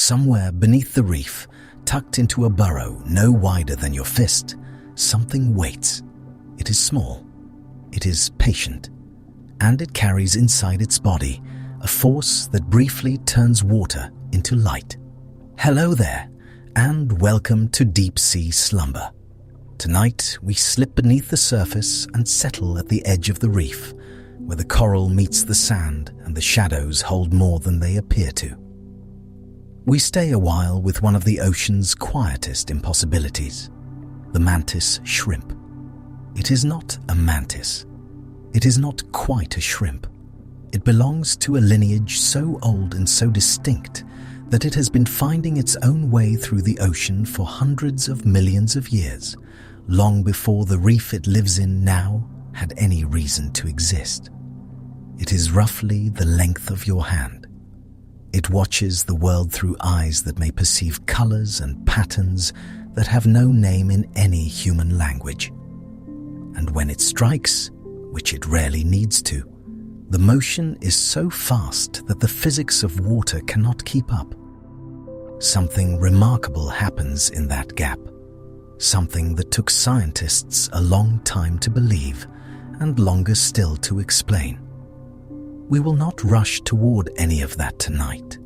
Somewhere beneath the reef, tucked into a burrow no wider than your fist, something waits. It is small, it is patient, and it carries inside its body a force that briefly turns water into light. Hello there, and welcome to Deep Sea Slumber. Tonight, we slip beneath the surface and settle at the edge of the reef, where the coral meets the sand and the shadows hold more than they appear to. We stay a while with one of the ocean's quietest impossibilities, the mantis shrimp. It is not a mantis. It is not quite a shrimp. It belongs to a lineage so old and so distinct that it has been finding its own way through the ocean for hundreds of millions of years, long before the reef it lives in now had any reason to exist. It is roughly the length of your hand. It watches the world through eyes that may perceive colors and patterns that have no name in any human language. And when it strikes, which it rarely needs to, the motion is so fast that the physics of water cannot keep up. Something remarkable happens in that gap, something that took scientists a long time to believe and longer still to explain. We will not rush toward any of that tonight.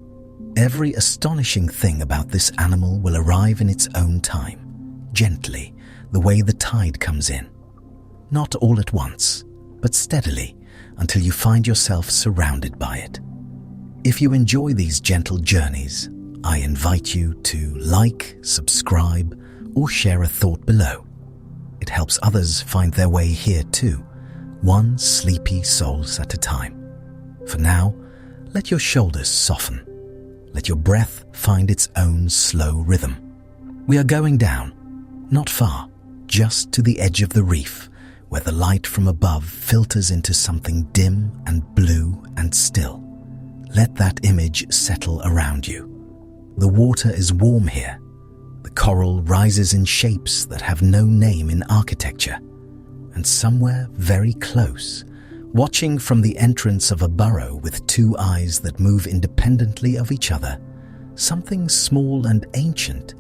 Every astonishing thing about this animal will arrive in its own time, gently, the way the tide comes in. Not all at once, but steadily, until you find yourself surrounded by it. If you enjoy these gentle journeys, I invite you to like, subscribe, or share a thought below. It helps others find their way here too, one sleepy souls at a time. For now, let your shoulders soften. Let your breath find its own slow rhythm. We are going down, not far, just to the edge of the reef, where the light from above filters into something dim and blue and still. Let that image settle around you. The water is warm here. The coral rises in shapes that have no name in architecture. And somewhere very close, watching from the entrance of a burrow with two eyes that move independently of each other, something small and ancient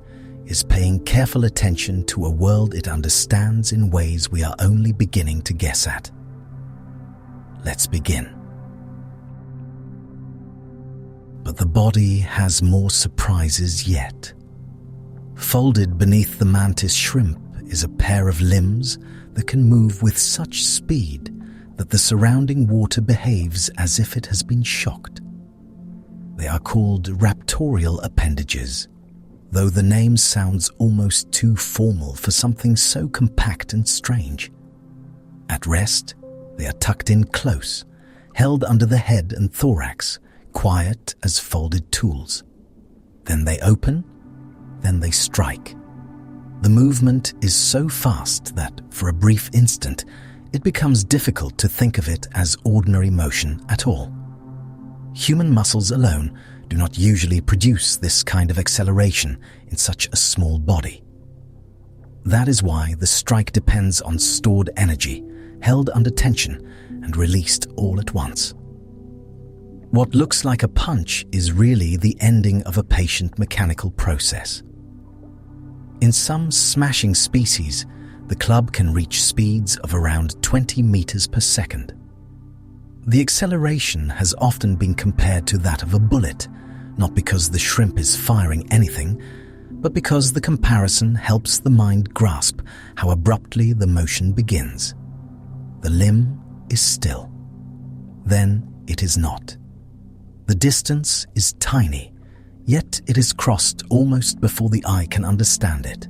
is paying careful attention to a world it understands in ways we are only beginning to guess at. Let's begin. But the body has more surprises yet. Folded beneath the mantis shrimp is a pair of limbs that can move with such speed that the surrounding water behaves as if it has been shocked. They are called raptorial appendages, though the name sounds almost too formal for something so compact and strange. At rest, they are tucked in close, held under the head and thorax, quiet as folded tools. Then they open, then they strike. The movement is so fast that, for a brief instant, it becomes difficult to think of it as ordinary motion at all. Human muscles alone do not usually produce this kind of acceleration in such a small body. That is why the strike depends on stored energy, held under tension and released all at once. What looks like a punch is really the ending of a patient mechanical process. In some smashing species, the club can reach speeds of around 20 meters per second. The acceleration has often been compared to that of a bullet, not because the shrimp is firing anything, but because the comparison helps the mind grasp how abruptly the motion begins. The limb is still. Then it is not. The distance is tiny, yet it is crossed almost before the eye can understand it.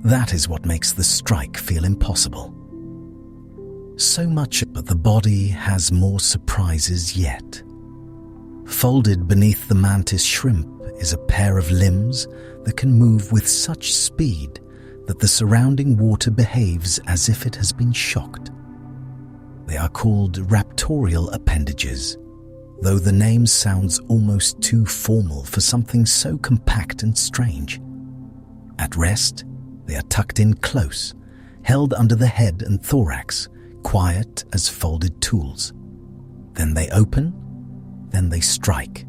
That is what makes the strike feel impossible. So much, but the body has more surprises yet. Folded beneath the mantis shrimp is a pair of limbs that can move with such speed that the surrounding water behaves as if it has been shocked. They are called raptorial appendages, though the name sounds almost too formal for something so compact and strange. At rest, they are tucked in close, held under the head and thorax, quiet as folded tools. Then they open, then they strike.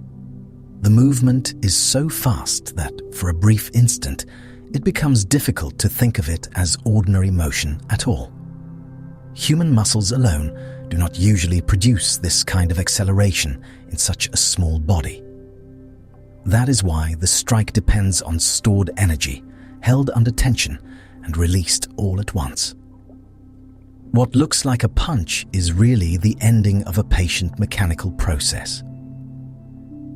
The movement is so fast that, for a brief instant, it becomes difficult to think of it as ordinary motion at all. Human muscles alone do not usually produce this kind of acceleration in such a small body. That is why the strike depends on stored energy, held under tension and released all at once. What looks like a punch is really the ending of a patient mechanical process.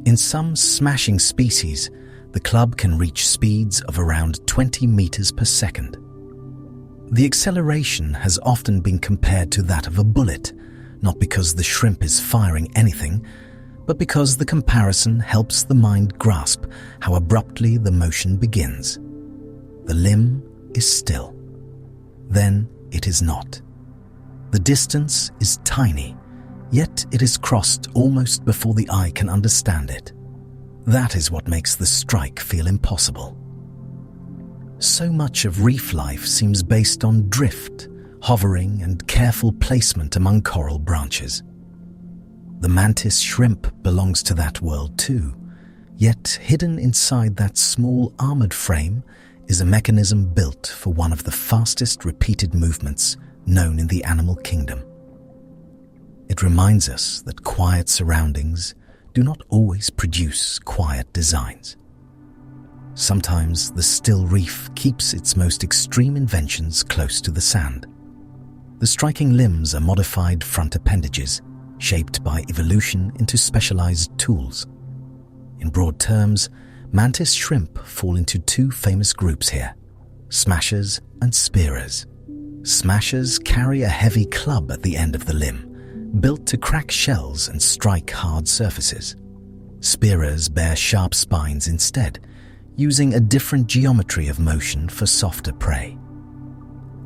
In some smashing species, the club can reach speeds of around 20 meters per second. The acceleration has often been compared to that of a bullet, not because the shrimp is firing anything, but because the comparison helps the mind grasp how abruptly the motion begins. The limb is still. Then it is not. The distance is tiny, yet it is crossed almost before the eye can understand it. That is what makes the strike feel impossible. So much of reef life seems based on drift, hovering, and careful placement among coral branches. The mantis shrimp belongs to that world too, yet hidden inside that small armored frame is a mechanism built for one of the fastest repeated movements known in the animal kingdom. It reminds us that quiet surroundings do not always produce quiet designs. Sometimes the still reef keeps its most extreme inventions close to the sand. The striking limbs are modified front appendages, shaped by evolution into specialized tools. In broad terms, mantis shrimp fall into two famous groups here: smashers and spearers. Smashers carry a heavy club at the end of the limb, built to crack shells and strike hard surfaces. Spearers bear sharp spines instead, using a different geometry of motion for softer prey.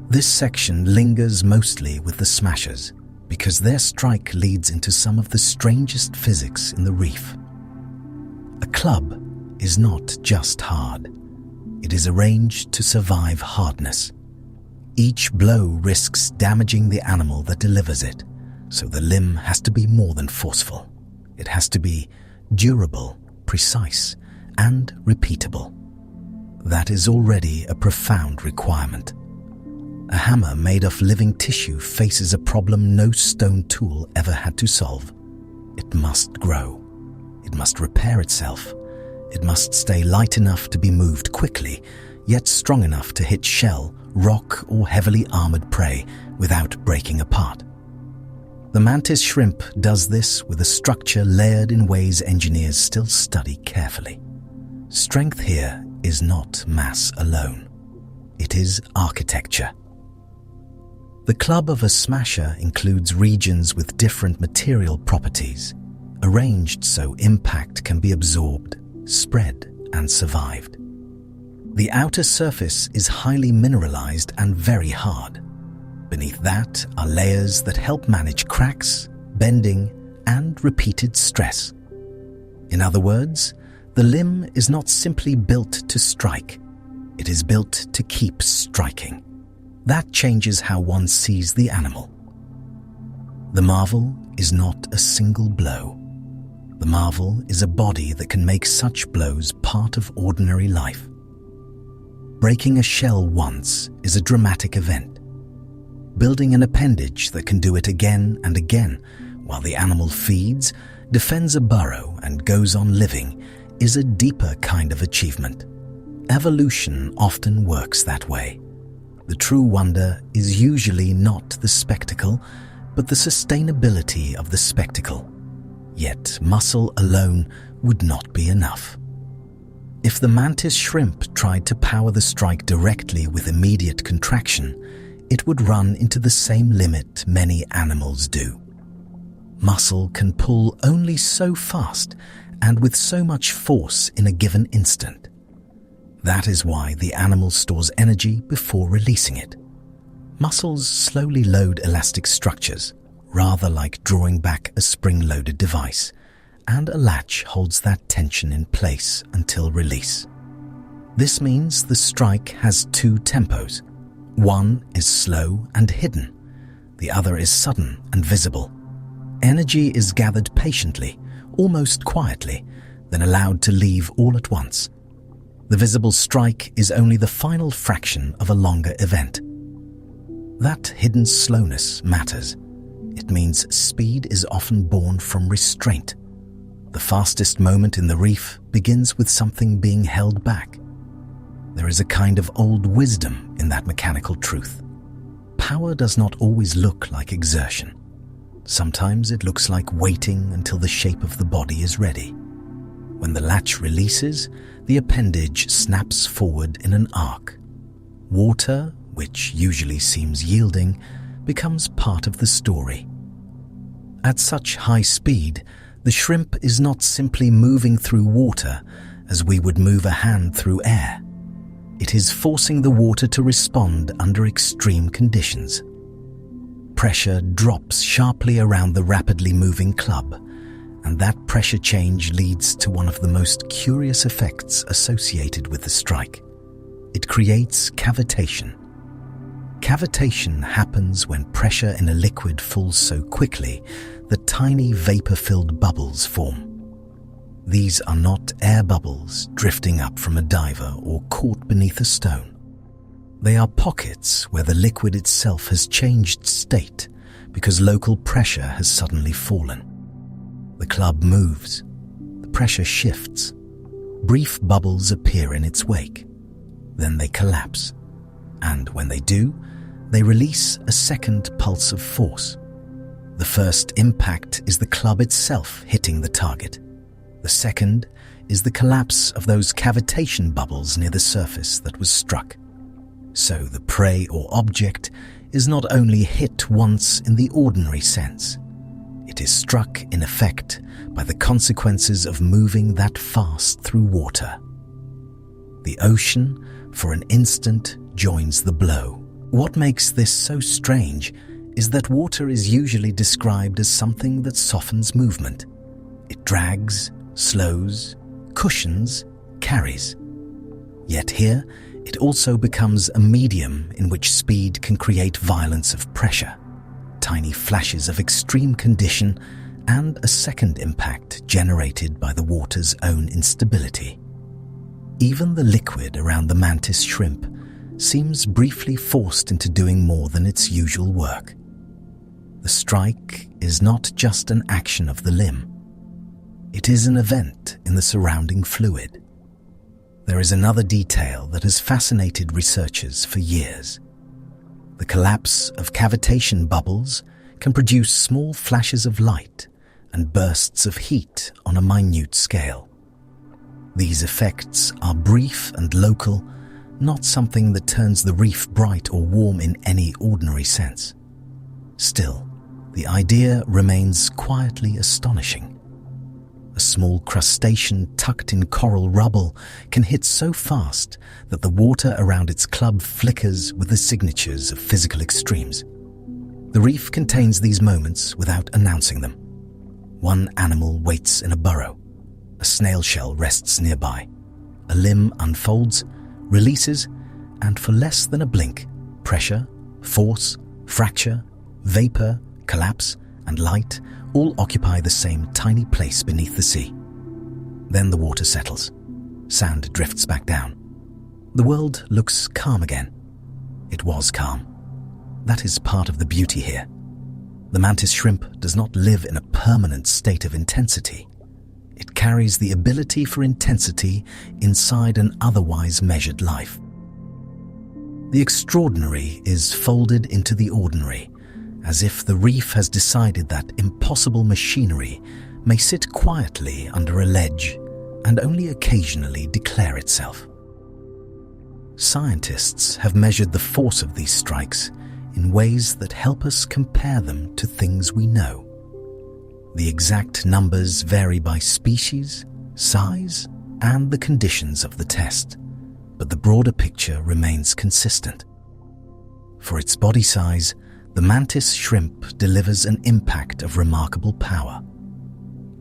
This section lingers mostly with the smashers, because their strike leads into some of the strangest physics in the reef. A club is not just hard. It is arranged to survive hardness. Each blow risks damaging the animal that delivers it, so the limb has to be more than forceful. It has to be durable, precise, and repeatable. That is already a profound requirement. A hammer made of living tissue faces a problem no stone tool ever had to solve. It must grow. It must repair itself. It must stay light enough to be moved quickly, yet strong enough to hit shell, rock, or heavily armored prey without breaking apart. The mantis shrimp does this with a structure layered in ways engineers still study carefully. Strength here is not mass alone. It is architecture. The club of a smasher includes regions with different material properties, arranged so impact can be absorbed, spread, and survived. The outer surface is highly mineralized and very hard. Beneath that are layers that help manage cracks, bending, and repeated stress. In other words, the limb is not simply built to strike. It is built to keep striking. That changes how one sees the animal. The marvel is not a single blow. The marvel is a body that can make such blows part of ordinary life. Breaking a shell once is a dramatic event. Building an appendage that can do it again and again while the animal feeds, defends a burrow, and goes on living is a deeper kind of achievement. Evolution often works that way. The true wonder is usually not the spectacle, but the sustainability of the spectacle. Yet muscle alone would not be enough. If the mantis shrimp tried to power the strike directly with immediate contraction, it would run into the same limit many animals do. Muscle can pull only so fast and with so much force in a given instant. That is why the animal stores energy before releasing it. Muscles slowly load elastic structures, rather like drawing back a spring-loaded device, and a latch holds that tension in place until release. This means the strike has two tempos. One is slow and hidden. The other is sudden and visible. Energy is gathered patiently, almost quietly. then allowed to leave all at once. The visible strike is only the final fraction of a longer event. That hidden slowness matters. It means speed is often born from restraint. The fastest moment in the reef begins with something being held back. There is a kind of old wisdom in that mechanical truth. Power does not always look like exertion. Sometimes it looks like waiting until the shape of the body is ready. When the latch releases, the appendage snaps forward in an arc. Water, which usually seems yielding, becomes part of the story. At such high speed, the shrimp is not simply moving through water as we would move a hand through air. It is forcing the water to respond under extreme conditions. Pressure drops sharply around the rapidly moving club, and that pressure change leads to one of the most curious effects associated with the strike. It creates cavitation. Cavitation happens when pressure in a liquid falls so quickly that tiny vapor-filled bubbles form. These are not air bubbles drifting up from a diver or caught beneath a stone. They are pockets where the liquid itself has changed state because local pressure has suddenly fallen. The club moves. The pressure shifts. Brief bubbles appear in its wake. Then they collapse. And when they do, they release a second pulse of force. The first impact is the club itself hitting the target. The second is the collapse of those cavitation bubbles near the surface that was struck. So the prey or object is not only hit once in the ordinary sense. It is struck in effect by the consequences of moving that fast through water. The ocean, for an instant, joins the blow. What makes this so strange is that water is usually described as something that softens movement. It drags, slows, cushions, carries. Yet here, it also becomes a medium in which speed can create violence of pressure, tiny flashes of extreme condition, and a second impact generated by the water's own instability. Even the liquid around the mantis shrimp seems briefly forced into doing more than its usual work. The strike is not just an action of the limb. It is an event in the surrounding fluid. There is another detail that has fascinated researchers for years. The collapse of cavitation bubbles can produce small flashes of light and bursts of heat on a minute scale. These effects are brief and local, not something that turns the reef bright or warm in any ordinary sense. Still, the idea remains quietly astonishing. A small crustacean tucked in coral rubble can hit so fast that the water around its club flickers with the signatures of physical extremes. The reef contains these moments without announcing them. One animal waits in a burrow. A snail shell rests nearby. A limb unfolds, releases, and for less than a blink, pressure, force, fracture, vapor, collapse, and light all occupy the same tiny place beneath the sea. Then the water settles. Sand drifts back down. The world looks calm again. It was calm. That is part of the beauty here. The mantis shrimp does not live in a permanent state of intensity. It carries the ability for intensity inside an otherwise measured life. The extraordinary is folded into the ordinary, as if the reef has decided that impossible machinery may sit quietly under a ledge and only occasionally declare itself. Scientists have measured the force of these strikes in ways that help us compare them to things we know. The exact numbers vary by species, size, and the conditions of the test, but the broader picture remains consistent. For its body size, the mantis shrimp delivers an impact of remarkable power.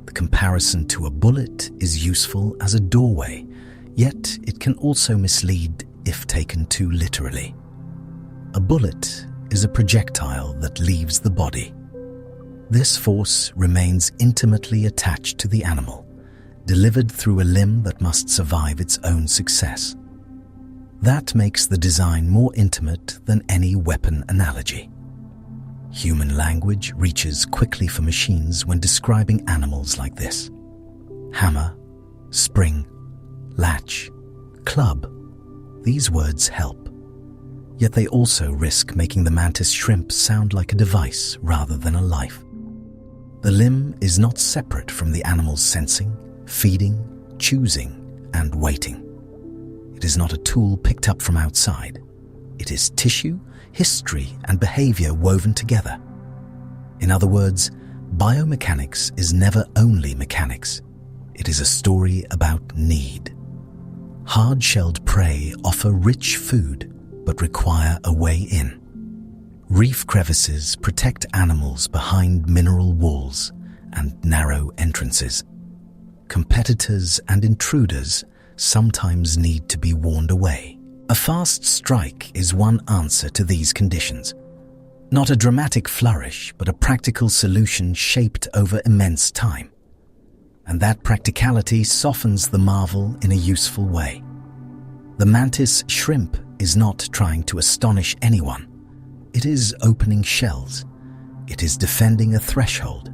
The comparison to a bullet is useful as a doorway, yet it can also mislead if taken too literally. A bullet is a projectile that leaves the body. This force remains intimately attached to the animal, delivered through a limb that must survive its own success. That makes the design more intimate than any weapon analogy. Human language reaches quickly for machines when describing animals like this. Hammer, spring, latch, club. These words help. Yet they also risk making the mantis shrimp sound like a device rather than a life. The limb is not separate from the animal's sensing, feeding, choosing, and waiting. It is not a tool picked up from outside. It is tissue, history, and behavior woven together. In other words, biomechanics is never only mechanics. It is a story about need. Hard-shelled prey offer rich food, but require a way in. Reef crevices protect animals behind mineral walls and narrow entrances. Competitors and intruders sometimes need to be warned away. A fast strike is one answer to these conditions. Not a dramatic flourish, but a practical solution shaped over immense time. And that practicality softens the marvel in a useful way. The mantis shrimp is not trying to astonish anyone. It is opening shells. It is defending a threshold.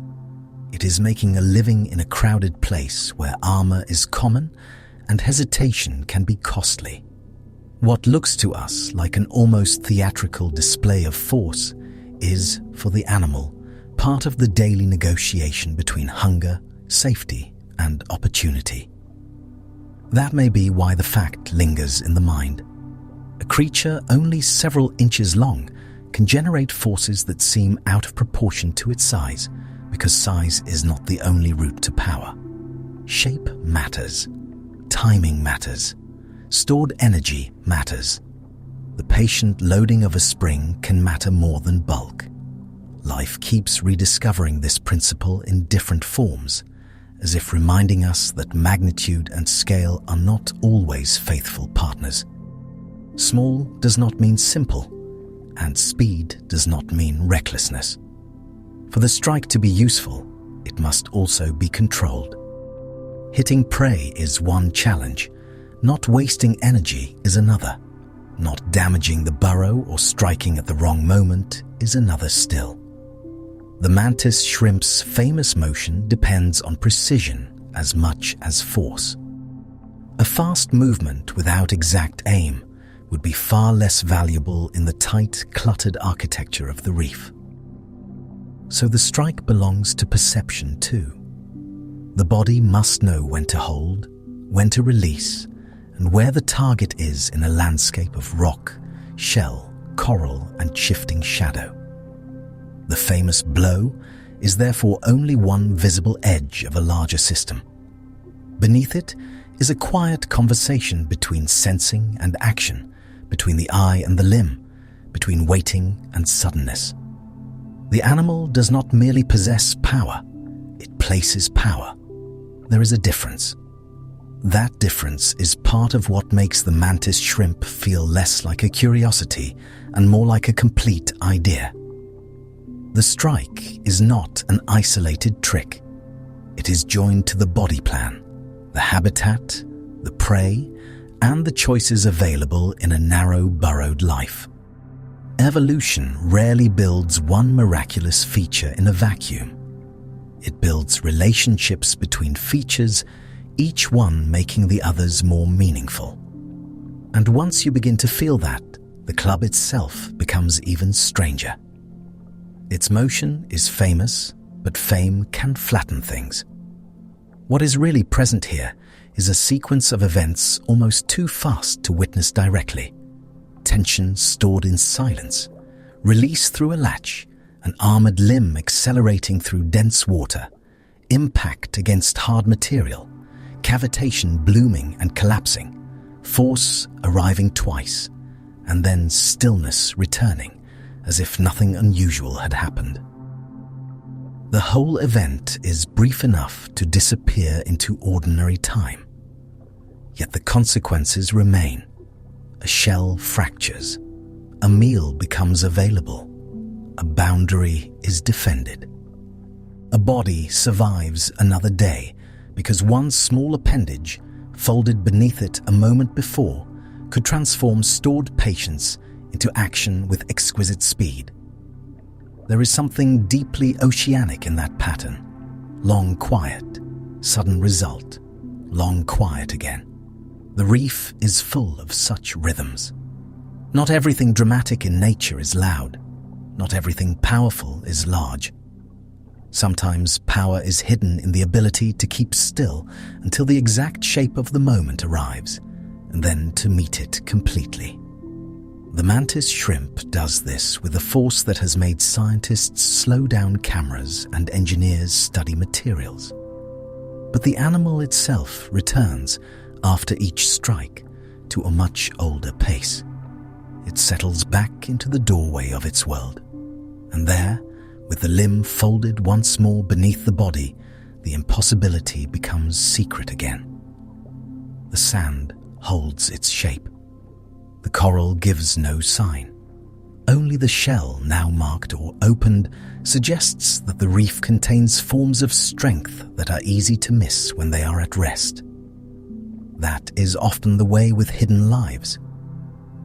It is making a living in a crowded place where armor is common and hesitation can be costly. What looks to us like an almost theatrical display of force is, for the animal, part of the daily negotiation between hunger, safety, and opportunity. That may be why the fact lingers in the mind. A creature only several inches long can generate forces that seem out of proportion to its size, because size is not the only route to power. Shape matters. Timing matters. Stored energy matters. The patient loading of a spring can matter more than bulk. Life keeps rediscovering this principle in different forms, as if reminding us that magnitude and scale are not always faithful partners. Small does not mean simple, and speed does not mean recklessness. For the strike to be useful, it must also be controlled. Hitting prey is one challenge. Not wasting energy is another. Not damaging the burrow or striking at the wrong moment is another still. The mantis shrimp's famous motion depends on precision as much as force. A fast movement without exact aim would be far less valuable in the tight, cluttered architecture of the reef. So the strike belongs to perception too. The body must know when to hold, when to release, and where the target is in a landscape of rock, shell, coral, and shifting shadow. The famous blow is therefore only one visible edge of a larger system. Beneath it is a quiet conversation between sensing and action, between the eye and the limb, between waiting and suddenness. The animal does not merely possess power, it places power. There is a difference. That difference is part of what makes the mantis shrimp feel less like a curiosity and more like a complete idea. The strike is not an isolated trick. It is joined to the body plan, the habitat, the prey, and the choices available in a narrow, burrowed life. Evolution rarely builds one miraculous feature in a vacuum. It builds relationships between features, each one making the others more meaningful. And once you begin to feel that, the club itself becomes even stranger. Its motion is famous, but fame can flatten things. What is really present here is a sequence of events almost too fast to witness directly. Tension stored in silence, release through a latch, an armored limb accelerating through dense water, impact against hard material, cavitation blooming and collapsing, force arriving twice, and then stillness returning, as if nothing unusual had happened. The whole event is brief enough to disappear into ordinary time. Yet the consequences remain. A shell fractures. A meal becomes available. A boundary is defended. A body survives another day because one small appendage, folded beneath it a moment before, could transform stored patience into action with exquisite speed. There is something deeply oceanic in that pattern. Long quiet, sudden result, long quiet again. The reef is full of such rhythms. Not everything dramatic in nature is loud. Not everything powerful is large. Sometimes power is hidden in the ability to keep still until the exact shape of the moment arrives, and then to meet it completely. The mantis shrimp does this with a force that has made scientists slow down cameras and engineers study materials. But the animal itself returns, after each strike, to a much older pace. It settles back into the doorway of its world, and there, with the limb folded once more beneath the body, the impossibility becomes secret again. The sand holds its shape. The coral gives no sign. Only the shell, now marked or opened, suggests that the reef contains forms of strength that are easy to miss when they are at rest. That is often the way with hidden lives.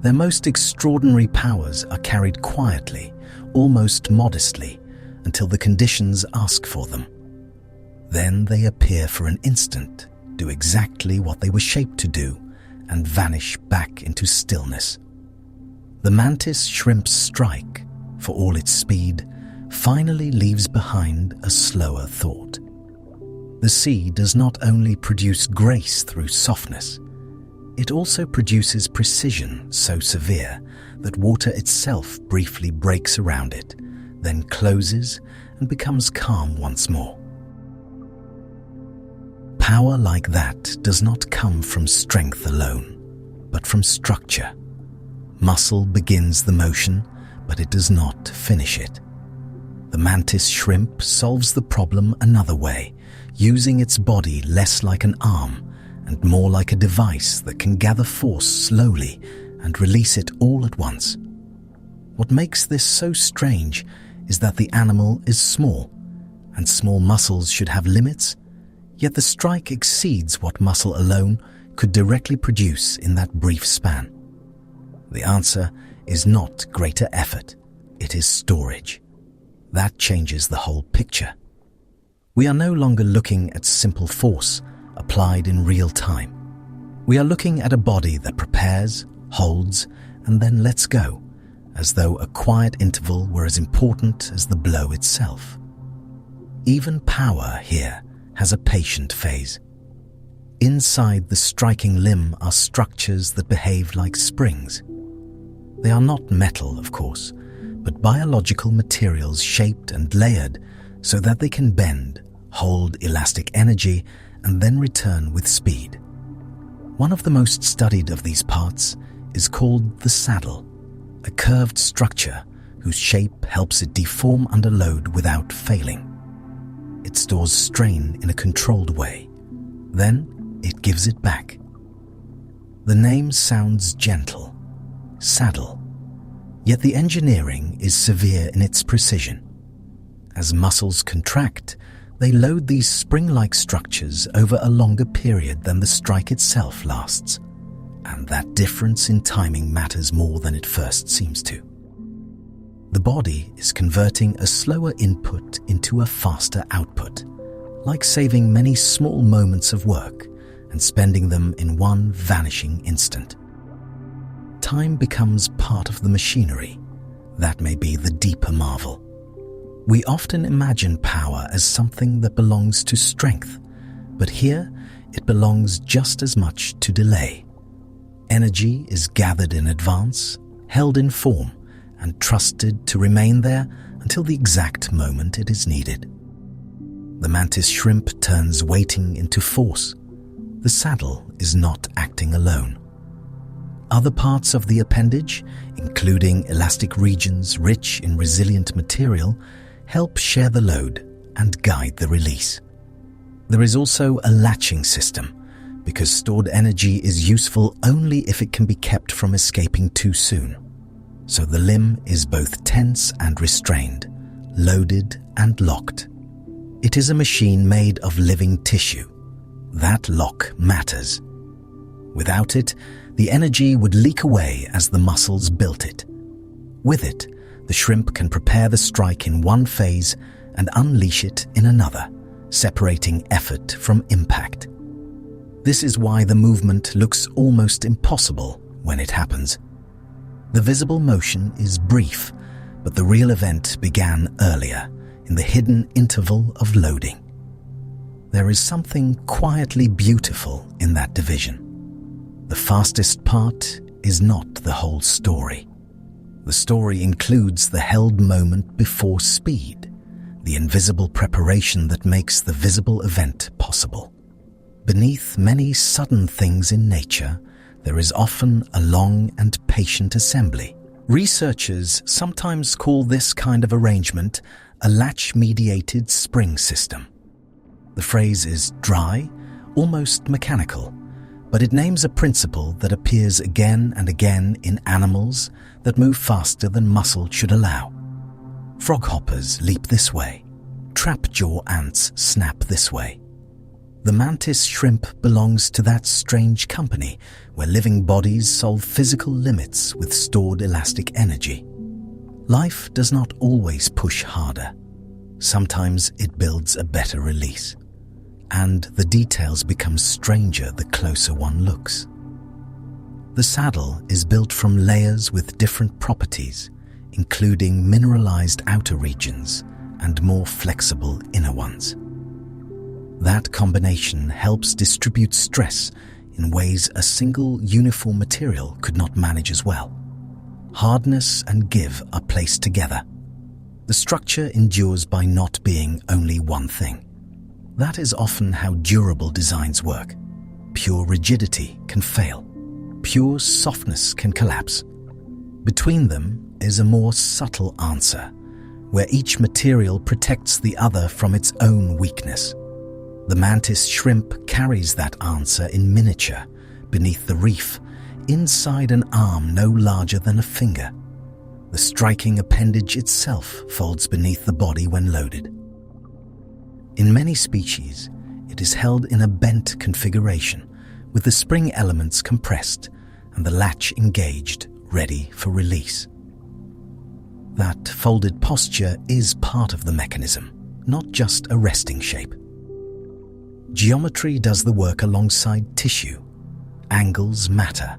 Their most extraordinary powers are carried quietly, almost modestly, until the conditions ask for them. Then they appear for an instant, do exactly what they were shaped to do, and vanish back into stillness. The mantis shrimp's strike, for all its speed, finally leaves behind a slower thought. The sea does not only produce grace through softness, it also produces precision so severe that water itself briefly breaks around it, then closes and becomes calm once more. Power like that does not come from strength alone, but from structure. Muscle begins the motion, but it does not finish it. The mantis shrimp solves the problem another way, using its body less like an arm and more like a device that can gather force slowly and release it all at once. What makes this so strange is that the animal is small, and small muscles should have limits, yet the strike exceeds what muscle alone could directly produce in that brief span. The answer is not greater effort, it is storage. That changes the whole picture. We are no longer looking at simple force applied in real time. We are looking at a body that prepares, holds, and then lets go, as though a quiet interval were as important as the blow itself. Even power here has a patient phase. Inside the striking limb are structures that behave like springs. They are not metal, of course, but biological materials shaped and layered so that they can bend, hold elastic energy, and then return with speed. One of the most studied of these parts is called the saddle, a curved structure whose shape helps it deform under load without failing. It stores strain in a controlled way. Then it gives it back. The name sounds gentle, saddle, yet the engineering is severe in its precision. As muscles contract, they load these spring-like structures over a longer period than the strike itself lasts, and that difference in timing matters more than it first seems to. The body is converting a slower input into a faster output, like saving many small moments of work and spending them in one vanishing instant. Time becomes part of the machinery. That may be the deeper marvel. We often imagine power as something that belongs to strength, but here it belongs just as much to delay. Energy is gathered in advance, held in form, and trusted to remain there until the exact moment it is needed. The mantis shrimp turns waiting into force. The saddle is not acting alone. Other parts of the appendage, including elastic regions rich in resilient material, help share the load and guide the release. There is also a latching system, because stored energy is useful only if it can be kept from escaping too soon. So the limb is both tense and restrained, loaded and locked. It is a machine made of living tissue, that lock matters. Without it, the energy would leak away as the muscles built it. With it, the shrimp can prepare the strike in one phase and unleash it in another, separating effort from impact. This is why the movement looks almost impossible when it happens. The visible motion is brief, but the real event began earlier, in the hidden interval of loading. There is something quietly beautiful in that division. The fastest part is not the whole story. The story includes the held moment before speed, the invisible preparation that makes the visible event possible. Beneath many sudden things in nature, there is often a long and patient assembly. Researchers sometimes call this kind of arrangement a latch-mediated spring system. The phrase is dry, almost mechanical, but it names a principle that appears again and again in animals that move faster than muscle should allow. Froghoppers leap this way. Trapjaw ants snap this way. The mantis shrimp belongs to that strange company where living bodies solve physical limits with stored elastic energy. Life does not always push harder. Sometimes it builds a better release. And the details become stranger the closer one looks. The saddle is built from layers with different properties, including mineralized outer regions and more flexible inner ones. That combination helps distribute stress in ways a single uniform material could not manage as well. Hardness and give are placed together. The structure endures by not being only one thing. That is often how durable designs work. Pure rigidity can fail. Pure softness can collapse. Between them is a more subtle answer, where each material protects the other from its own weakness. The mantis shrimp carries that answer in miniature, beneath the reef, inside an arm no larger than a finger. The striking appendage itself folds beneath the body when loaded. In many species, it is held in a bent configuration, with the spring elements compressed and the latch engaged, ready for release. That folded posture is part of the mechanism, not just a resting shape. Geometry does the work alongside tissue. Angles matter.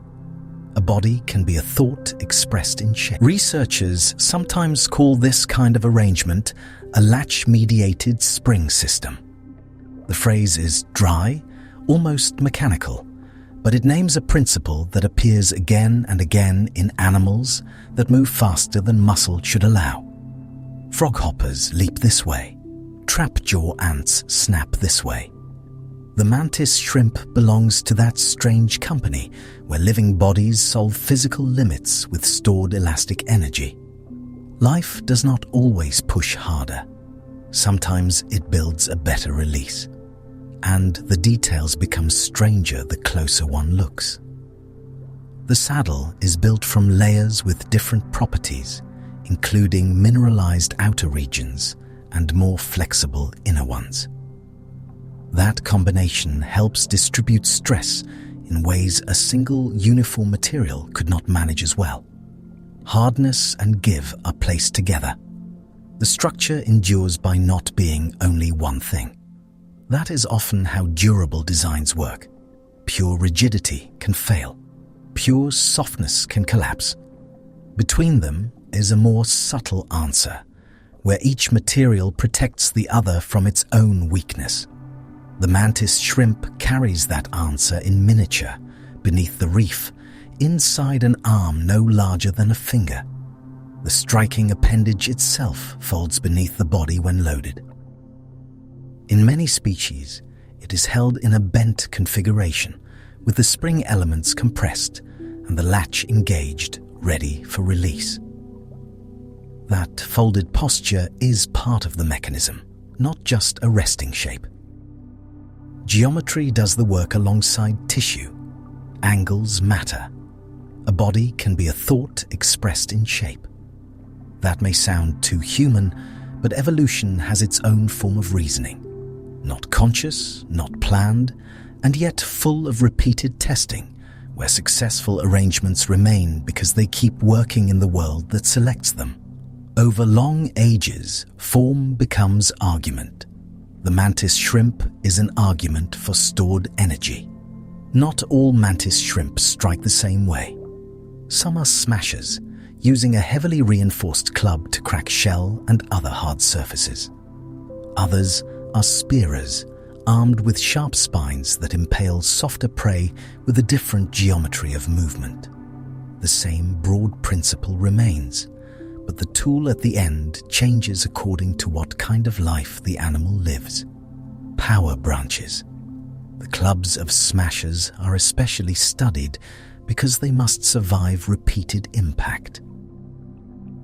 A body can be a thought expressed in shape. Researchers sometimes call this kind of arrangement a latch-mediated spring system. The phrase is dry, almost mechanical, but it names a principle that appears again and again in animals that move faster than muscle should allow. Froghoppers leap this way. Trapjaw ants snap this way. The mantis shrimp belongs to that strange company where living bodies solve physical limits with stored elastic energy. Life does not always push harder. Sometimes it builds a better release. And the details become stranger the closer one looks. The saddle is built from layers with different properties, including mineralized outer regions and more flexible inner ones. That combination helps distribute stress in ways a single uniform material could not manage as well. Hardness and give are placed together. The structure endures by not being only one thing. That is often how durable designs work. Pure rigidity can fail. Pure softness can collapse. Between them is a more subtle answer, where each material protects the other from its own weakness. The mantis shrimp carries that answer in miniature, beneath the reef, inside an arm no larger than a finger. The striking appendage itself folds beneath the body when loaded. In many species, it is held in a bent configuration, with the spring elements compressed and the latch engaged, ready for release. That folded posture is part of the mechanism, not just a resting shape. Geometry does the work alongside tissue. Angles matter. A body can be a thought expressed in shape. That may sound too human, but evolution has its own form of reasoning. Not conscious, not planned, and yet full of repeated testing, where successful arrangements remain because they keep working in the world that selects them. Over long ages, form becomes argument. The mantis shrimp is an argument for stored energy. Not all mantis shrimp strike the same way. Some are smashers, using a heavily reinforced club to crack shell and other hard surfaces. Others are spearers, armed with sharp spines that impale softer prey with a different geometry of movement. The same broad principle remains, but the tool at the end changes according to what kind of life the animal lives. Power branches. The clubs of smashers are especially studied because they must survive repeated impact.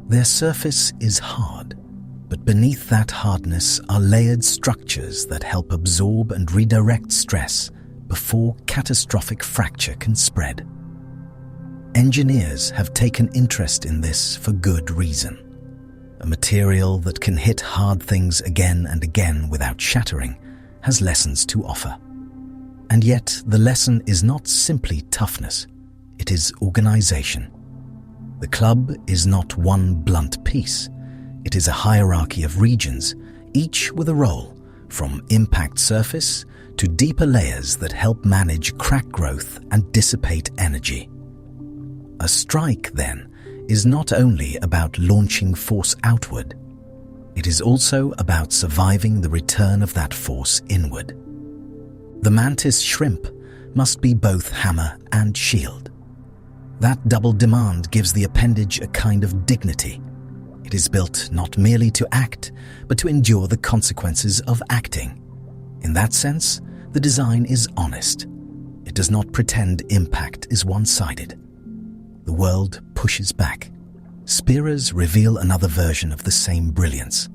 Their surface is hard, but beneath that hardness are layered structures that help absorb and redirect stress before catastrophic fracture can spread. Engineers have taken interest in this for good reason. A material that can hit hard things again and again without shattering has lessons to offer. And yet, the lesson is not simply toughness, it is organization. The club is not one blunt piece. It is a hierarchy of regions, each with a role, from impact surface to deeper layers that help manage crack growth and dissipate energy. A strike, then, is not only about launching force outward. It is also about surviving the return of that force inward. The mantis shrimp must be both hammer and shield. That double demand gives the appendage a kind of dignity. It is built not merely to act, but to endure the consequences of acting. In that sense, the design is honest. It does not pretend impact is one-sided. The world pushes back. Spearers reveal another version of the same brilliance.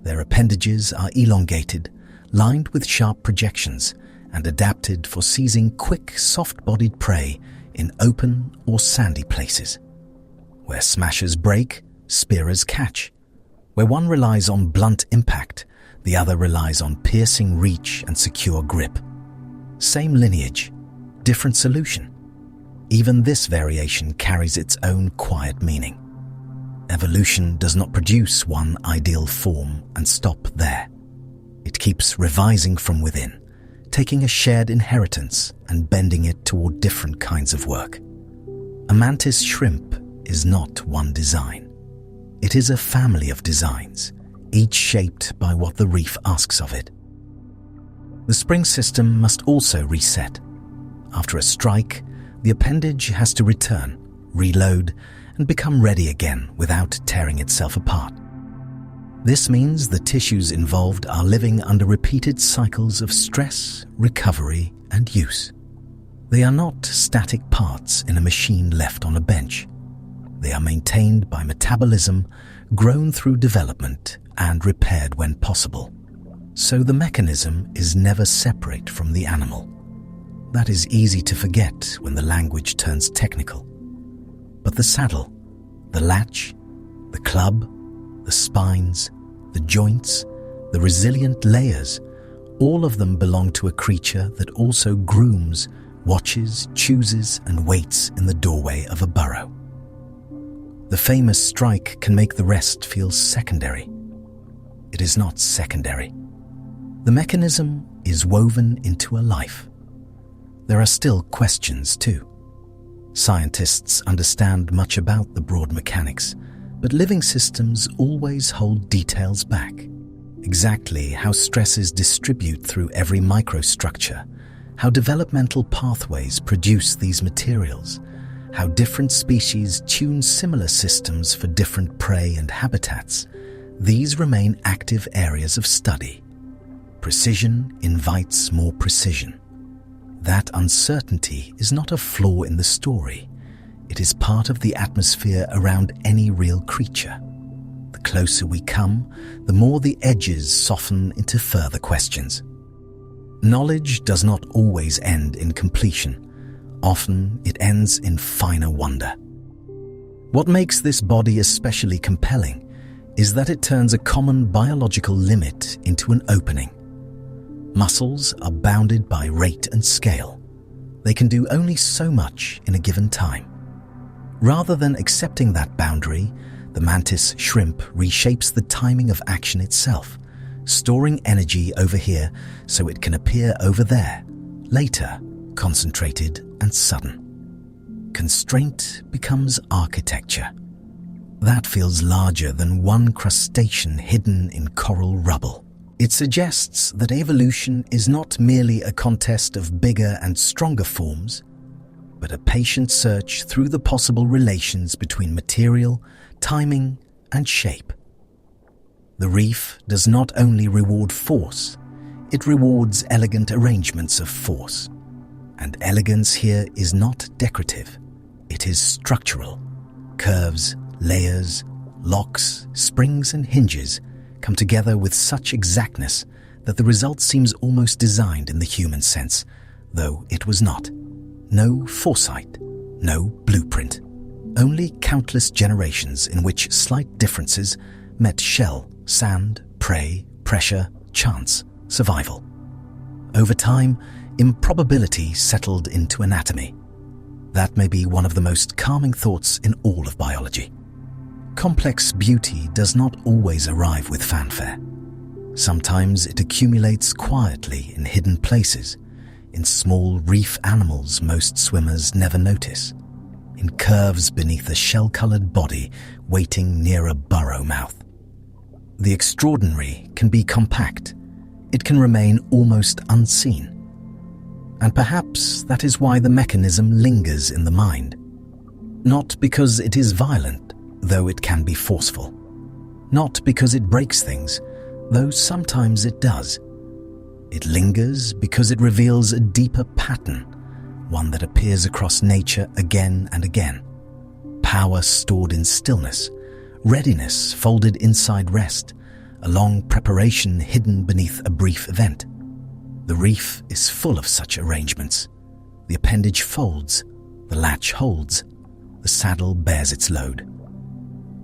Their appendages are elongated, lined with sharp projections, and adapted for seizing quick, soft-bodied prey in open or sandy places. Where smashers break, spearers catch. Where one relies on blunt impact, the other relies on piercing reach and secure grip. Same lineage, different solution. Even this variation carries its own quiet meaning. Evolution does not produce one ideal form and stop there. It keeps revising from within, taking a shared inheritance and bending it toward different kinds of work. A mantis shrimp is not one design. It is a family of designs, each shaped by what the reef asks of it. The spring system must also reset. After a strike, the appendage has to return, reload, and become ready again without tearing itself apart. This means the tissues involved are living under repeated cycles of stress, recovery, and use. They are not static parts in a machine left on a bench. They are maintained by metabolism, grown through development, and repaired when possible. So the mechanism is never separate from the animal. That is easy to forget when the language turns technical. But the saddle, the latch, the club, the spines, the joints, the resilient layers, all of them belong to a creature that also grooms, watches, chooses, and waits in the doorway of a burrow. The famous strike can make the rest feel secondary. It is not secondary. The mechanism is woven into a life. There are still questions too. Scientists understand much about the broad mechanics, but living systems always hold details back. Exactly how stresses distribute through every microstructure, how developmental pathways produce these materials, how different species tune similar systems for different prey and habitats, these remain active areas of study. Precision invites more precision. That uncertainty is not a flaw in the story. It is part of the atmosphere around any real creature. The closer we come, the more the edges soften into further questions. Knowledge does not always end in completion. Often it ends in finer wonder. What makes this body especially compelling is that it turns a common biological limit into an opening. Muscles are bounded by rate and scale. They can do only so much in a given time. Rather than accepting that boundary, the mantis shrimp reshapes the timing of action itself, storing energy over here so it can appear over there, later, concentrated and sudden. Constraint becomes architecture. That feels larger than one crustacean hidden in coral rubble. It suggests that evolution is not merely a contest of bigger and stronger forms, but a patient search through the possible relations between material, timing, and shape. The reef does not only reward force, it rewards elegant arrangements of force. And elegance here is not decorative, it is structural. Curves, layers, locks, springs, and hinges come together with such exactness that the result seems almost designed in the human sense, though it was not. No foresight, no blueprint, only countless generations in which slight differences met shell, sand, prey, pressure, chance, survival. Over time, improbability settled into anatomy. That may be one of the most calming thoughts in all of biology. Complex beauty does not always arrive with fanfare. Sometimes it accumulates quietly in hidden places, in small reef animals most swimmers never notice, in curves beneath a shell-colored body waiting near a burrow mouth. The extraordinary can be compact. It can remain almost unseen. And perhaps that is why the mechanism lingers in the mind. Not because it is violent, though it can be forceful. Not because it breaks things, though sometimes it does. It lingers because it reveals a deeper pattern, one that appears across nature again and again. Power stored in stillness, readiness folded inside rest, a long preparation hidden beneath a brief event. The reef is full of such arrangements. The appendage folds, the latch holds, the saddle bears its load.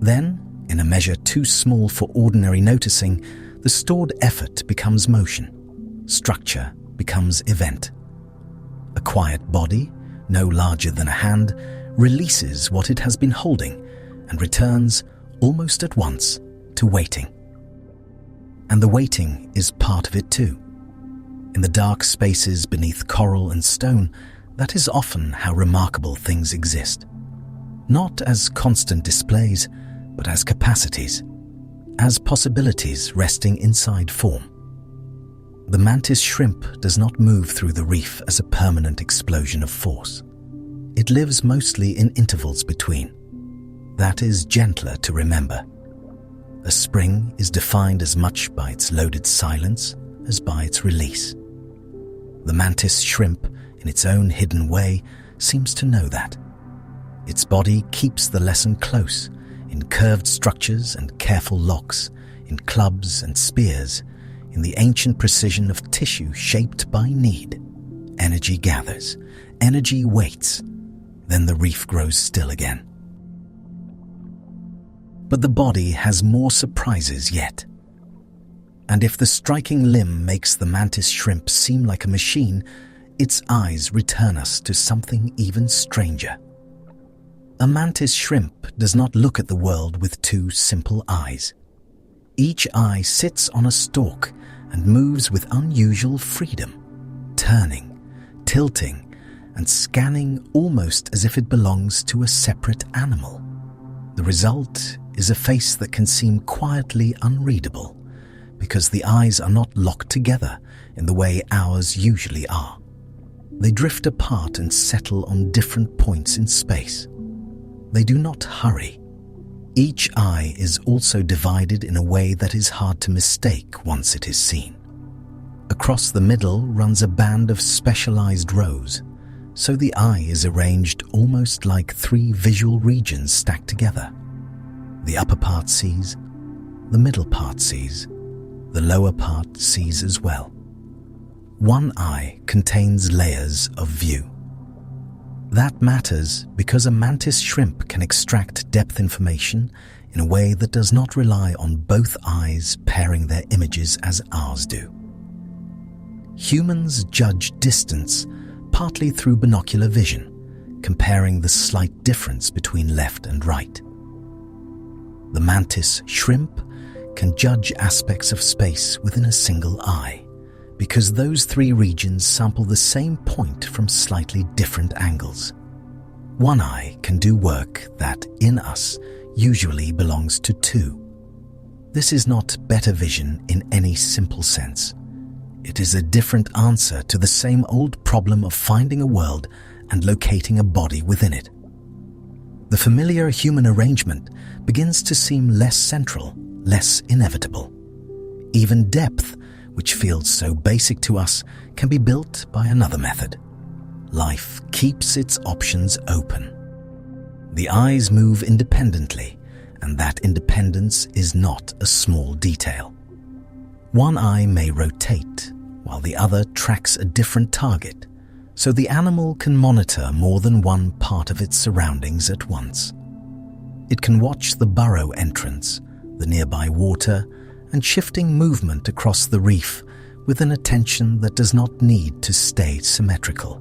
Then, in a measure too small for ordinary noticing, the stored effort becomes motion. Structure becomes event. A quiet body, no larger than a hand, releases what it has been holding and returns, almost at once, to waiting. And the waiting is part of it too. In the dark spaces beneath coral and stone, that is often how remarkable things exist. Not as constant displays, but as capacities, as possibilities resting inside form. The mantis shrimp does not move through the reef as a permanent explosion of force. It lives mostly in intervals between. That is gentler to remember. A spring is defined as much by its loaded silence as by its release. The mantis shrimp, in its own hidden way, seems to know that. Its body keeps the lesson close, in curved structures and careful locks, in clubs and spears, in the ancient precision of tissue shaped by need. Energy gathers, energy waits, then the reef grows still again. But the body has more surprises yet. And if the striking limb makes the mantis shrimp seem like a machine, its eyes return us to something even stranger. A mantis shrimp does not look at the world with two simple eyes. Each eye sits on a stalk and moves with unusual freedom, turning, tilting, and scanning almost as if it belongs to a separate animal. The result is a face that can seem quietly unreadable, because the eyes are not locked together in the way ours usually are. They drift apart and settle on different points in space. They do not hurry. Each eye is also divided in a way that is hard to mistake once it is seen. Across the middle runs a band of specialized rows, so the eye is arranged almost like three visual regions stacked together. The upper part sees, the middle part sees, the lower part sees as well. One eye contains layers of view. That matters because a mantis shrimp can extract depth information in a way that does not rely on both eyes pairing their images as ours do. Humans judge distance partly through binocular vision, comparing the slight difference between left and right. The mantis shrimp can judge aspects of space within a single eye, because those three regions sample the same point from slightly different angles. One eye can do work that, in us, usually belongs to two. This is not better vision in any simple sense. It is a different answer to the same old problem of finding a world and locating a body within it. The familiar human arrangement begins to seem less central, less inevitable. Even depth, which feels so basic to us, can be built by another method. Life keeps its options open. The eyes move independently, and that independence is not a small detail. One eye may rotate, while the other tracks a different target, so the animal can monitor more than one part of its surroundings at once. It can watch the burrow entrance, the nearby water, and shifting movement across the reef with an attention that does not need to stay symmetrical.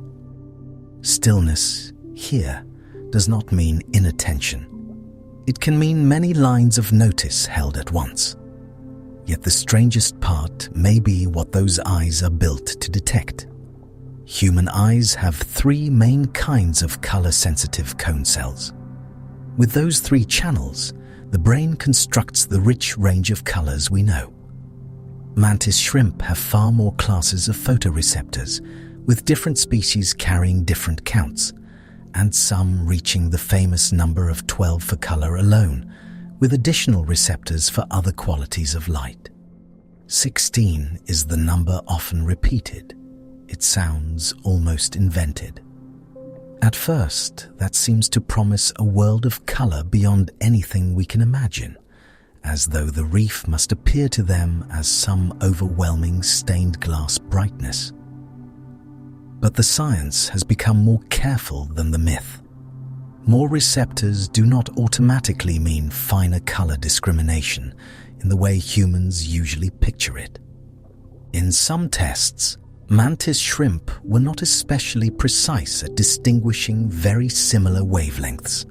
Stillness here does not mean inattention. It can mean many lines of notice held at once. Yet the strangest part may be what those eyes are built to detect. Human eyes have three main kinds of color-sensitive cone cells. With those three channels, the brain constructs the rich range of colors we know. Mantis shrimp have far more classes of photoreceptors, with different species carrying different counts, and some reaching the famous number of 12 for color alone, with additional receptors for other qualities of light. 16 is the number often repeated. It sounds almost invented. At first, that seems to promise a world of color beyond anything we can imagine, as though the reef must appear to them as some overwhelming stained glass brightness. But the science has become more careful than the myth. More receptors do not automatically mean finer color discrimination in the way humans usually picture it. In some tests, mantis shrimp were not especially precise at distinguishing very similar wavelengths.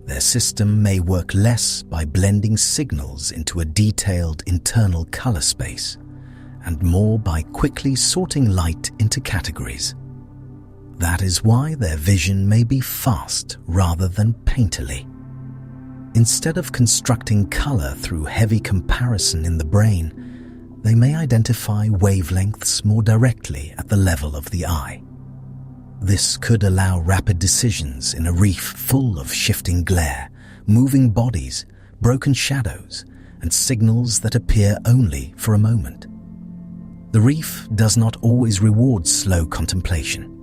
Their system may work less by blending signals into a detailed internal color space, and more by quickly sorting light into categories. That is why their vision may be fast rather than painterly. Instead of constructing color through heavy comparison in the brain, they may identify wavelengths more directly at the level of the eye. This could allow rapid decisions in a reef full of shifting glare, moving bodies, broken shadows, and signals that appear only for a moment. The reef does not always reward slow contemplation.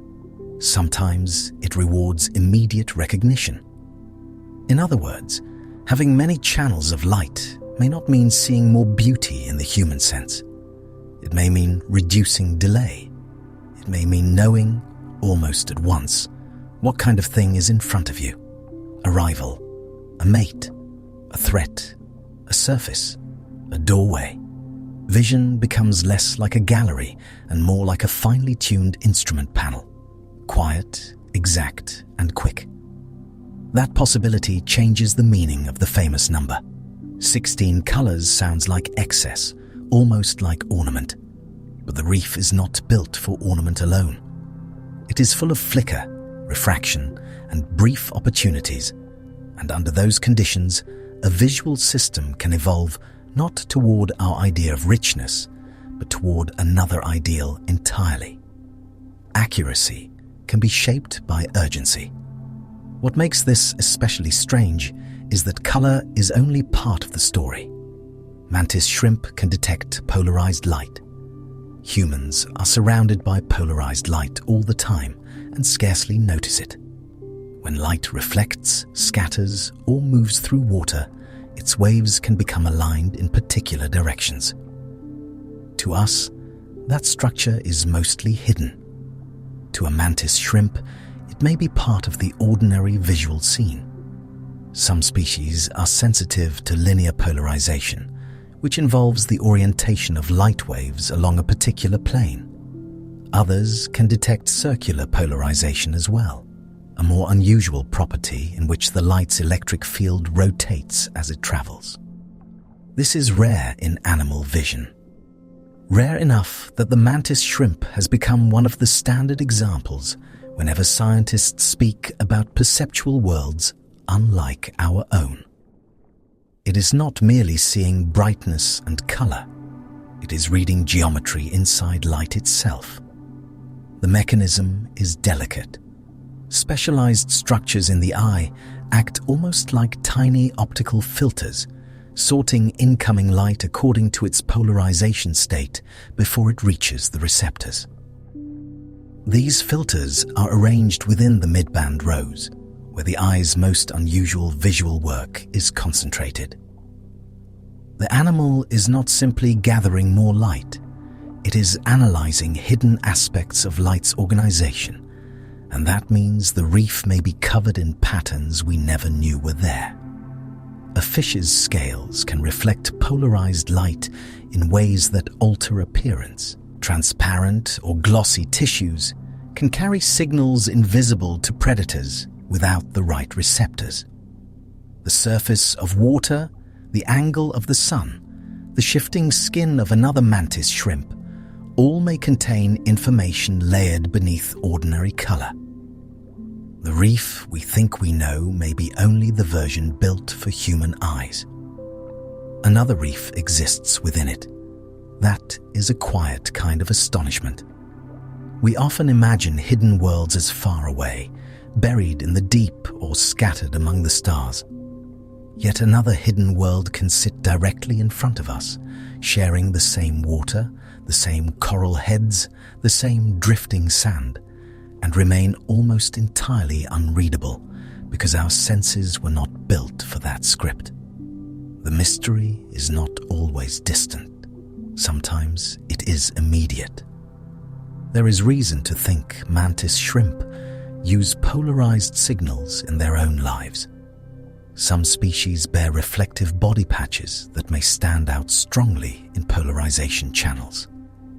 Sometimes it rewards immediate recognition. In other words, having many channels of light may not mean seeing more beauty in the human sense. It may mean reducing delay. It may mean knowing, almost at once, what kind of thing is in front of you. A rival, a mate, a threat, a surface, a doorway. Vision becomes less like a gallery and more like a finely tuned instrument panel. Quiet, exact, and quick. That possibility changes the meaning of the famous number. 16 colors sounds like excess, almost like ornament. But the reef is not built for ornament alone. It is full of flicker, refraction, and brief opportunities. And under those conditions, a visual system can evolve not toward our idea of richness, but toward another ideal entirely. Accuracy can be shaped by urgency. What makes this especially strange is that color is only part of the story. Mantis shrimp can detect polarized light. Humans are surrounded by polarized light all the time and scarcely notice it. When light reflects, scatters, or moves through water, its waves can become aligned in particular directions. To us, that structure is mostly hidden. To a mantis shrimp, it may be part of the ordinary visual scene. Some species are sensitive to linear polarization, which involves the orientation of light waves along a particular plane. Others can detect circular polarization as well, a more unusual property in which the light's electric field rotates as it travels. This is rare in animal vision. Rare enough that the mantis shrimp has become one of the standard examples whenever scientists speak about perceptual worlds unlike our own. It is not merely seeing brightness and color. It is reading geometry inside light itself. The mechanism is delicate. Specialized structures in the eye act almost like tiny optical filters, sorting incoming light according to its polarization state before it reaches the receptors. These filters are arranged within the midband rows, where the eye's most unusual visual work is concentrated. The animal is not simply gathering more light, it is analyzing hidden aspects of light's organization, and that means the reef may be covered in patterns we never knew were there. A fish's scales can reflect polarized light in ways that alter appearance. Transparent or glossy tissues can carry signals invisible to predators without the right receptors. The surface of water, the angle of the sun, the shifting skin of another mantis shrimp, all may contain information layered beneath ordinary color. The reef we think we know may be only the version built for human eyes. Another reef exists within it. That is a quiet kind of astonishment. We often imagine hidden worlds as far away, buried in the deep or scattered among the stars. Yet another hidden world can sit directly in front of us, sharing the same water, the same coral heads, the same drifting sand, and remain almost entirely unreadable because our senses were not built for that script. The mystery is not always distant. Sometimes it is immediate. There is reason to think mantis shrimp use polarized signals in their own lives. Some species bear reflective body patches that may stand out strongly in polarization channels,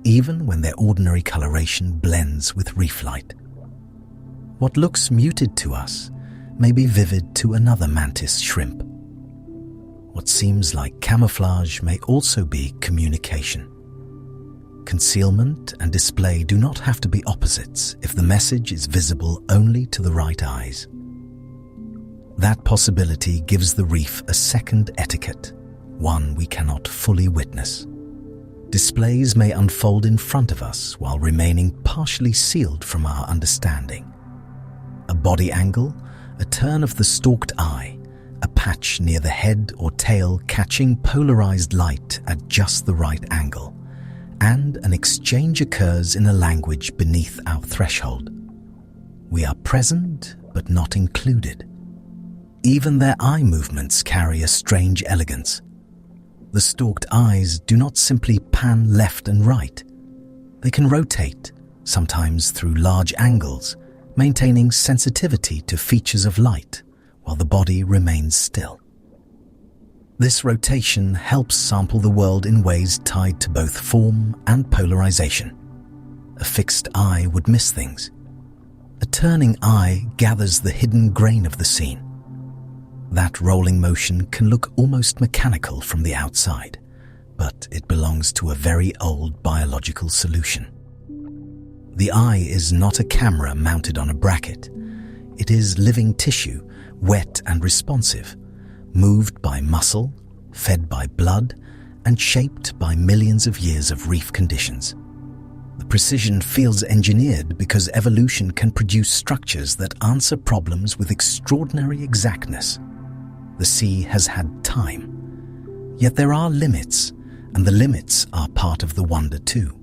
even when their ordinary coloration blends with reef light. What looks muted to us may be vivid to another mantis shrimp. What seems like camouflage may also be communication. Concealment and display do not have to be opposites if the message is visible only to the right eyes. That possibility gives the reef a second etiquette, one we cannot fully witness. Displays may unfold in front of us while remaining partially sealed from our understanding. A body angle, a turn of the stalked eye, a patch near the head or tail catching polarized light at just the right angle, and an exchange occurs in a language beneath our threshold. We are present but not included. Even their eye movements carry a strange elegance. The stalked eyes do not simply pan left and right. They can rotate, sometimes through large angles, maintaining sensitivity to features of light while the body remains still. This rotation helps sample the world in ways tied to both form and polarization. A fixed eye would miss things. A turning eye gathers the hidden grain of the scene. That rolling motion can look almost mechanical from the outside, but it belongs to a very old biological solution. The eye is not a camera mounted on a bracket. It is living tissue, wet and responsive, moved by muscle, fed by blood, and shaped by millions of years of reef conditions. The precision feels engineered because evolution can produce structures that answer problems with extraordinary exactness. The sea has had time, yet there are limits, and the limits are part of the wonder too.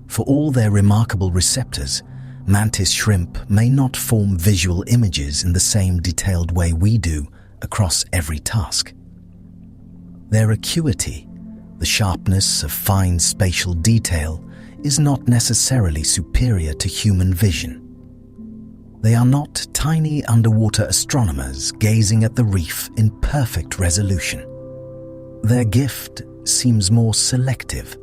For all their remarkable receptors, mantis shrimp may not form visual images in the same detailed way we do across every task. Their acuity, the sharpness of fine spatial detail, is not necessarily superior to human vision. They are not tiny underwater astronomers gazing at the reef in perfect resolution. Their gift seems more selective.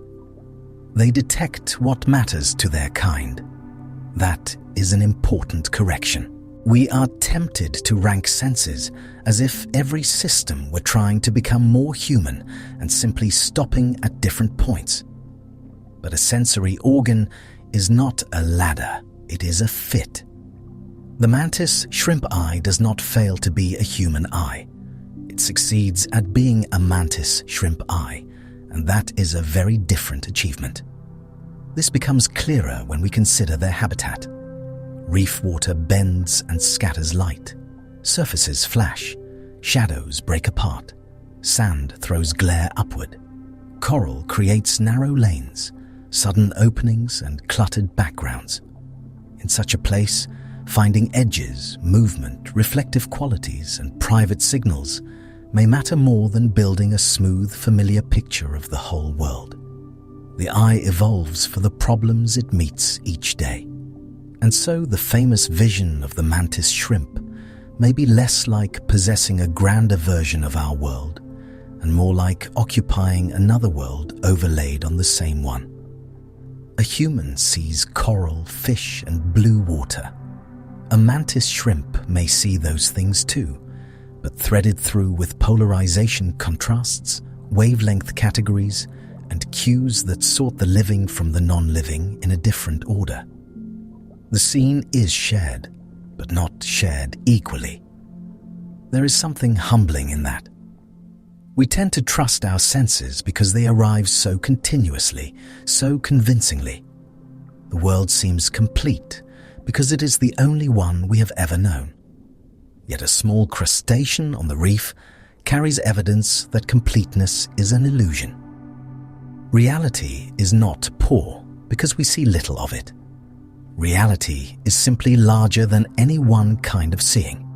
They detect what matters to their kind. That is an important correction. We are tempted to rank senses as if every system were trying to become more human and simply stopping at different points. But a sensory organ is not a ladder, it is a fit. The mantis shrimp eye does not fail to be a human eye. It succeeds at being a mantis shrimp eye, and that is a very different achievement. This becomes clearer when we consider their habitat. Reef water bends and scatters light. Surfaces flash. Shadows break apart. Sand throws glare upward. Coral creates narrow lanes, sudden openings and cluttered backgrounds. In such a place, finding edges, movement, reflective qualities, and private signals may matter more than building a smooth, familiar picture of the whole world. The eye evolves for the problems it meets each day. And so the famous vision of the mantis shrimp may be less like possessing a grander version of our world and more like occupying another world overlaid on the same one. A human sees coral, fish, and blue water. A mantis shrimp may see those things too, but threaded through with polarization contrasts, wavelength categories, and cues that sort the living from the non-living in a different order. The scene is shared, but not shared equally. There is something humbling in that. We tend to trust our senses because they arrive so continuously, so convincingly. The world seems complete because it is the only one we have ever known. Yet a small crustacean on the reef carries evidence that completeness is an illusion. Reality is not poor because we see little of it. Reality is simply larger than any one kind of seeing.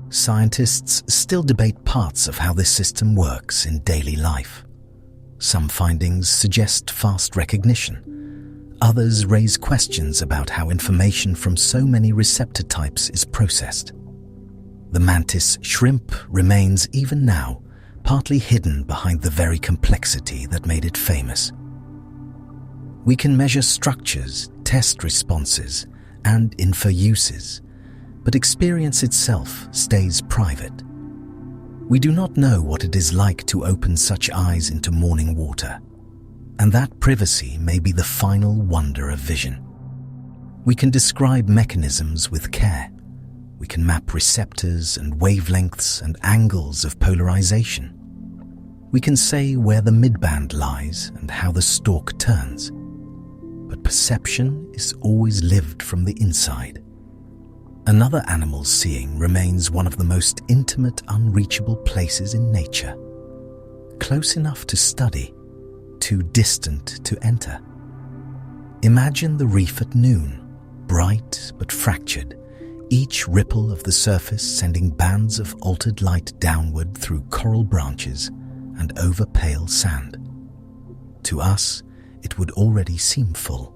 Scientists still debate parts of how this system works in daily life. Some findings suggest fast recognition. Others raise questions about how information from so many receptor types is processed. The mantis shrimp remains even now partly hidden behind the very complexity that made it famous. We can measure structures, test responses, and infer uses, but experience itself stays private. We do not know what it is like to open such eyes into morning water, and that privacy may be the final wonder of vision. We can describe mechanisms with care. We can map receptors and wavelengths and angles of polarization. We can say where the midband lies and how the stalk turns. But perception is always lived from the inside. Another animal's seeing remains one of the most intimate, unreachable places in nature. Close enough to study, too distant to enter. Imagine the reef at noon, bright but fractured, each ripple of the surface sending bands of altered light downward through coral branches and over pale sand. To us, it would already seem full.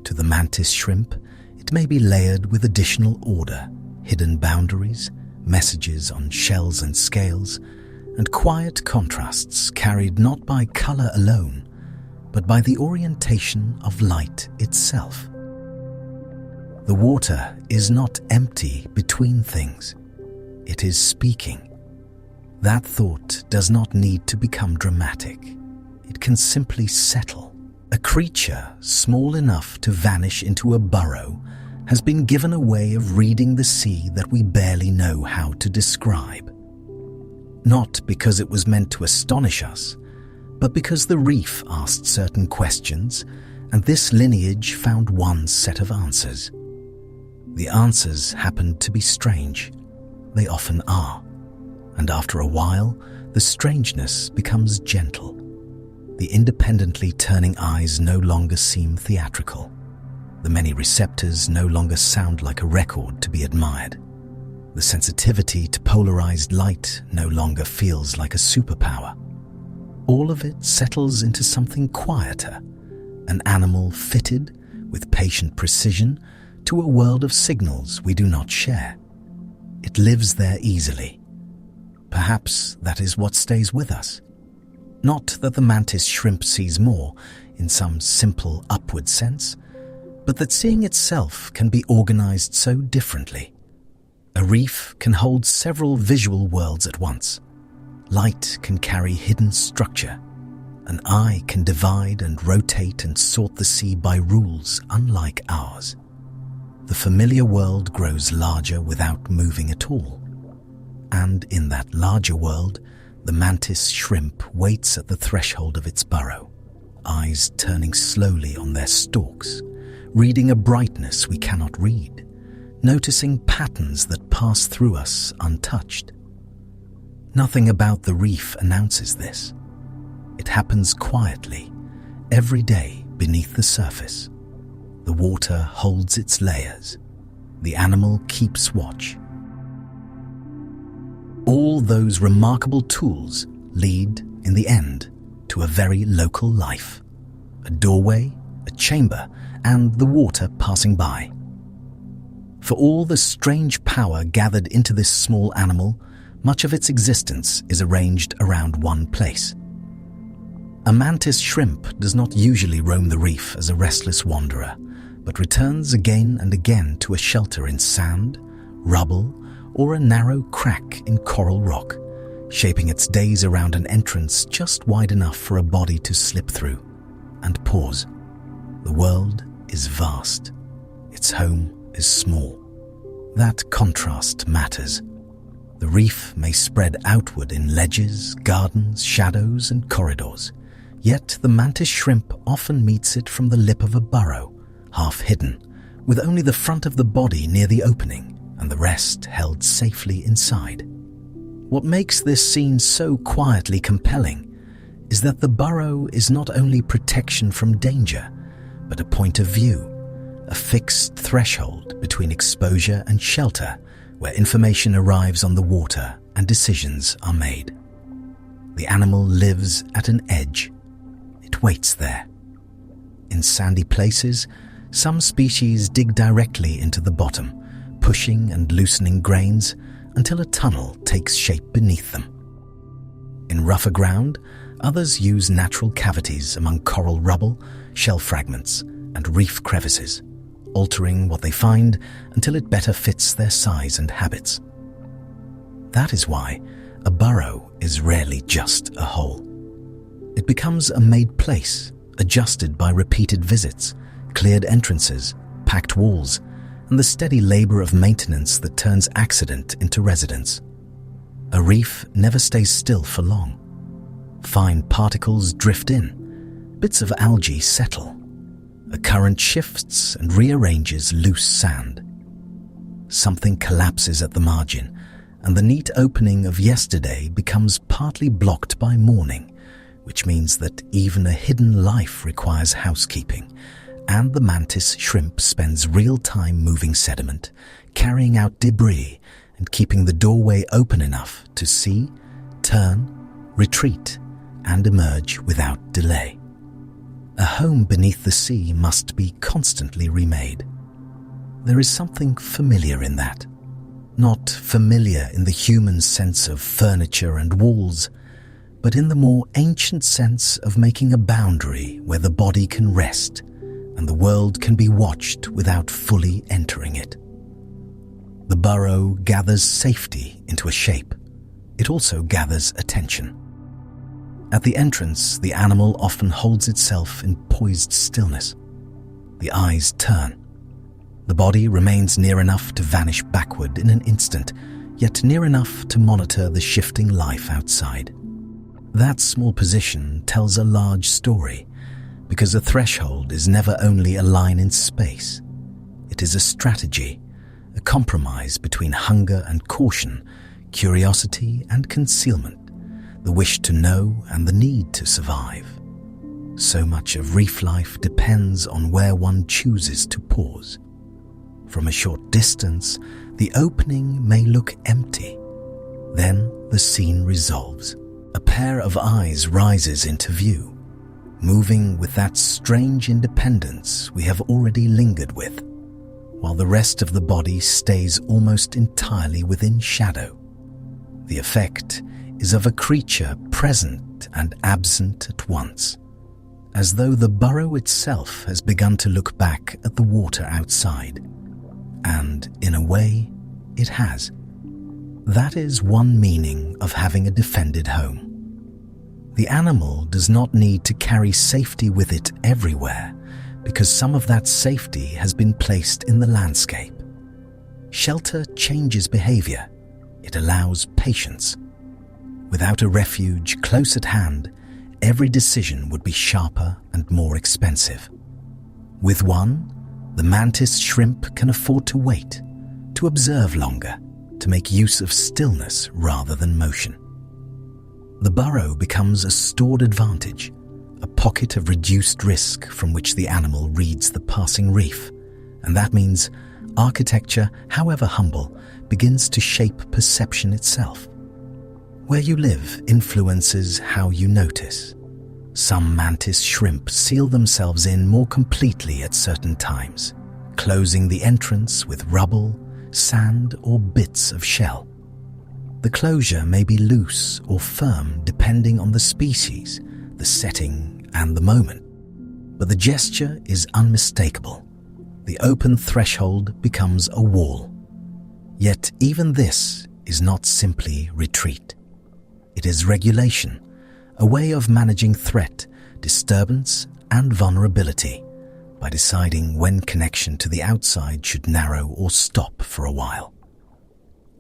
To the mantis shrimp, it may be layered with additional order, hidden boundaries, messages on shells and scales, and quiet contrasts carried not by color alone, but by the orientation of light itself. The water is not empty between things. It is speaking. That thought does not need to become dramatic. It can simply settle. A creature small enough to vanish into a burrow has been given a way of reading the sea that we barely know how to describe. Not because it was meant to astonish us, but because the reef asked certain questions, and this lineage found one set of answers. The answers happened to be strange. They often are. And after a while, the strangeness becomes gentle. The independently turning eyes no longer seem theatrical. The many receptors no longer sound like a record to be admired. The sensitivity to polarized light no longer feels like a superpower. All of it settles into something quieter, an animal fitted, with patient precision, to a world of signals we do not share. It lives there easily. Perhaps that is what stays with us. Not that the mantis shrimp sees more in some simple upward sense, but that seeing itself can be organized so differently. A reef can hold several visual worlds at once. Light can carry hidden structure. An eye can divide and rotate and sort the sea by rules unlike ours. The familiar world grows larger without moving at all. And in that larger world, the mantis shrimp waits at the threshold of its burrow, eyes turning slowly on their stalks, reading a brightness we cannot read, noticing patterns that pass through us untouched. Nothing about the reef announces this. It happens quietly, every day beneath the surface. The water holds its layers. The animal keeps watch. All those remarkable tools lead, in the end, to a very local life. A doorway, a chamber, and the water passing by. For all the strange power gathered into this small animal, much of its existence is arranged around one place. A mantis shrimp does not usually roam the reef as a restless wanderer, but returns again and again to a shelter in sand, rubble, or a narrow crack in coral rock, shaping its days around an entrance just wide enough for a body to slip through and pause. The world is vast. Its home is small. That contrast matters. The reef may spread outward in ledges, gardens, shadows, and corridors, yet the mantis shrimp often meets it from the lip of a burrow, half hidden, with only the front of the body near the opening and the rest held safely inside. What makes this scene so quietly compelling is that the burrow is not only protection from danger, but a point of view, a fixed threshold between exposure and shelter where information arrives on the water and decisions are made. The animal lives at an edge. It waits there. In sandy places, some species dig directly into the bottom, pushing and loosening grains until a tunnel takes shape beneath them. In rougher ground, others use natural cavities among coral rubble, shell fragments, and reef crevices, altering what they find until it better fits their size and habits. That is why a burrow is rarely just a hole. It becomes a made place, adjusted by repeated visits, cleared entrances, packed walls, and the steady labor of maintenance that turns accident into residence. A reef never stays still for long. Fine particles drift in, bits of algae settle. A current shifts and rearranges loose sand. Something collapses at the margin, and the neat opening of yesterday becomes partly blocked by morning, which means that even a hidden life requires housekeeping, and the mantis shrimp spends real time moving sediment, carrying out debris, and keeping the doorway open enough to see, turn, retreat, and emerge without delay. A home beneath the sea must be constantly remade. There is something familiar in that. Not familiar in the human sense of furniture and walls, but in the more ancient sense of making a boundary where the body can rest and the world can be watched without fully entering it. The burrow gathers safety into a shape. It also gathers attention. At the entrance, the animal often holds itself in poised stillness. The eyes turn. The body remains near enough to vanish backward in an instant, yet near enough to monitor the shifting life outside. That small position tells a large story, because a threshold is never only a line in space. It is a strategy, a compromise between hunger and caution, curiosity and concealment, the wish to know and the need to survive. So much of reef life depends on where one chooses to pause. From a short distance, the opening may look empty. Then the scene resolves. A pair of eyes rises into view, moving with that strange independence we have already lingered with, while the rest of the body stays almost entirely within shadow. The effect is of a creature present present and absent at once, as though the burrow itself has begun to look back at the water outside. And, in a way, it has. That is one meaning of having a defended home. The animal does not need to carry safety with it everywhere, because some of that safety has been placed in the landscape. Shelter changes behavior. It allows patience. Without a refuge close at hand, every decision would be sharper and more expensive. With one, the mantis shrimp can afford to wait, to observe longer, to make use of stillness rather than motion. The burrow becomes a stored advantage, a pocket of reduced risk from which the animal reads the passing reef, and that means architecture, however humble, begins to shape perception itself. Where you live influences how you notice. Some mantis shrimp seal themselves in more completely at certain times, closing the entrance with rubble, sand, or bits of shell. The closure may be loose or firm depending on the species, the setting, and the moment. But the gesture is unmistakable. The open threshold becomes a wall. Yet even this is not simply retreat. It is regulation, a way of managing threat, disturbance, and vulnerability by deciding when connection to the outside should narrow or stop for a while.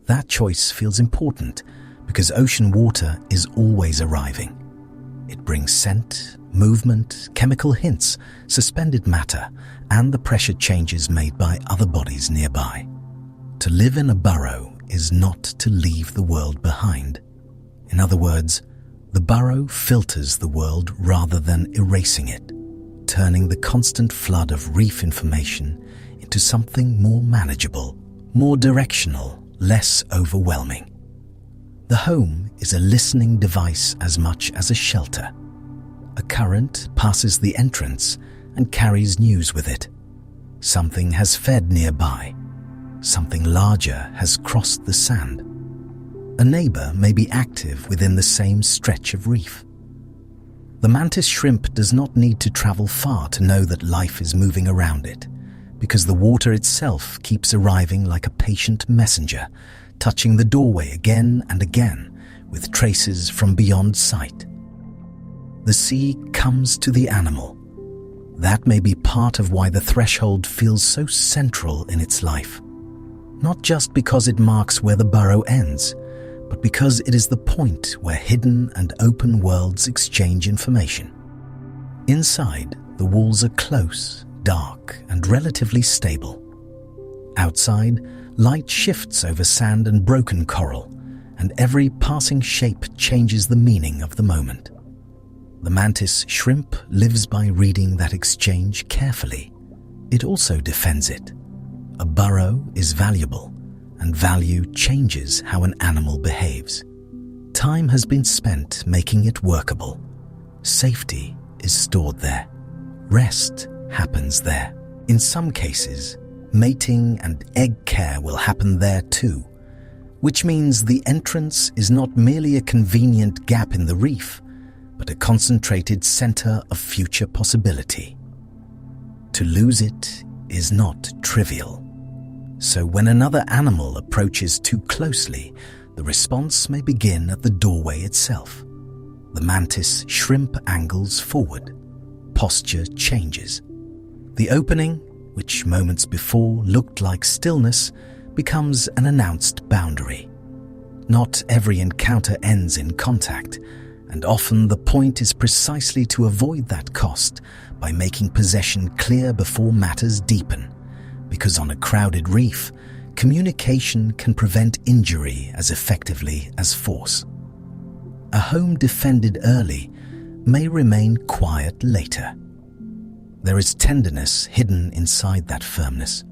That choice feels important because ocean water is always arriving. It brings scent, movement, chemical hints, suspended matter, and the pressure changes made by other bodies nearby. To live in a burrow is not to leave the world behind. In other words, the burrow filters the world rather than erasing it, turning the constant flood of reef information into something more manageable, more directional, less overwhelming. The home is a listening device as much as a shelter. A current passes the entrance and carries news with it. Something has fed nearby. Something larger has crossed the sand. A neighbor may be active within the same stretch of reef. The mantis shrimp does not need to travel far to know that life is moving around it, because the water itself keeps arriving like a patient messenger, touching the doorway again and again with traces from beyond sight. The sea comes to the animal. That may be part of why the threshold feels so central in its life. Not just because it marks where the burrow ends, but because it is the point where hidden and open worlds exchange information. Inside, the walls are close, dark, and relatively stable. Outside, light shifts over sand and broken coral, and every passing shape changes the meaning of the moment. The mantis shrimp lives by reading that exchange carefully. It also defends it. A burrow is valuable, and value changes how an animal behaves. Time has been spent making it workable. Safety is stored there. Rest happens there. In some cases, mating and egg care will happen there too, which means the entrance is not merely a convenient gap in the reef, but a concentrated center of future possibility. To lose it is not trivial. So when another animal approaches too closely, the response may begin at the doorway itself. The mantis shrimp angles forward. Posture changes. The opening, which moments before looked like stillness, becomes an announced boundary. Not every encounter ends in contact, and often the point is precisely to avoid that cost by making possession clear before matters deepen. Because on a crowded reef, communication can prevent injury as effectively as force. A home defended early may remain quiet later. There is tenderness hidden inside that firmness.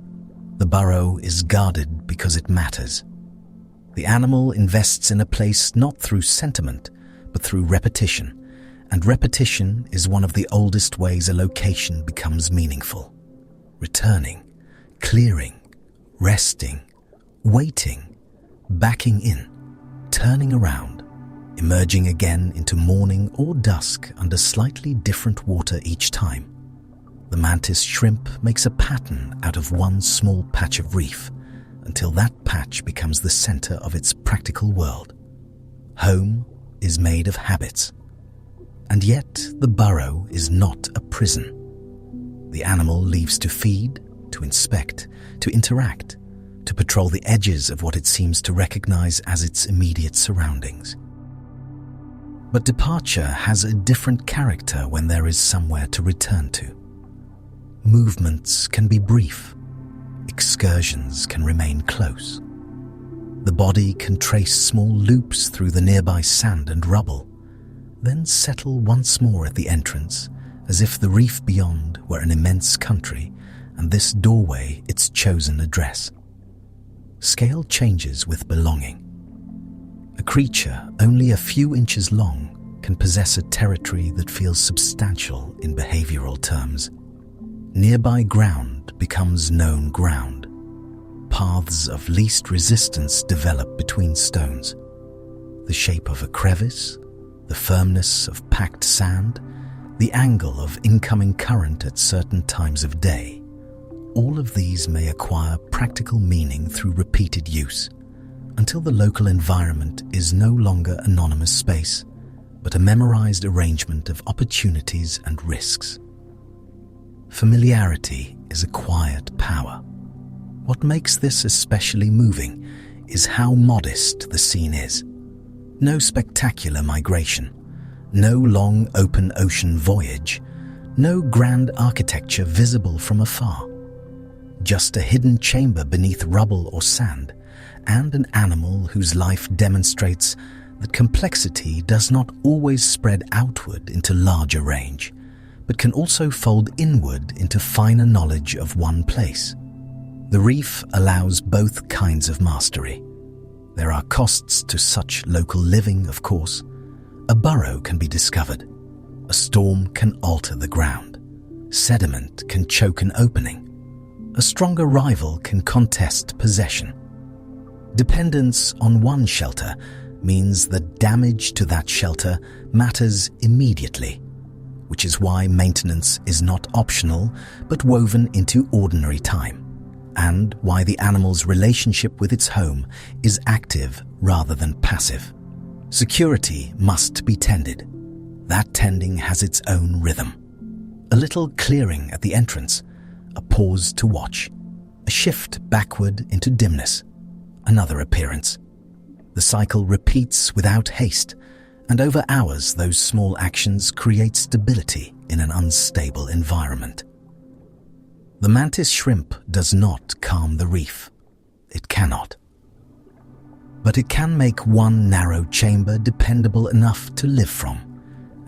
The burrow is guarded because it matters. The animal invests in a place not through sentiment, but through repetition, and repetition is one of the oldest ways a location becomes meaningful. Returning, clearing, resting, waiting, backing in, turning around. emerging again into morning or dusk under slightly different water each time. The mantis shrimp makes a pattern out of one small patch of reef until that patch becomes the center of its practical world. Home is made of habits. And yet the burrow is not a prison. The animal leaves to feed, to inspect, to interact, to patrol the edges of what it seems to recognize as its immediate surroundings. But departure has a different character when there is somewhere to return to. Movements can be brief. Excursions can remain close. The body can trace small loops through the nearby sand and rubble, then settle once more at the entrance, as if the reef beyond were an immense country and this doorway its chosen address. Scale changes with belonging. A creature only a few inches long can possess a territory that feels substantial in behavioral terms. Nearby ground becomes known ground. Paths of least resistance develop between stones. The shape of a crevice, the firmness of packed sand, the angle of incoming current at certain times of day, all of these may acquire practical meaning through repeated use, until the local environment is no longer anonymous space, but a memorized arrangement of opportunities and risks. Familiarity is a quiet power. What makes this especially moving is how modest the scene is. No spectacular migration, no long open ocean voyage, no grand architecture visible from afar. Just a hidden chamber beneath rubble or sand, and an animal whose life demonstrates that complexity does not always spread outward into larger range, but can also fold inward into finer knowledge of one place. The reef allows both kinds of mastery. There are costs to such local living, of course. A burrow can be discovered. A storm can alter the ground. Sediment can choke an opening. A stronger rival can contest possession. Dependence on one shelter means that damage to that shelter matters immediately, which is why maintenance is not optional but woven into ordinary time, and why the animal's relationship with its home is active rather than passive. Security must be tended. That tending has its own rhythm. A little clearing at the entrance, a pause to watch, a shift backward into dimness, another appearance. The cycle repeats without haste, and over hours those small actions create stability in an unstable environment. The mantis shrimp does not calm the reef. It cannot. But it can make one narrow chamber dependable enough to live from,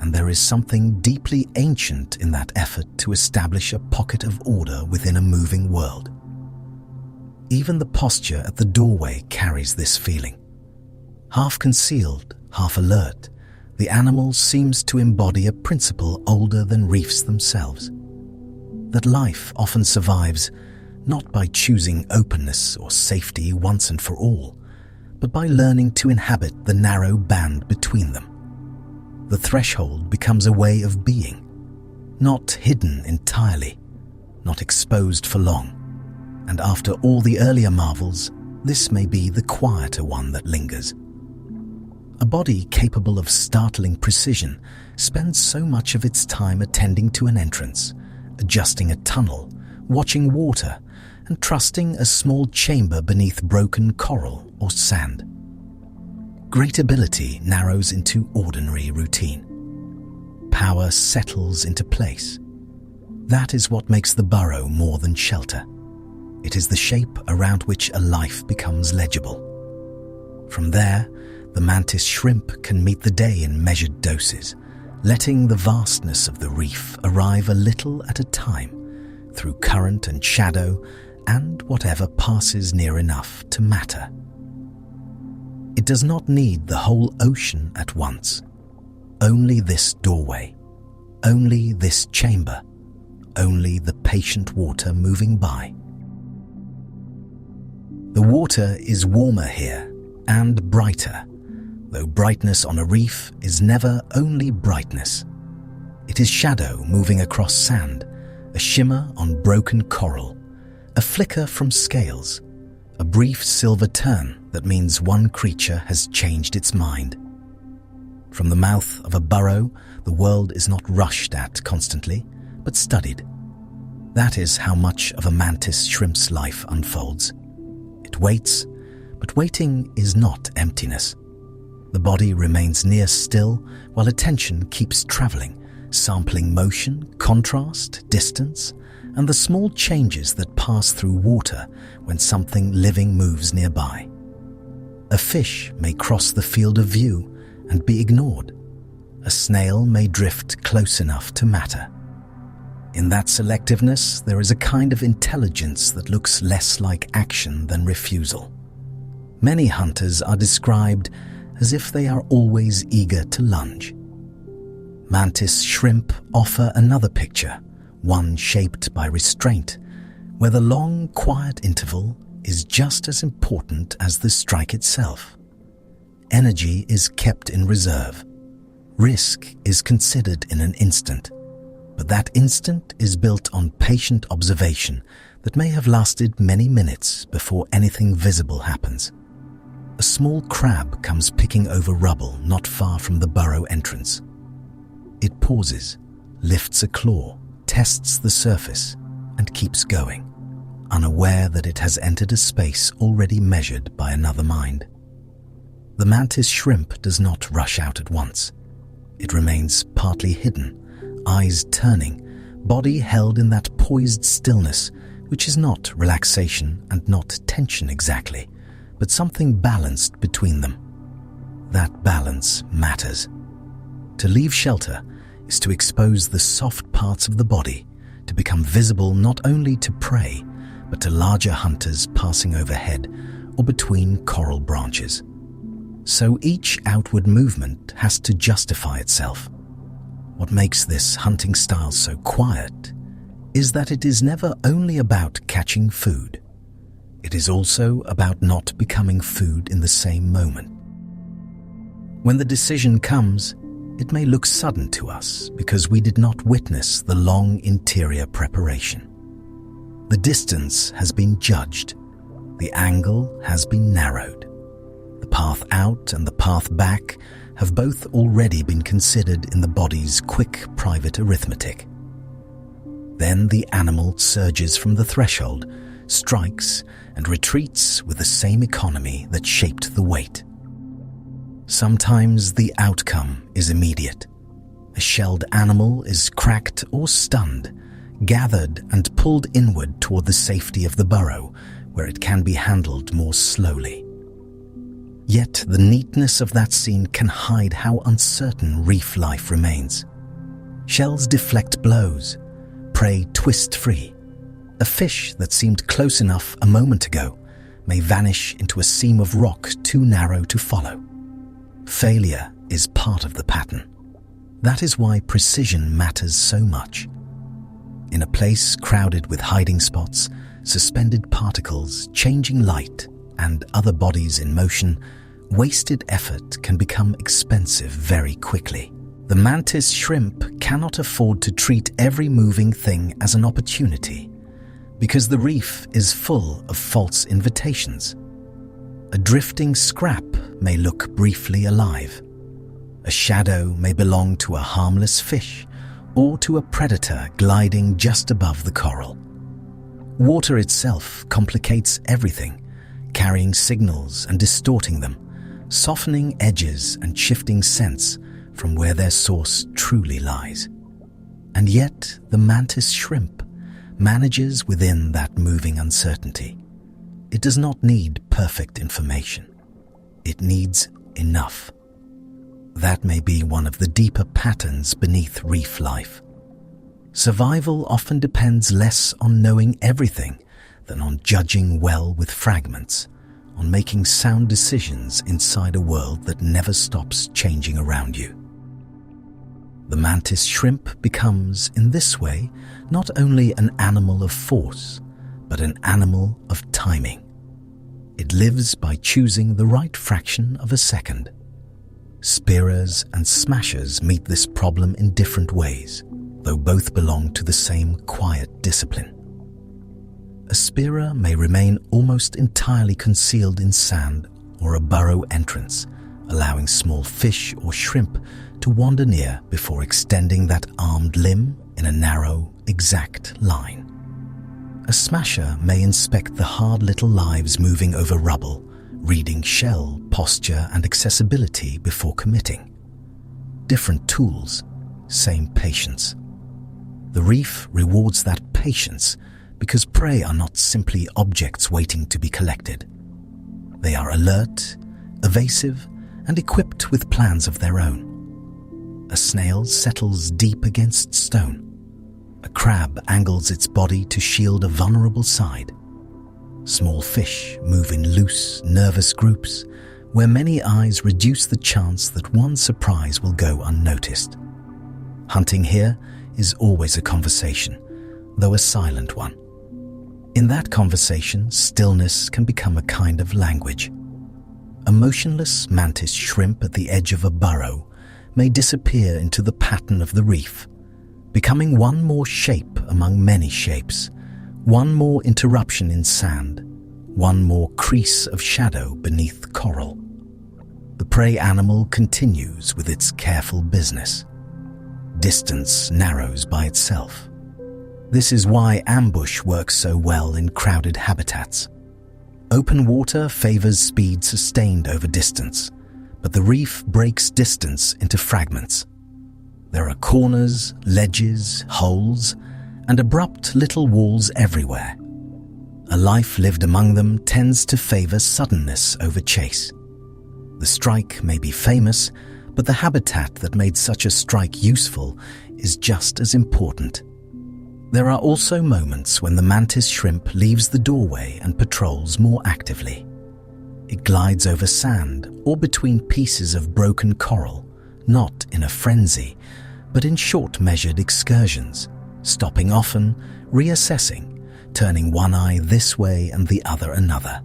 and there is something deeply ancient in that effort to establish a pocket of order within a moving world. Even the posture at the doorway carries this feeling. Half concealed, half alert, the animal seems to embody a principle older than reefs themselves. That life often survives not by choosing openness or safety once and for all, but by learning to inhabit the narrow band between them. The threshold becomes a way of being, not hidden entirely, not exposed for long. And after all the earlier marvels, this may be the quieter one that lingers. A body capable of startling precision spends so much of its time attending to an entrance, adjusting a tunnel, watching water, and trusting a small chamber beneath broken coral or sand. Great ability narrows into ordinary routine. Power settles into place. That is what makes the burrow more than shelter. It is the shape around which a life becomes legible. From there, the mantis shrimp can meet the day in measured doses, letting the vastness of the reef arrive a little at a time, through current and shadow and whatever passes near enough to matter. It does not need the whole ocean at once. Only this doorway, only this chamber, only the patient water moving by. The water is warmer here and brighter, though brightness on a reef is never only brightness. It is shadow moving across sand, a shimmer on broken coral, a flicker from scales, a brief silver turn that means one creature has changed its mind. From the mouth of a burrow, the world is not rushed at constantly, but studied. That is how much of a mantis shrimp's life unfolds. It waits, but waiting is not emptiness. The body remains near still while attention keeps traveling, sampling motion, contrast, distance, and the small changes that pass through water when something living moves nearby. A fish may cross the field of view and be ignored. A snail may drift close enough to matter. In that selectiveness, there is a kind of intelligence that looks less like action than refusal. Many hunters are described as if they are always eager to lunge. Mantis shrimp offer another picture, one shaped by restraint, where the long, quiet interval is just as important as the strike itself. Energy is kept in reserve. Risk is considered in an instant, but that instant is built on patient observation that may have lasted many minutes before anything visible happens. A small crab comes picking over rubble not far from the burrow entrance. It pauses, lifts a claw, tests the surface, and keeps going, unaware that it has entered a space already measured by another mind. The mantis shrimp does not rush out at once. It remains partly hidden, eyes turning, body held in that poised stillness, which is not relaxation and not tension exactly, but something balanced between them. That balance matters. To leave shelter is to expose the soft parts of the body to become visible not only to prey, but to larger hunters passing overhead or between coral branches. So each outward movement has to justify itself. What makes this hunting style so quiet is that it is never only about catching food. It is also about not becoming food in the same moment. When the decision comes, it may look sudden to us because we did not witness the long interior preparation. The distance has been judged. The angle has been narrowed. The path out and the path back have both already been considered in the body's quick private arithmetic. Then the animal surges from the threshold, strikes, and retreats with the same economy that shaped the weight. Sometimes the outcome is immediate. A shelled animal is cracked or stunned, gathered and pulled inward toward the safety of the burrow, where it can be handled more slowly. Yet the neatness of that scene can hide how uncertain reef life remains. Shells deflect blows, prey twist free. A fish that seemed close enough a moment ago may vanish into a seam of rock too narrow to follow. Failure is part of the pattern. That is why precision matters so much. In a place crowded with hiding spots, suspended particles, changing light, and other bodies in motion, wasted effort can become expensive very quickly. The mantis shrimp cannot afford to treat every moving thing as an opportunity, because the reef is full of false invitations. A drifting scrap may look briefly alive. A shadow may belong to a harmless fish or to a predator gliding just above the coral. Water itself complicates everything, carrying signals and distorting them, softening edges and shifting scents from where their source truly lies. And yet the mantis shrimp manages within that moving uncertainty. It does not need perfect information. It needs enough. That may be one of the deeper patterns beneath reef life. Survival often depends less on knowing everything than on judging well with fragments, on making sound decisions inside a world that never stops changing around you. The mantis shrimp becomes, in this way, not only an animal of force, but an animal of timing. It lives by choosing the right fraction of a second. Spearers and smashers meet this problem in different ways, though both belong to the same quiet discipline. A spearer may remain almost entirely concealed in sand or a burrow entrance, allowing small fish or shrimp to wander near before extending that armed limb in a narrow, exact line. A smasher may inspect the hard little lives moving over rubble, reading shell, posture, and accessibility before committing. Different tools, same patience. The reef rewards that patience because prey are not simply objects waiting to be collected. They are alert, evasive, and equipped with plans of their own. A snail settles deep against stone. A crab angles its body to shield a vulnerable side. Small fish move in loose, nervous groups, where many eyes reduce the chance that one surprise will go unnoticed. Hunting here is always a conversation, though a silent one. In that conversation, stillness can become a kind of language. A motionless mantis shrimp at the edge of a burrow may disappear into the pattern of the reef, becoming one more shape among many shapes, one more interruption in sand, one more crease of shadow beneath coral. The prey animal continues with its careful business. Distance narrows by itself. This is why ambush works so well in crowded habitats. Open water favors speed sustained over distance, but the reef breaks distance into fragments. There are corners, ledges, holes, and abrupt little walls everywhere. A life lived among them tends to favor suddenness over chase. The strike may be famous, but the habitat that made such a strike useful is just as important. There are also moments when the mantis shrimp leaves the doorway and patrols more actively. It glides over sand or between pieces of broken coral, not in a frenzy, but in short measured excursions, stopping often, reassessing, turning one eye this way and the other another.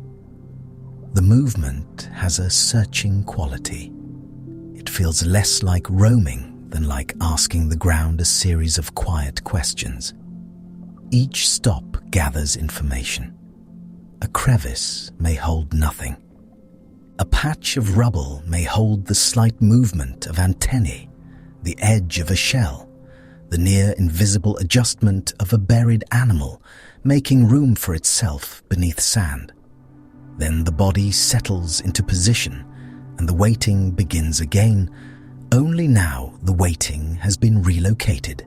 The movement has a searching quality. It feels less like roaming than like asking the ground a series of quiet questions. Each stop gathers information. A crevice may hold nothing. A patch of rubble may hold the slight movement of antennae, the edge of a shell, the near invisible adjustment of a buried animal making room for itself beneath sand. Then the body settles into position and the waiting begins again, only now the waiting has been relocated.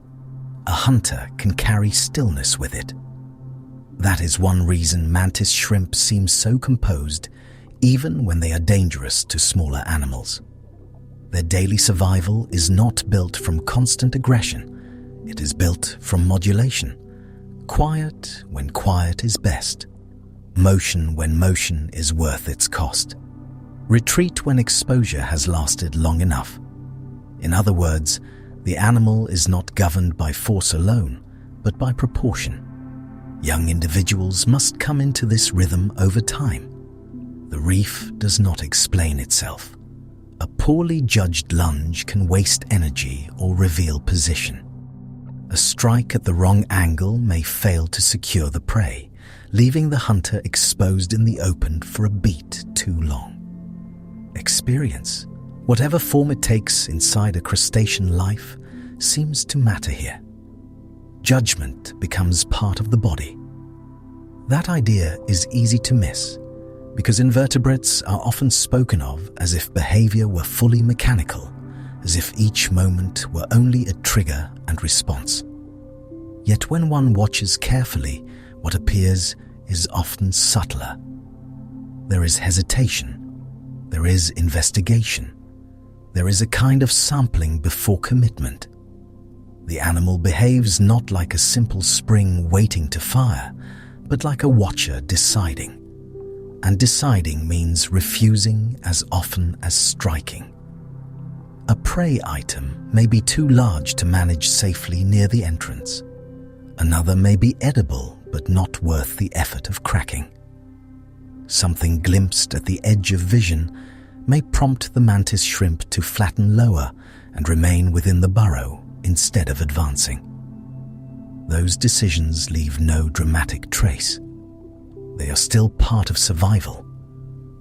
A hunter can carry stillness with it. That is one reason mantis shrimp seem so composed, even when they are dangerous to smaller animals. Their daily survival is not built from constant aggression. It is built from modulation. Quiet when quiet is best. Motion when motion is worth its cost. Retreat when exposure has lasted long enough. In other words, the animal is not governed by force alone, but by proportion. Young individuals must come into this rhythm over time. The reef does not explain itself. A poorly judged lunge can waste energy or reveal position. A strike at the wrong angle may fail to secure the prey, leaving the hunter exposed in the open for a beat too long. Experience, whatever form it takes inside a crustacean life, seems to matter here. Judgment becomes part of the body. That idea is easy to miss because invertebrates are often spoken of as if behavior were fully mechanical, as if each moment were only a trigger and response. Yet when one watches carefully, what appears is often subtler. There is hesitation. There is investigation. There is a kind of sampling before commitment. The animal behaves not like a simple spring waiting to fire, but like a watcher deciding. And deciding means refusing as often as striking. A prey item may be too large to manage safely near the entrance. Another may be edible but not worth the effort of cracking. Something glimpsed at the edge of vision may prompt the mantis shrimp to flatten lower and remain within the burrow instead of advancing. Those decisions leave no dramatic trace. They are still part of survival.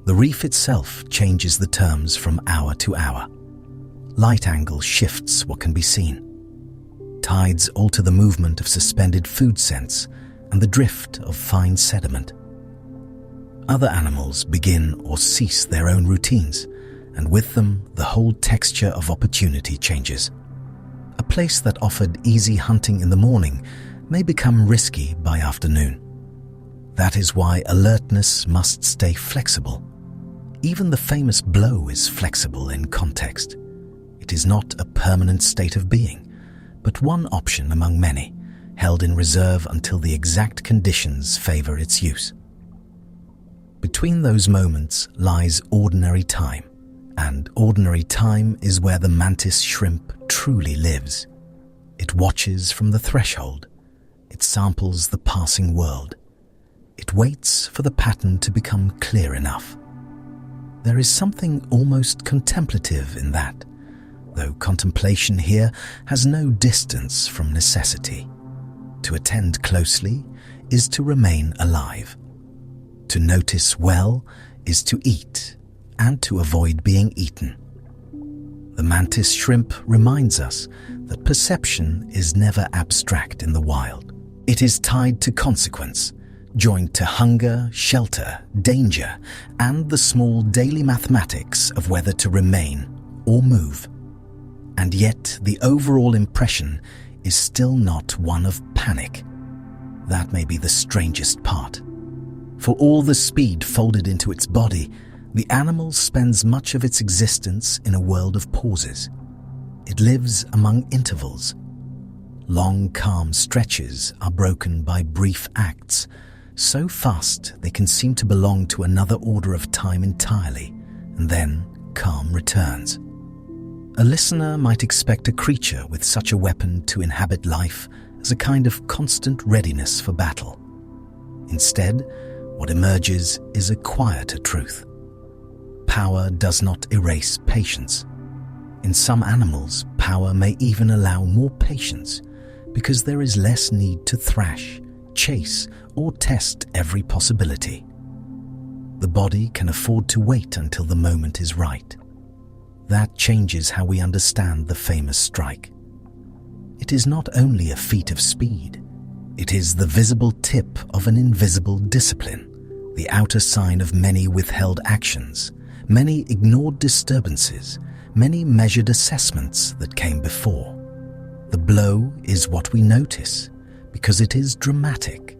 The reef itself changes the terms from hour to hour. Light angle shifts what can be seen. Tides alter the movement of suspended food scents and the drift of fine sediment. Other animals begin or cease their own routines, and with them the whole texture of opportunity changes. A place that offered easy hunting in the morning may become risky by afternoon. That is why alertness must stay flexible. Even the famous blow is flexible in context. It is not a permanent state of being, but one option among many, held in reserve until the exact conditions favor its use. Between those moments lies ordinary time, and ordinary time is where the mantis shrimp truly lives. It watches from the threshold. It samples the passing world. It waits for the pattern to become clear enough. There is something almost contemplative in that, though contemplation here has no distance from necessity. To attend closely is to remain alive. To notice well is to eat and to avoid being eaten. The mantis shrimp reminds us that perception is never abstract in the wild. It is tied to consequence, joined to hunger, shelter, danger, and the small daily mathematics of whether to remain or move. And yet the overall impression is still not one of panic. That may be the strangest part. For all the speed folded into its body, the animal spends much of its existence in a world of pauses. It lives among intervals. Long, calm stretches are broken by brief acts, so fast they can seem to belong to another order of time entirely, and then calm returns. A listener might expect a creature with such a weapon to inhabit life as a kind of constant readiness for battle. Instead, what emerges is a quieter truth. Power does not erase patience. In some animals, power may even allow more patience because there is less need to thrash, chase, or test every possibility. The body can afford to wait until the moment is right. That changes how we understand the famous strike. It is not only a feat of speed. It is the visible tip of an invisible discipline, the outer sign of many withheld actions, many ignored disturbances, many measured assessments that came before. The blow is what we notice because it is dramatic.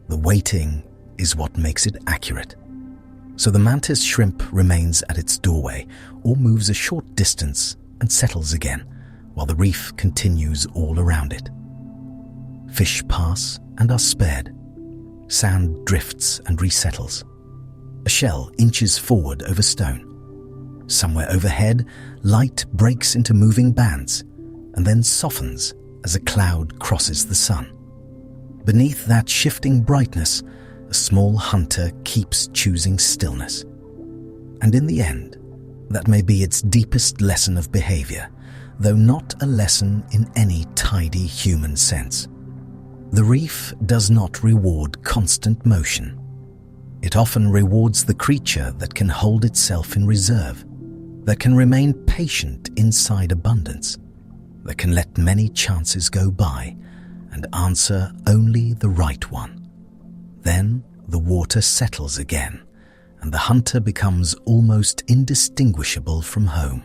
The waiting is what makes it accurate. So the mantis shrimp remains at its doorway or moves a short distance and settles again, while the reef continues all around it. Fish pass and are spared. Sand drifts and resettles. A shell inches forward over stone. Somewhere overhead, light breaks into moving bands and then softens as a cloud crosses the sun. Beneath that shifting brightness, a small hunter keeps choosing stillness. And in the end, that may be its deepest lesson of behavior, though not a lesson in any tidy human sense. The reef does not reward constant motion. It often rewards the creature that can hold itself in reserve, that can remain patient inside abundance, that can let many chances go by and answer only the right one. Then the water settles again, and the hunter becomes almost indistinguishable from home.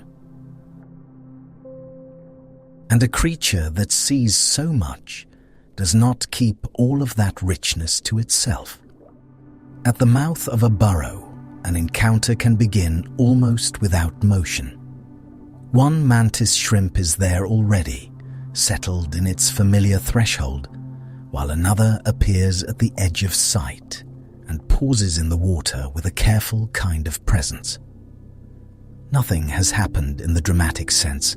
And a creature that sees so much does not keep all of that richness to itself. At the mouth of a burrow, an encounter can begin almost without motion. One mantis shrimp is there already, settled in its familiar threshold, while another appears at the edge of sight and pauses in the water with a careful kind of presence. Nothing has happened in the dramatic sense,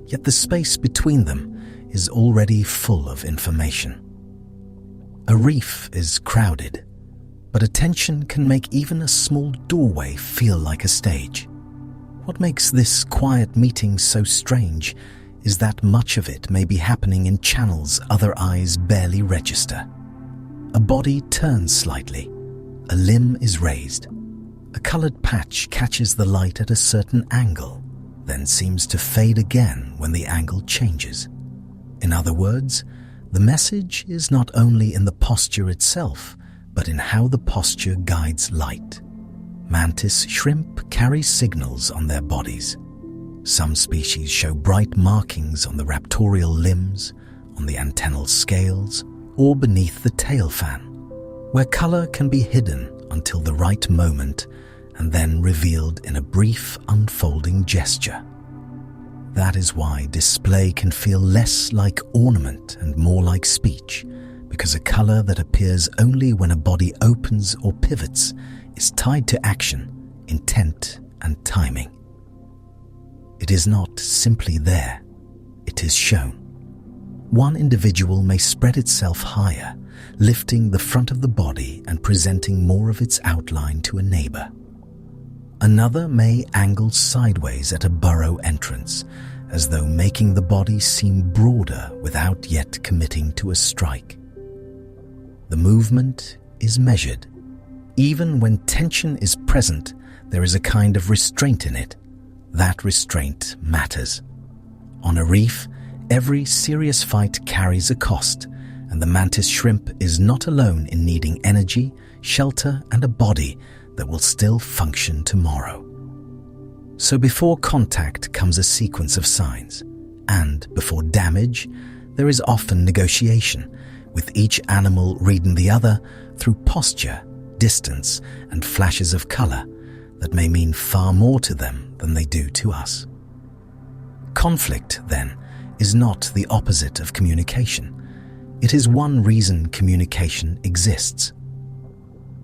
yet the space between them is already full of information. A reef is crowded, but attention can make even a small doorway feel like a stage. What makes this quiet meeting so strange is that much of it may be happening in channels other eyes barely register. A body turns slightly, a limb is raised, a colored patch catches the light at a certain angle, then seems to fade again when the angle changes. In other words, the message is not only in the posture itself, but in how the posture guides light. Mantis shrimp carry signals on their bodies. Some species show bright markings on the raptorial limbs, on the antennal scales, or beneath the tail fan, where color can be hidden until the right moment and then revealed in a brief unfolding gesture. That is why display can feel less like ornament and more like speech, because a color that appears only when a body opens or pivots is tied to action, intent, and timing. It is not simply there, it is shown. One individual may spread itself higher, lifting the front of the body and presenting more of its outline to a neighbor. Another may angle sideways at a burrow entrance, as though making the body seem broader without yet committing to a strike. The movement is measured. Even when tension is present, there is a kind of restraint in it. That restraint matters. On a reef, every serious fight carries a cost, and the mantis shrimp is not alone in needing energy, shelter, and a body that will still function tomorrow. So before contact comes a sequence of signs, and before damage, there is often negotiation, with each animal reading the other through posture, distance, and flashes of color that may mean far more to them than they do to us. Conflict, then, is not the opposite of communication. It is one reason communication exists.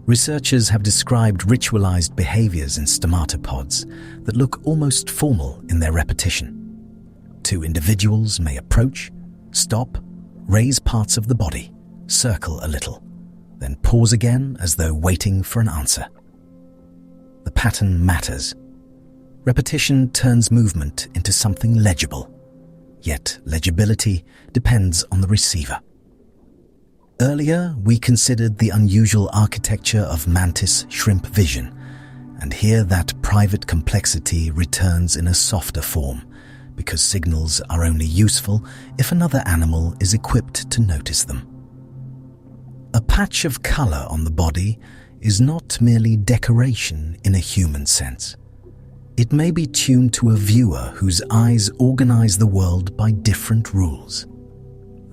Researchers have described ritualized behaviors in stomatopods that look almost formal in their repetition. Two individuals may approach, stop, raise parts of the body, circle a little, then pause again as though waiting for an answer. The pattern matters. Repetition turns movement into something legible, yet legibility depends on the receiver. Earlier, we considered the unusual architecture of mantis shrimp vision, and here that private complexity returns in a softer form, because signals are only useful if another animal is equipped to notice them. A patch of color on the body is not merely decoration in a human sense. It may be tuned to a viewer whose eyes organize the world by different rules.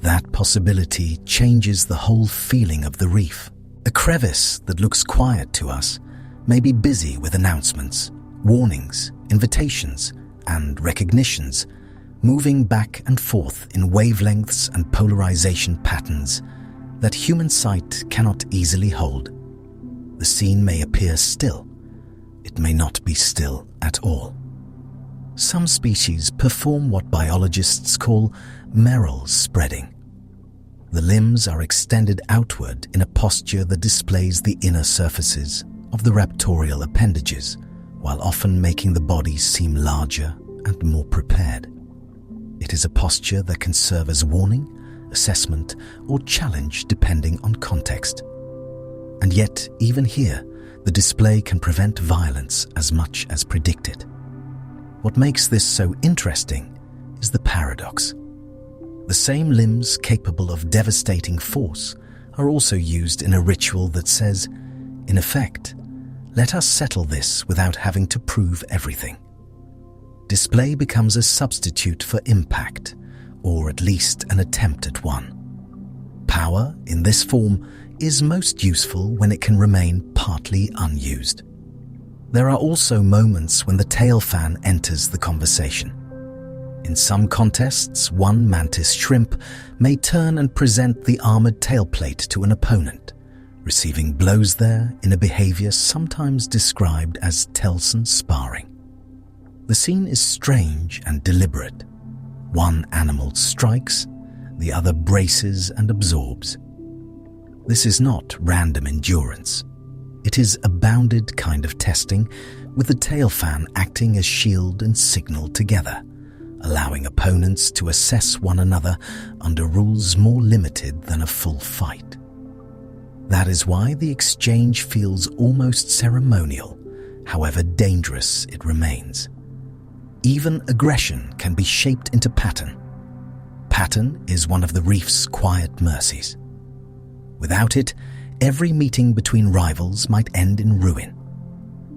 That possibility changes the whole feeling of the reef. A crevice that looks quiet to us may be busy with announcements, warnings, invitations, and recognitions, moving back and forth in wavelengths and polarization patterns that human sight cannot easily hold. The scene may appear still. It may not be still at all. Some species perform what biologists call merrill spreading. The limbs are extended outward in a posture that displays the inner surfaces of the raptorial appendages, while often making the body seem larger and more prepared. It is a posture that can serve as warning, assessment, or challenge depending on context. And yet, even here, the display can prevent violence as much as predicted. What makes this so interesting is the paradox. The same limbs capable of devastating force are also used in a ritual that says, in effect, let us settle this without having to prove everything. Display becomes a substitute for impact, or at least an attempt at one. Power, in this form, is most useful when it can remain partly unused. There are also moments when the tail fan enters the conversation. In some contests, one mantis shrimp may turn and present the armored tailplate to an opponent, receiving blows there in a behavior sometimes described as Telson sparring. The scene is strange and deliberate. One animal strikes, the other braces and absorbs. This is not random endurance. It is a bounded kind of testing with the tail fan acting as shield and signal together, allowing opponents to assess one another under rules more limited than a full fight. That is why the exchange feels almost ceremonial, however dangerous it remains. Even aggression can be shaped into pattern. Pattern is one of the reef's quiet mercies. Without it, every meeting between rivals might end in ruin.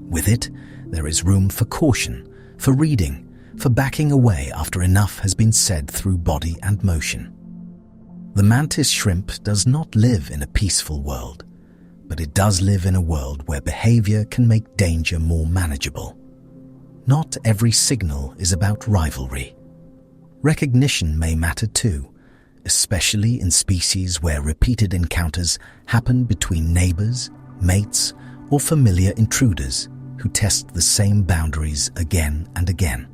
With it, there is room for caution, for reading, for backing away after enough has been said through body and motion. The mantis shrimp does not live in a peaceful world, but it does live in a world where behavior can make danger more manageable. Not every signal is about rivalry. Recognition may matter too, especially in species where repeated encounters happen between neighbors, mates, or familiar intruders who test the same boundaries again and again.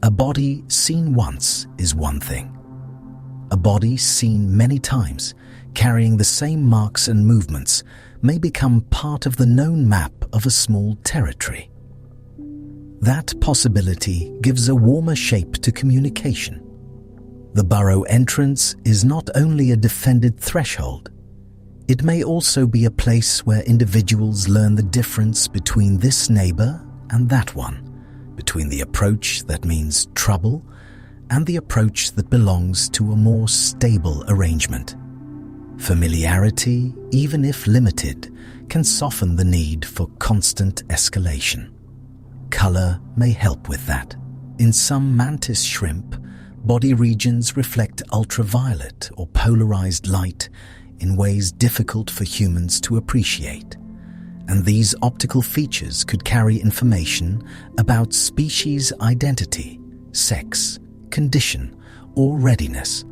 A body seen once is one thing. A body seen many times, carrying the same marks and movements, may become part of the known map of a small territory. That possibility gives a warmer shape to communication. The burrow entrance is not only a defended threshold, it may also be a place where individuals learn the difference between this neighbor and that one, between the approach that means trouble and the approach that belongs to a more stable arrangement. Familiarity, even if limited, can soften the need for constant escalation. Color may help with that. In some mantis shrimp, body regions reflect ultraviolet or polarized light in ways difficult for humans to appreciate. And these optical features could carry information about species identity, sex, condition, or readiness.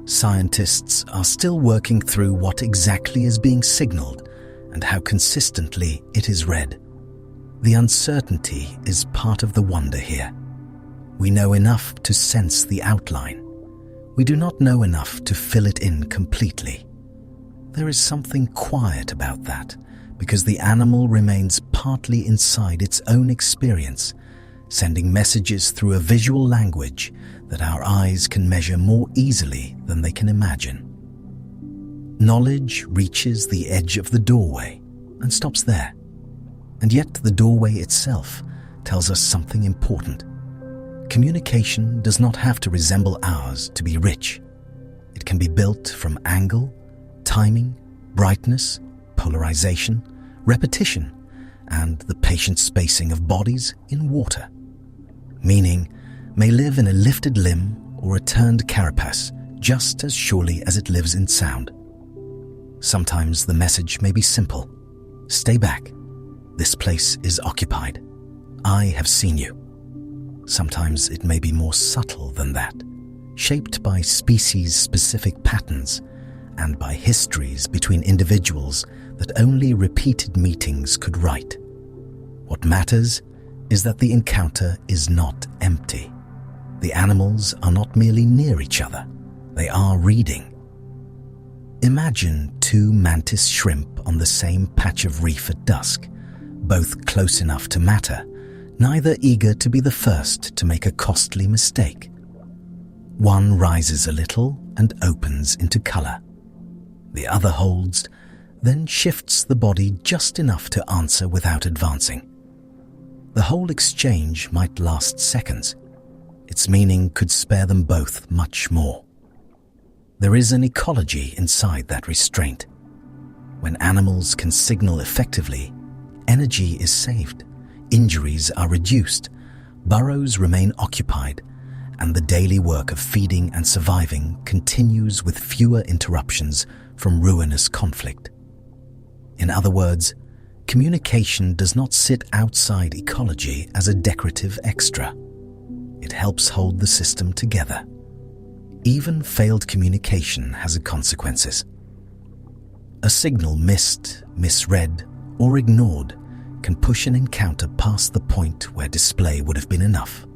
Scientists are still working through what exactly is being signaled and how consistently it is read. The uncertainty is part of the wonder here. We know enough to sense the outline. We do not know enough to fill it in completely. There is something quiet about that, because the animal remains partly inside its own experience, sending messages through a visual language that our eyes can measure more easily than they can imagine. Knowledge reaches the edge of the doorway and stops there. And yet the doorway itself tells us something important. Communication does not have to resemble ours to be rich. It can be built from angle, timing, brightness, polarization, repetition, and the patient spacing of bodies in water. Meaning may live in a lifted limb or a turned carapace just as surely as it lives in sound. Sometimes the message may be simple. Stay back. This place is occupied. I have seen you. Sometimes it may be more subtle than that, shaped by species-specific patterns and by histories between individuals that only repeated meetings could write. What matters is that the encounter is not empty. The animals are not merely near each other, they are reading. Imagine two mantis shrimp on the same patch of reef at dusk, both close enough to matter, neither eager to be the first to make a costly mistake. One rises a little and opens into color. The other holds, then shifts the body just enough to answer without advancing. The whole exchange might last seconds. Its meaning could spare them both much more. There is an ecology inside that restraint. When animals can signal effectively, energy is saved, injuries are reduced, burrows remain occupied, and the daily work of feeding and surviving continues with fewer interruptions from ruinous conflict. In other words, communication does not sit outside ecology as a decorative extra. It helps hold the system together. Even failed communication has consequences. A signal missed, misread, or ignored can push an encounter past the point where display would have been enough.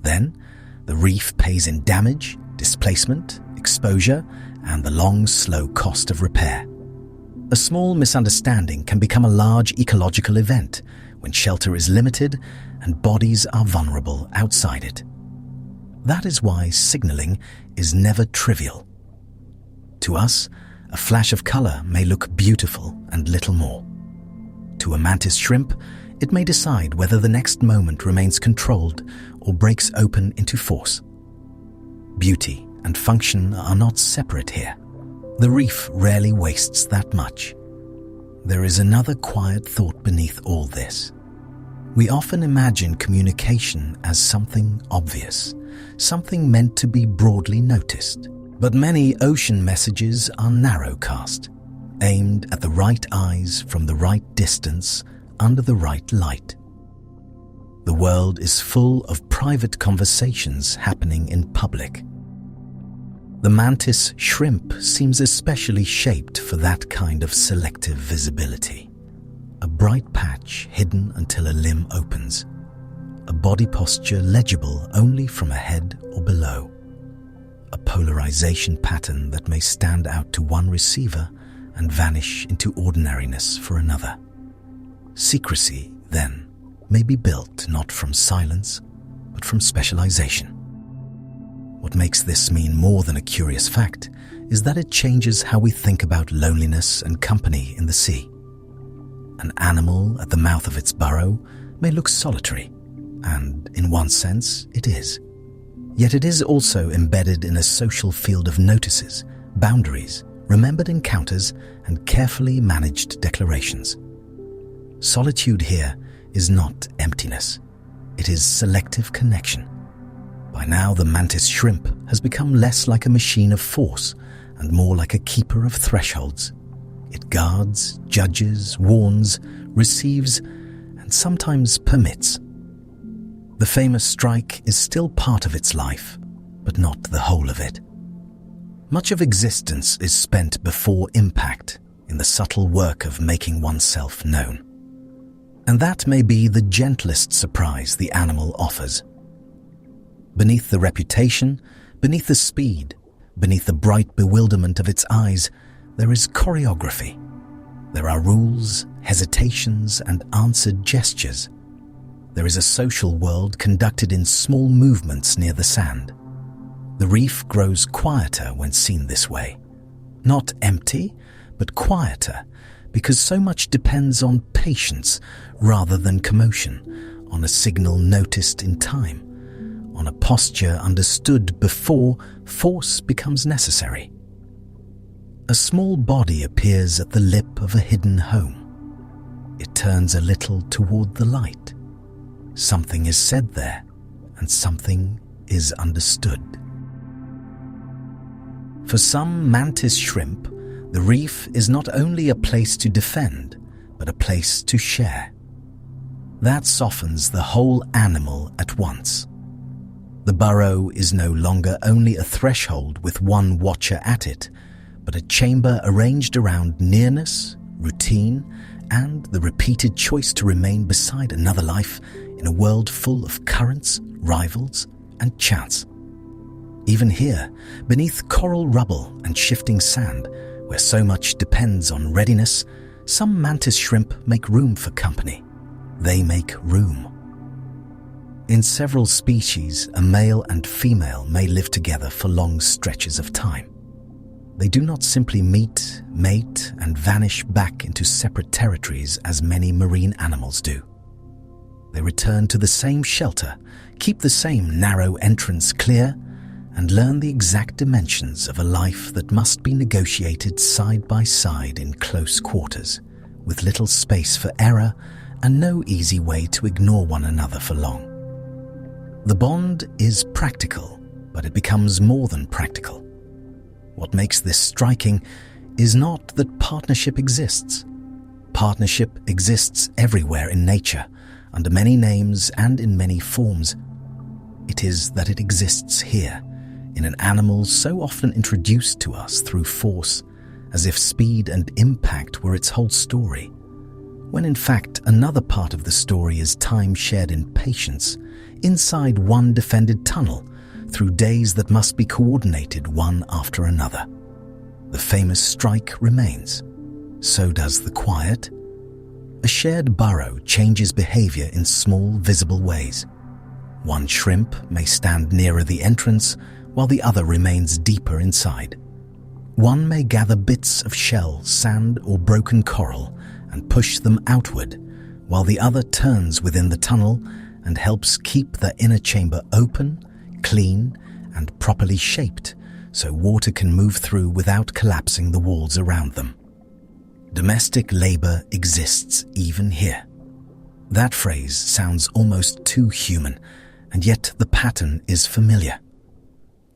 Then, the reef pays in damage, displacement, exposure, and the long, slow cost of repair. A small misunderstanding can become a large ecological event, when shelter is limited and bodies are vulnerable outside it. That is why signaling is never trivial. To us, a flash of color may look beautiful and little more. To a mantis shrimp, it may decide whether the next moment remains controlled or breaks open into force. Beauty and function are not separate here. The reef rarely wastes that much. There is another quiet thought beneath all this. We often imagine communication as something obvious, something meant to be broadly noticed. But many ocean messages are narrowcast, aimed at the right eyes from the right distance under the right light. The world is full of private conversations happening in public. The mantis shrimp seems especially shaped for that kind of selective visibility. A bright patch hidden until a limb opens. A body posture legible only from ahead or below. A polarization pattern that may stand out to one receiver and vanish into ordinariness for another. Secrecy, then, may be built not from silence, but from specialization. What makes this mean more than a curious fact is that it changes how we think about loneliness and company in the sea. An animal at the mouth of its burrow may look solitary, and in one sense it is. Yet it is also embedded in a social field of notices, boundaries, remembered encounters, and carefully managed declarations. Solitude here is not emptiness. It is selective connection. By now, the mantis shrimp has become less like a machine of force and more like a keeper of thresholds. It guards, judges, warns, receives, and sometimes permits. The famous strike is still part of its life, but not the whole of it. Much of existence is spent before impact in the subtle work of making oneself known. And that may be the gentlest surprise the animal offers. Beneath the reputation, beneath the speed, beneath the bright bewilderment of its eyes, there is choreography. There are rules, hesitations, and answered gestures. There is a social world conducted in small movements near the sand. The reef grows quieter when seen this way. Not empty, but quieter, because so much depends on patience rather than commotion, on a signal noticed in time, on a posture understood before force becomes necessary. A small body appears at the lip of a hidden home. It turns a little toward the light. Something is said there, and something is understood. For some mantis shrimp, the reef is not only a place to defend, but a place to share. That softens the whole animal at once. The burrow is no longer only a threshold with one watcher at it, but a chamber arranged around nearness, routine, and the repeated choice to remain beside another life in a world full of currents, rivals, and chance. Even here, beneath coral rubble and shifting sand, where so much depends on readiness, some mantis shrimp make room for company. They make room. In several species, a male and female may live together for long stretches of time. They do not simply meet, mate, and vanish back into separate territories as many marine animals do. They return to the same shelter, keep the same narrow entrance clear, and learn the exact dimensions of a life that must be negotiated side by side in close quarters, with little space for error and no easy way to ignore one another for long. The bond is practical, but it becomes more than practical. What makes this striking is not that partnership exists. Partnership exists everywhere in nature, under many names and in many forms. It is that it exists here, in an animal so often introduced to us through force, as if speed and impact were its whole story, when in fact another part of the story is time shared in patience, inside one defended tunnel, through days that must be coordinated one after another. The famous strike remains. So does the quiet, A shared burrow changes behavior in small, visible ways. One shrimp may stand nearer the entrance, while the other remains deeper inside. One may gather bits of shell, sand, or broken coral and push them outward, while the other turns within the tunnel and helps keep the inner chamber open, clean, and properly shaped so water can move through without collapsing the walls around them. Domestic labor exists even here. That phrase sounds almost too human, and yet the pattern is familiar.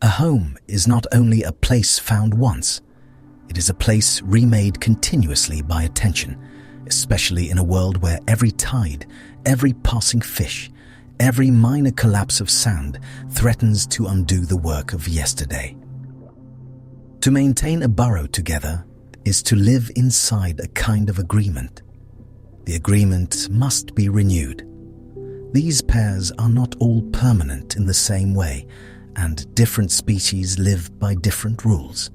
A home is not only a place found once, it is a place remade continuously by attention, especially in a world where every tide, every passing fish, every minor collapse of sand threatens to undo the work of yesterday. To maintain a burrow together is to live inside a kind of agreement. The agreement must be renewed. These pairs are not all permanent in the same way, and different species live by different rules.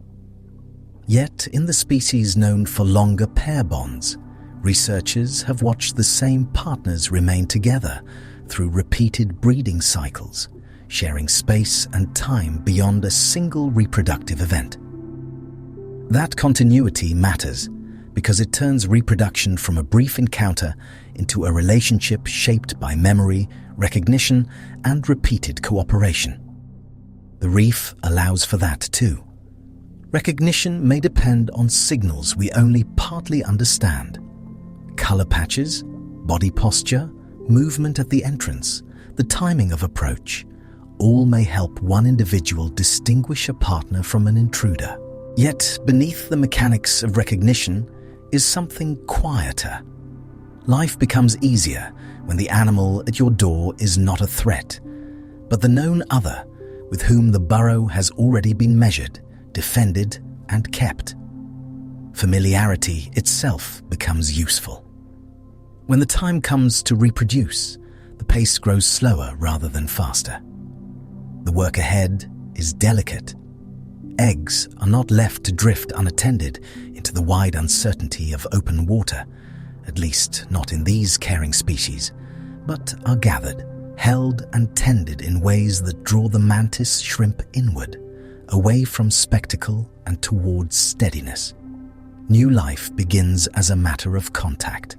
Yet, in the species known for longer pair bonds, researchers have watched the same partners remain together through repeated breeding cycles, sharing space and time beyond a single reproductive event. That continuity matters because it turns reproduction from a brief encounter into a relationship shaped by memory, recognition, and repeated cooperation. The reef allows for that too. Recognition may depend on signals we only partly understand. Color patches, body posture, movement at the entrance, the timing of approach, all may help one individual distinguish a partner from an intruder. Yet, beneath the mechanics of recognition is something quieter. Life becomes easier when the animal at your door is not a threat, but the known other with whom the burrow has already been measured, defended, and kept. Familiarity itself becomes useful. When the time comes to reproduce, the pace grows slower rather than faster. The work ahead is delicate. Eggs are not left to drift unattended into the wide uncertainty of open water, at least not in these caring species, but are gathered, held and tended in ways that draw the mantis shrimp inward, away from spectacle and towards steadiness. New life begins as a matter of contact.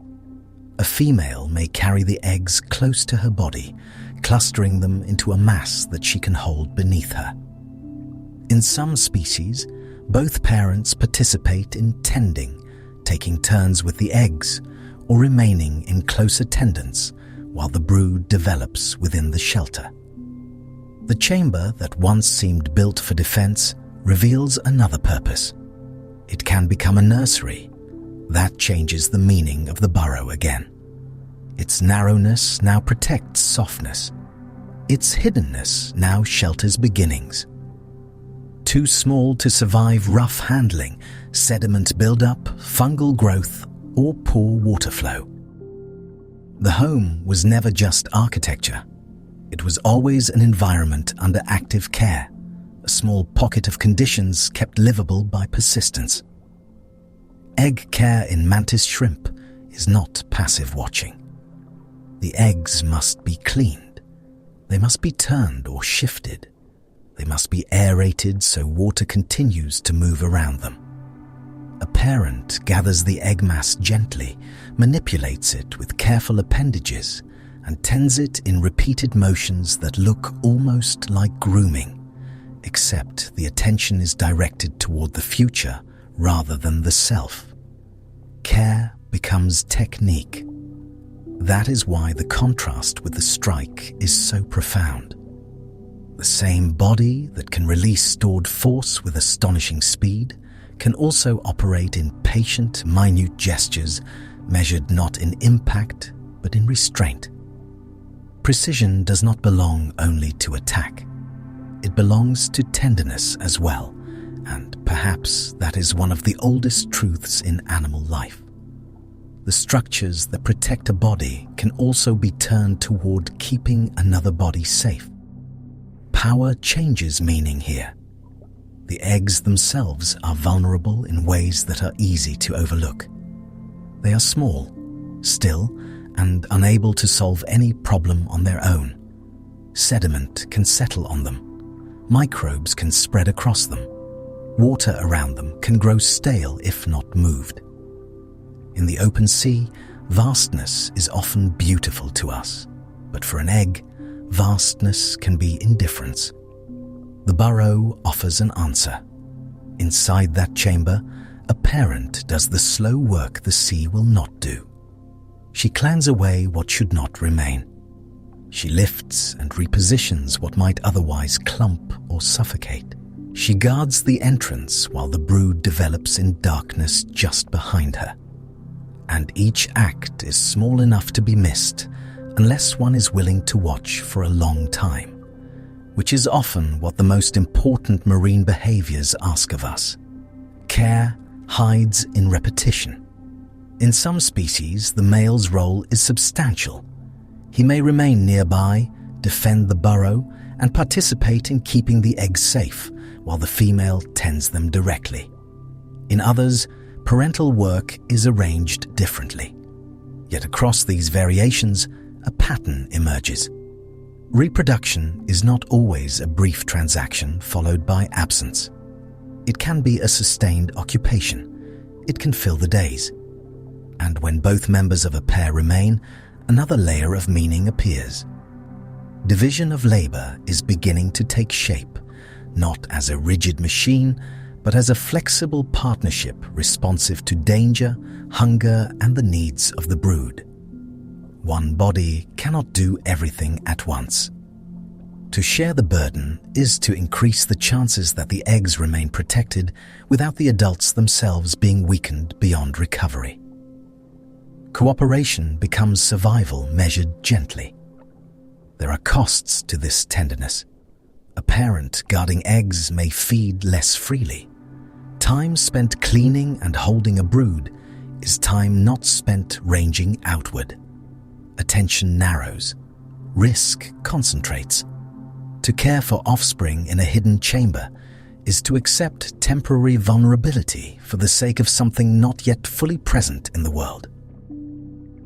A female may carry the eggs close to her body, clustering them into a mass that she can hold beneath her. In some species, both parents participate in tending, taking turns with the eggs, or remaining in close attendance while the brood develops within the shelter. The chamber that once seemed built for defense reveals another purpose. It can become a nursery. That changes the meaning of the burrow again. Its narrowness now protects softness. Its hiddenness now shelters beginnings. Too small to survive rough handling, sediment buildup, fungal growth, or poor water flow. The home was never just architecture. It was always an environment under active care, a small pocket of conditions kept livable by persistence. Egg care in mantis shrimp is not passive watching. The eggs must be cleaned. They must be turned or shifted. They must be aerated so water continues to move around them. A parent gathers the egg mass gently, manipulates it with careful appendages, and tends it in repeated motions that look almost like grooming, except the attention is directed toward the future rather than the self. Care becomes technique. That is why the contrast with the strike is so profound. The same body that can release stored force with astonishing speed can also operate in patient, minute gestures measured not in impact but in restraint. Precision does not belong only to attack. It belongs to tenderness as well, and perhaps that is one of the oldest truths in animal life. The structures that protect a body can also be turned toward keeping another body safe. Power changes meaning here. The eggs themselves are vulnerable in ways that are easy to overlook. They are small, still and unable to solve any problem on their own. Sediment can settle on them. Microbes can spread across them. Water around them can grow stale if not moved. In the open sea, vastness is often beautiful to us, but for an egg, vastness can be indifference. The burrow offers an answer. Inside that chamber, a parent does the slow work the sea will not do. She clans away what should not remain. She lifts and repositions what might otherwise clump or suffocate. She guards the entrance while the brood develops in darkness just behind her. And each act is small enough to be missed unless one is willing to watch for a long time, which is often what the most important marine behaviors ask of us. Care hides in repetition. In some species, the male's role is substantial. He may remain nearby, defend the burrow, and participate in keeping the eggs safe, while the female tends them directly. In others, parental work is arranged differently. Yet across these variations, a pattern emerges. Reproduction is not always a brief transaction followed by absence. It can be a sustained occupation. It can fill the days. And when both members of a pair remain, another layer of meaning appears. Division of labor is beginning to take shape, not as a rigid machine, but as a flexible partnership responsive to danger, hunger, and the needs of the brood. One body cannot do everything at once. To share the burden is to increase the chances that the eggs remain protected without the adults themselves being weakened beyond recovery. Cooperation becomes survival measured gently. There are costs to this tenderness. A parent guarding eggs may feed less freely. Time spent cleaning and holding a brood is time not spent ranging outward. Attention narrows. Risk concentrates. To care for offspring in a hidden chamber is to accept temporary vulnerability for the sake of something not yet fully present in the world.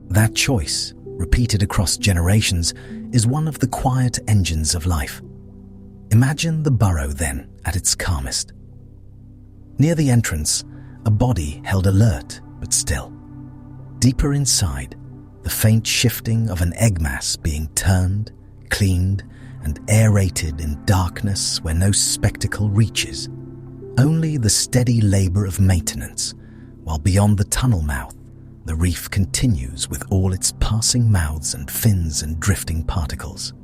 That choice, repeated across generations, is one of the quiet engines of life. Imagine the burrow then at its calmest. Near the entrance, a body held alert but still. Deeper inside, the faint shifting of an egg mass being turned, cleaned, and aerated in darkness where no spectacle reaches. Only the steady labor of maintenance, while beyond the tunnel mouth, the reef continues with all its passing mouths and fins and drifting particles.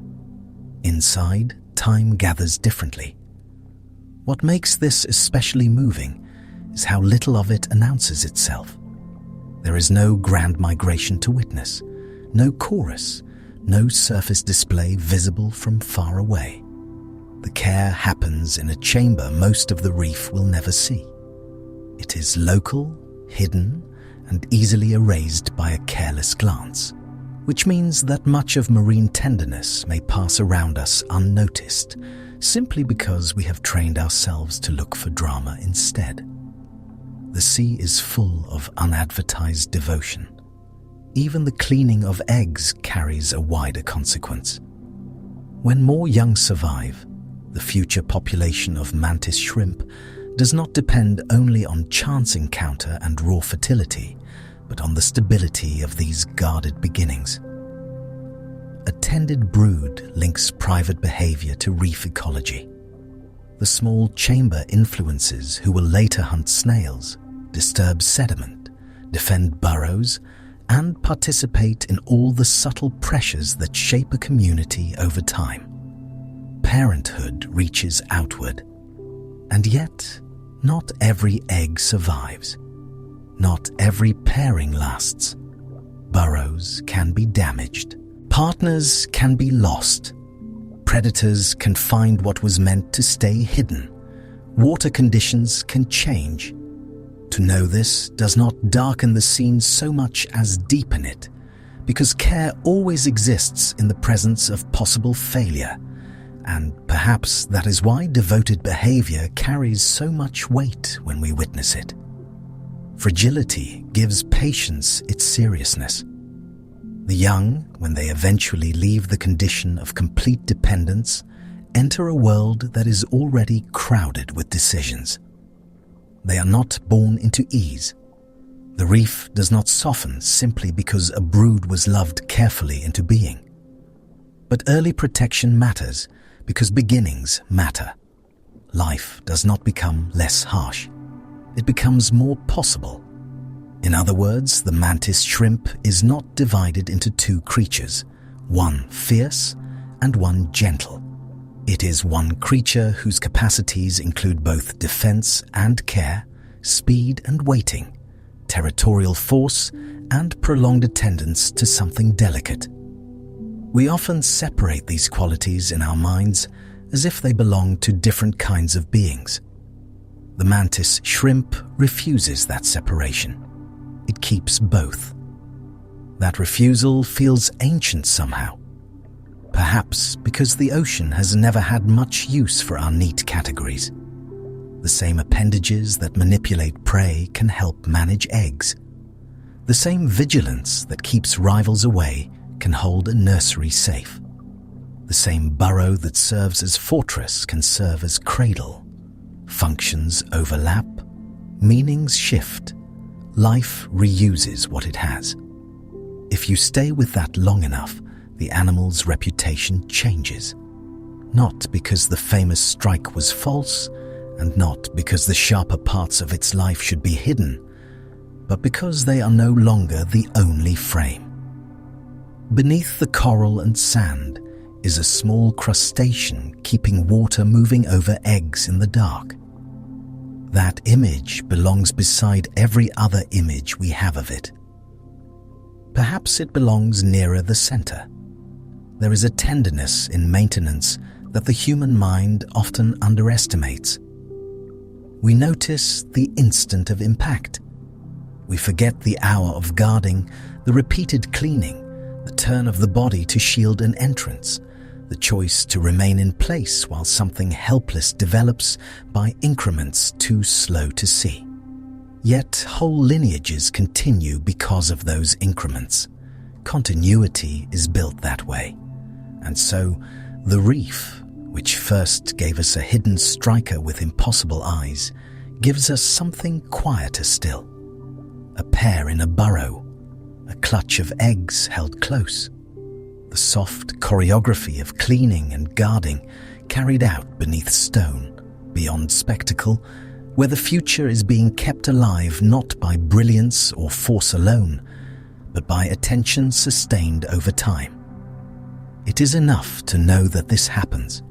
Inside, time gathers differently. What makes this especially moving is how little of it announces itself. There is no grand migration to witness, no chorus, no surface display visible from far away. The care happens in a chamber most of the reef will never see. It is local, hidden, and easily erased by a careless glance, which means that much of marine tenderness may pass around us unnoticed, simply because we have trained ourselves to look for drama instead. The sea is full of unadvertised devotion. Even the cleaning of eggs carries a wider consequence. When more young survive, the future population of mantis shrimp does not depend only on chance encounter and raw fertility, but on the stability of these guarded beginnings. A tended brood links private behavior to reef ecology. The small chamber influences who will later hunt snails, disturb sediment, defend burrows, and participate in all the subtle pressures that shape a community over time. Parenthood reaches outward. And yet, not every egg survives. Not every pairing lasts. Burrows can be damaged. Partners can be lost. Predators can find what was meant to stay hidden. Water conditions can change. To know this does not darken the scene so much as deepen it, because care always exists in the presence of possible failure, and perhaps that is why devoted behavior carries so much weight when we witness it. Fragility gives patience its seriousness. The young, when they eventually leave the condition of complete dependence, enter a world that is already crowded with decisions. They are not born into ease. The reef does not soften simply because a brood was loved carefully into being. But early protection matters because beginnings matter. Life does not become less harsh. It becomes more possible. In other words, the mantis shrimp is not divided into two creatures, one fierce and one gentle. It is one creature whose capacities include both defense and care, speed and waiting, territorial force and prolonged attendance to something delicate. We often separate these qualities in our minds as if they belong to different kinds of beings. The mantis shrimp refuses that separation. It keeps both. That refusal feels ancient somehow. Perhaps because the ocean has never had much use for our neat categories. The same appendages that manipulate prey can help manage eggs. The same vigilance that keeps rivals away can hold a nursery safe. The same burrow that serves as fortress can serve as cradle. Functions overlap, meanings shift. Life reuses what it has. If you stay with that long enough, the animal's reputation changes. Not because the famous strike was false, and not because the sharper parts of its life should be hidden, but because they are no longer the only frame. Beneath the coral and sand is a small crustacean keeping water moving over eggs in the dark. That image belongs beside every other image we have of it. Perhaps it belongs nearer the center. There is a tenderness in maintenance that the human mind often underestimates. We notice the instant of impact. We forget the hour of guarding, the repeated cleaning, the turn of the body to shield an entrance, the choice to remain in place while something helpless develops by increments too slow to see. Yet whole lineages continue because of those increments. Continuity is built that way. And so, the reef, which first gave us a hidden striker with impossible eyes, gives us something quieter still. A pair in a burrow, a clutch of eggs held close. The soft choreography of cleaning and guarding carried out beneath stone, beyond spectacle, where the future is being kept alive not by brilliance or force alone, but by attention sustained over time. It is enough to know that this happens.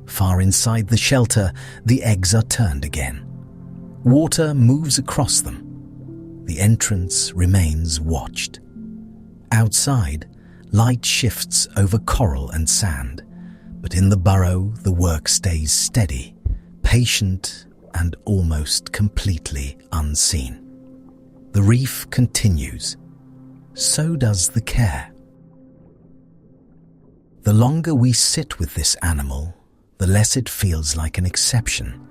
Far inside the shelter, the eggs are turned again. Water moves across them. The entrance remains watched. Outside, light shifts over coral and sand, but in the burrow the work stays steady, patient and almost completely unseen. The reef continues. So does the care. The longer we sit with this animal, the less it feels like an exception,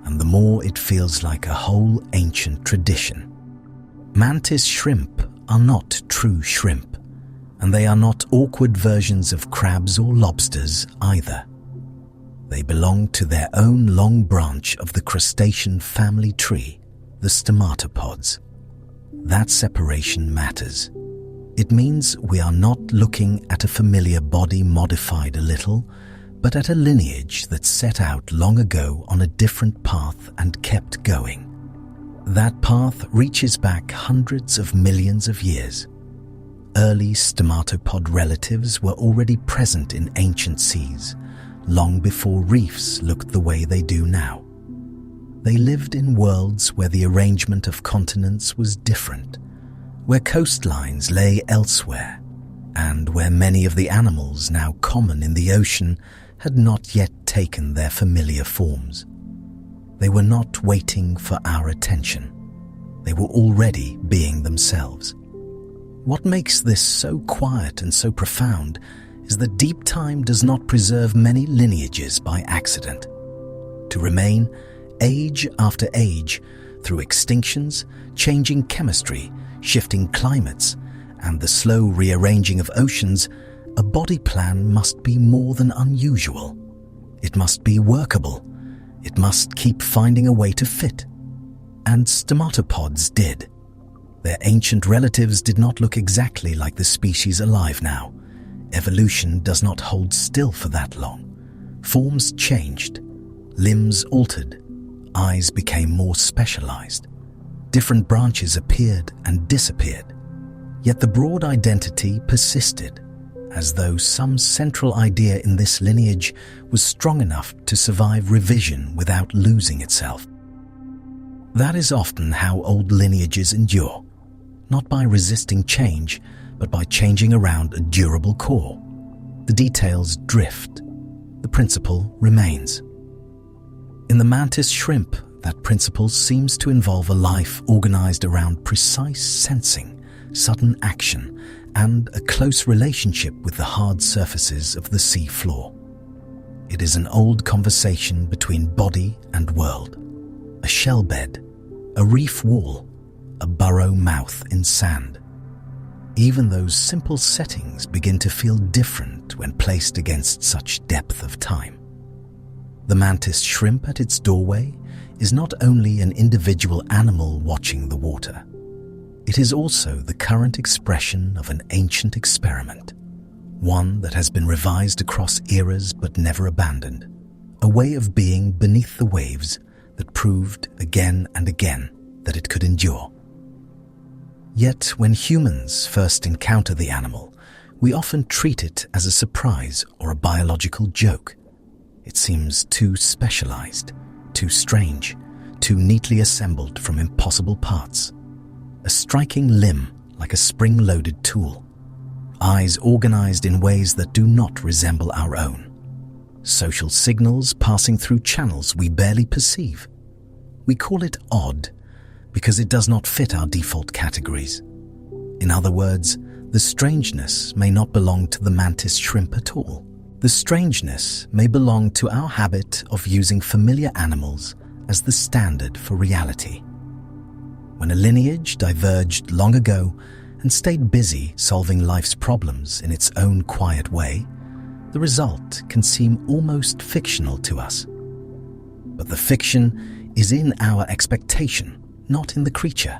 and the more it feels like a whole ancient tradition. Mantis shrimp are not true shrimp, and they are not awkward versions of crabs or lobsters either. They belong to their own long branch of the crustacean family tree, the stomatopods. That separation matters. It means we are not looking at a familiar body modified a little, but at a lineage that set out long ago on a different path and kept going. That path reaches back hundreds of millions of years. Early stomatopod relatives were already present in ancient seas, long before reefs looked the way they do now. They lived in worlds where the arrangement of continents was different, where coastlines lay elsewhere, and where many of the animals now common in the ocean had not yet taken their familiar forms. They were not waiting for our attention. They were already being themselves. What makes this so quiet and so profound is that deep time does not preserve many lineages by accident. To remain, age after age, through extinctions, changing chemistry, shifting climates, and the slow rearranging of oceans, a body plan must be more than unusual. It must be workable. It must keep finding a way to fit. And stomatopods did. Their ancient relatives did not look exactly like the species alive now. Evolution does not hold still for that long. Forms changed. Limbs altered. Eyes became more specialized. Different branches appeared and disappeared. Yet the broad identity persisted, as though some central idea in this lineage was strong enough to survive revision without losing itself. That is often how old lineages endure, not by resisting change, but by changing around a durable core. The details drift. The principle remains. In the mantis shrimp, that principle seems to involve a life organized around precise sensing, sudden action, and a close relationship with the hard surfaces of the sea floor. It is an old conversation between body and world, a shell bed, a reef wall, a burrow mouth in sand. Even those simple settings begin to feel different when placed against such depth of time. The mantis shrimp at its doorway is not only an individual animal watching the water. It is also the current expression of an ancient experiment, one that has been revised across eras but never abandoned, a way of being beneath the waves that proved again and again that it could endure. Yet when humans first encounter the animal, we often treat it as a surprise or a biological joke. It seems too specialized, too strange, too neatly assembled from impossible parts. A striking limb like a spring-loaded tool. Eyes organized in ways that do not resemble our own. Social signals passing through channels we barely perceive. We call it odd because it does not fit our default categories. In other words, the strangeness may not belong to the mantis shrimp at all. The strangeness may belong to our habit of using familiar animals as the standard for reality. When a lineage diverged long ago and stayed busy solving life's problems in its own quiet way, the result can seem almost fictional to us. But the fiction is in our expectation, not in the creature.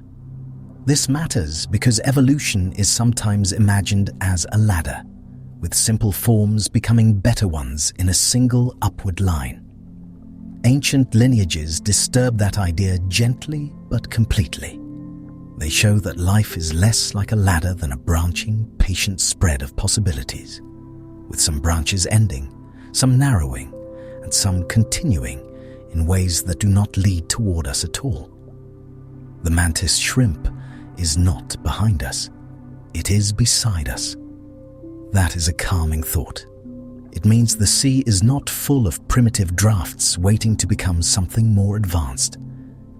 This matters because evolution is sometimes imagined as a ladder, with simple forms becoming better ones in a single upward line. Ancient lineages disturb that idea gently but completely. They show that life is less like a ladder than a branching, patient spread of possibilities, with some branches ending, some narrowing, and some continuing in ways that do not lead toward us at all. The mantis shrimp is not behind us. It is beside us. That is a calming thought. It means the sea is not full of primitive drafts waiting to become something more advanced.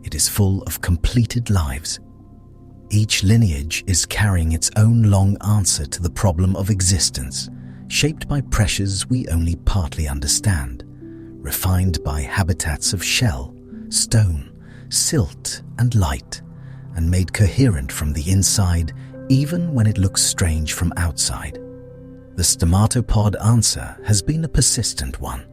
It is full of completed lives. Each lineage is carrying its own long answer to the problem of existence, shaped by pressures we only partly understand, refined by habitats of shell, stone, silt, and light, and made coherent from the inside even when it looks strange from outside. The stomatopod answer has been a persistent one.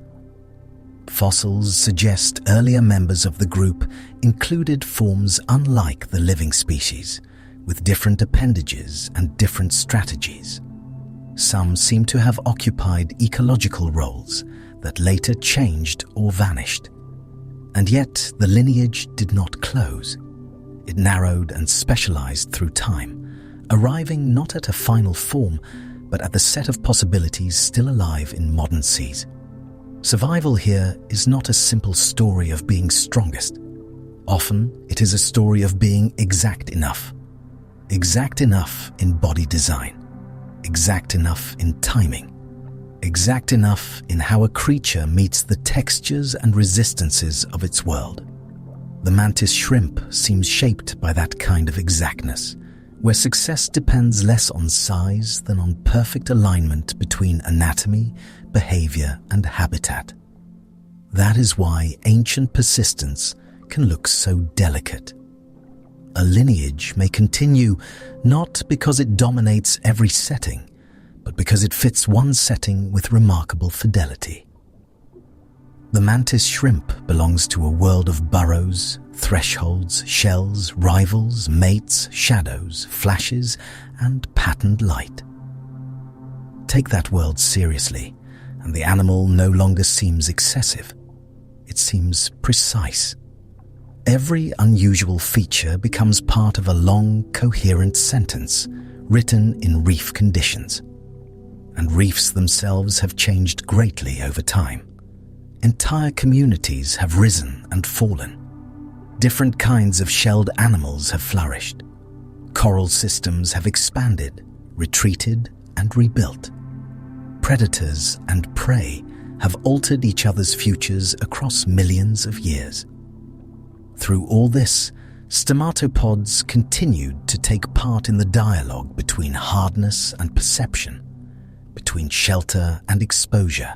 Fossils suggest earlier members of the group included forms unlike the living species, with different appendages and different strategies. Some seem to have occupied ecological roles that later changed or vanished. And yet the lineage did not close. It narrowed and specialized through time, arriving not at a final form, but at the set of possibilities still alive in modern seas. Survival here is not a simple story of being strongest. Often, it is a story of being exact enough. Exact enough in body design. Exact enough in timing. Exact enough in how a creature meets the textures and resistances of its world. The mantis shrimp seems shaped by that kind of exactness, where success depends less on size than on perfect alignment between anatomy, behavior, and habitat. That is why ancient persistence can look so delicate. a lineage may continue not because it dominates every setting, but because it fits one setting with remarkable fidelity. The mantis shrimp belongs to a world of burrows, thresholds, shells, rivals, mates, shadows, flashes, and patterned light. Take that world seriously, and the animal no longer seems excessive. It seems precise. Every unusual feature becomes part of a long, coherent sentence written in reef conditions. And reefs themselves have changed greatly over time. Entire communities have risen and fallen. Different kinds of shelled animals have flourished. Coral systems have expanded, retreated, and rebuilt. Predators and prey have altered each other's futures across millions of years. Through all this, stomatopods continued to take part in the dialogue between hardness and perception, between shelter and exposure,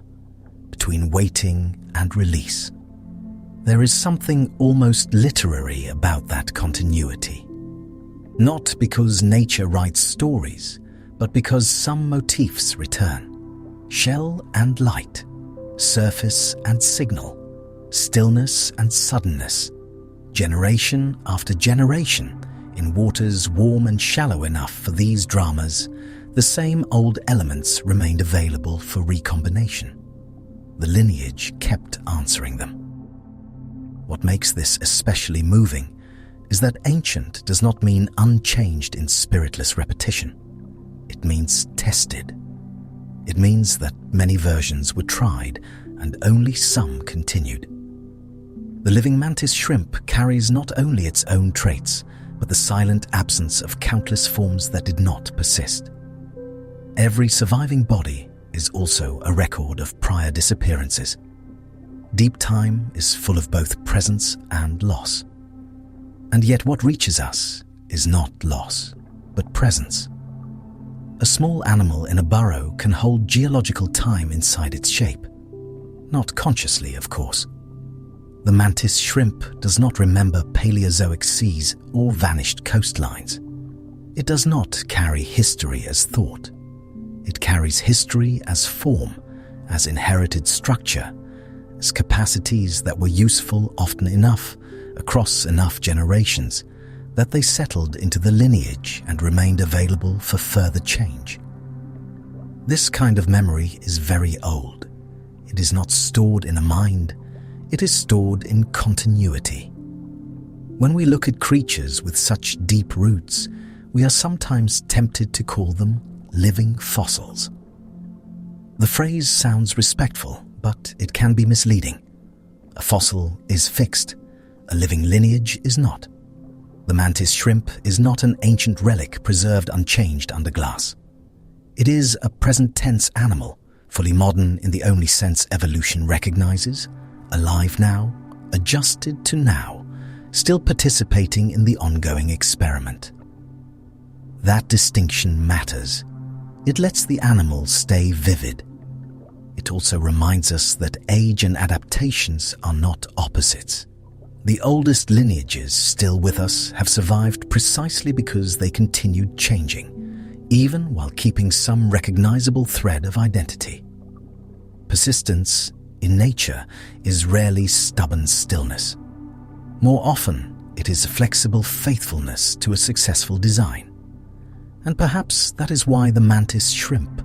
between waiting and release. There is something almost literary about that continuity. Not because nature writes stories, but because some motifs return. Shell and light, surface and signal, stillness and suddenness, generation after generation, in waters warm and shallow enough for these dramas, the same old elements remained available for recombination. The lineage kept answering them. What makes this especially moving is that ancient does not mean unchanged in spiritless repetition. It means tested. It means that many versions were tried and only some continued. The living mantis shrimp carries not only its own traits, but the silent absence of countless forms that did not persist. Every surviving body is also a record of prior disappearances. Deep time is full of both presence and loss. And yet what reaches us is not loss, but presence. A small animal in a burrow can hold geological time inside its shape. Not consciously, of course. The mantis shrimp does not remember Paleozoic seas or vanished coastlines. It does not carry history as thought. It carries history as form, as inherited structure, as capacities that were useful often enough, across enough generations, that they settled into the lineage and remained available for further change. This kind of memory is very old. It is not stored in a mind. It is stored in continuity. When we look at creatures with such deep roots, we are sometimes tempted to call them living fossils. The phrase sounds respectful, but it can be misleading. A fossil is fixed. A living lineage is not. The mantis shrimp is not an ancient relic preserved unchanged under glass. It is a present tense animal, fully modern in the only sense evolution recognizes, alive now, adjusted to now, still participating in the ongoing experiment. That distinction matters. It lets the animal stay vivid. It also reminds us that age and adaptations are not opposites. The oldest lineages still with us have survived precisely because they continued changing, even while keeping some recognizable thread of identity. Persistence in nature is rarely stubborn stillness. More often, it is flexible faithfulness to a successful design. And perhaps that is why the mantis shrimp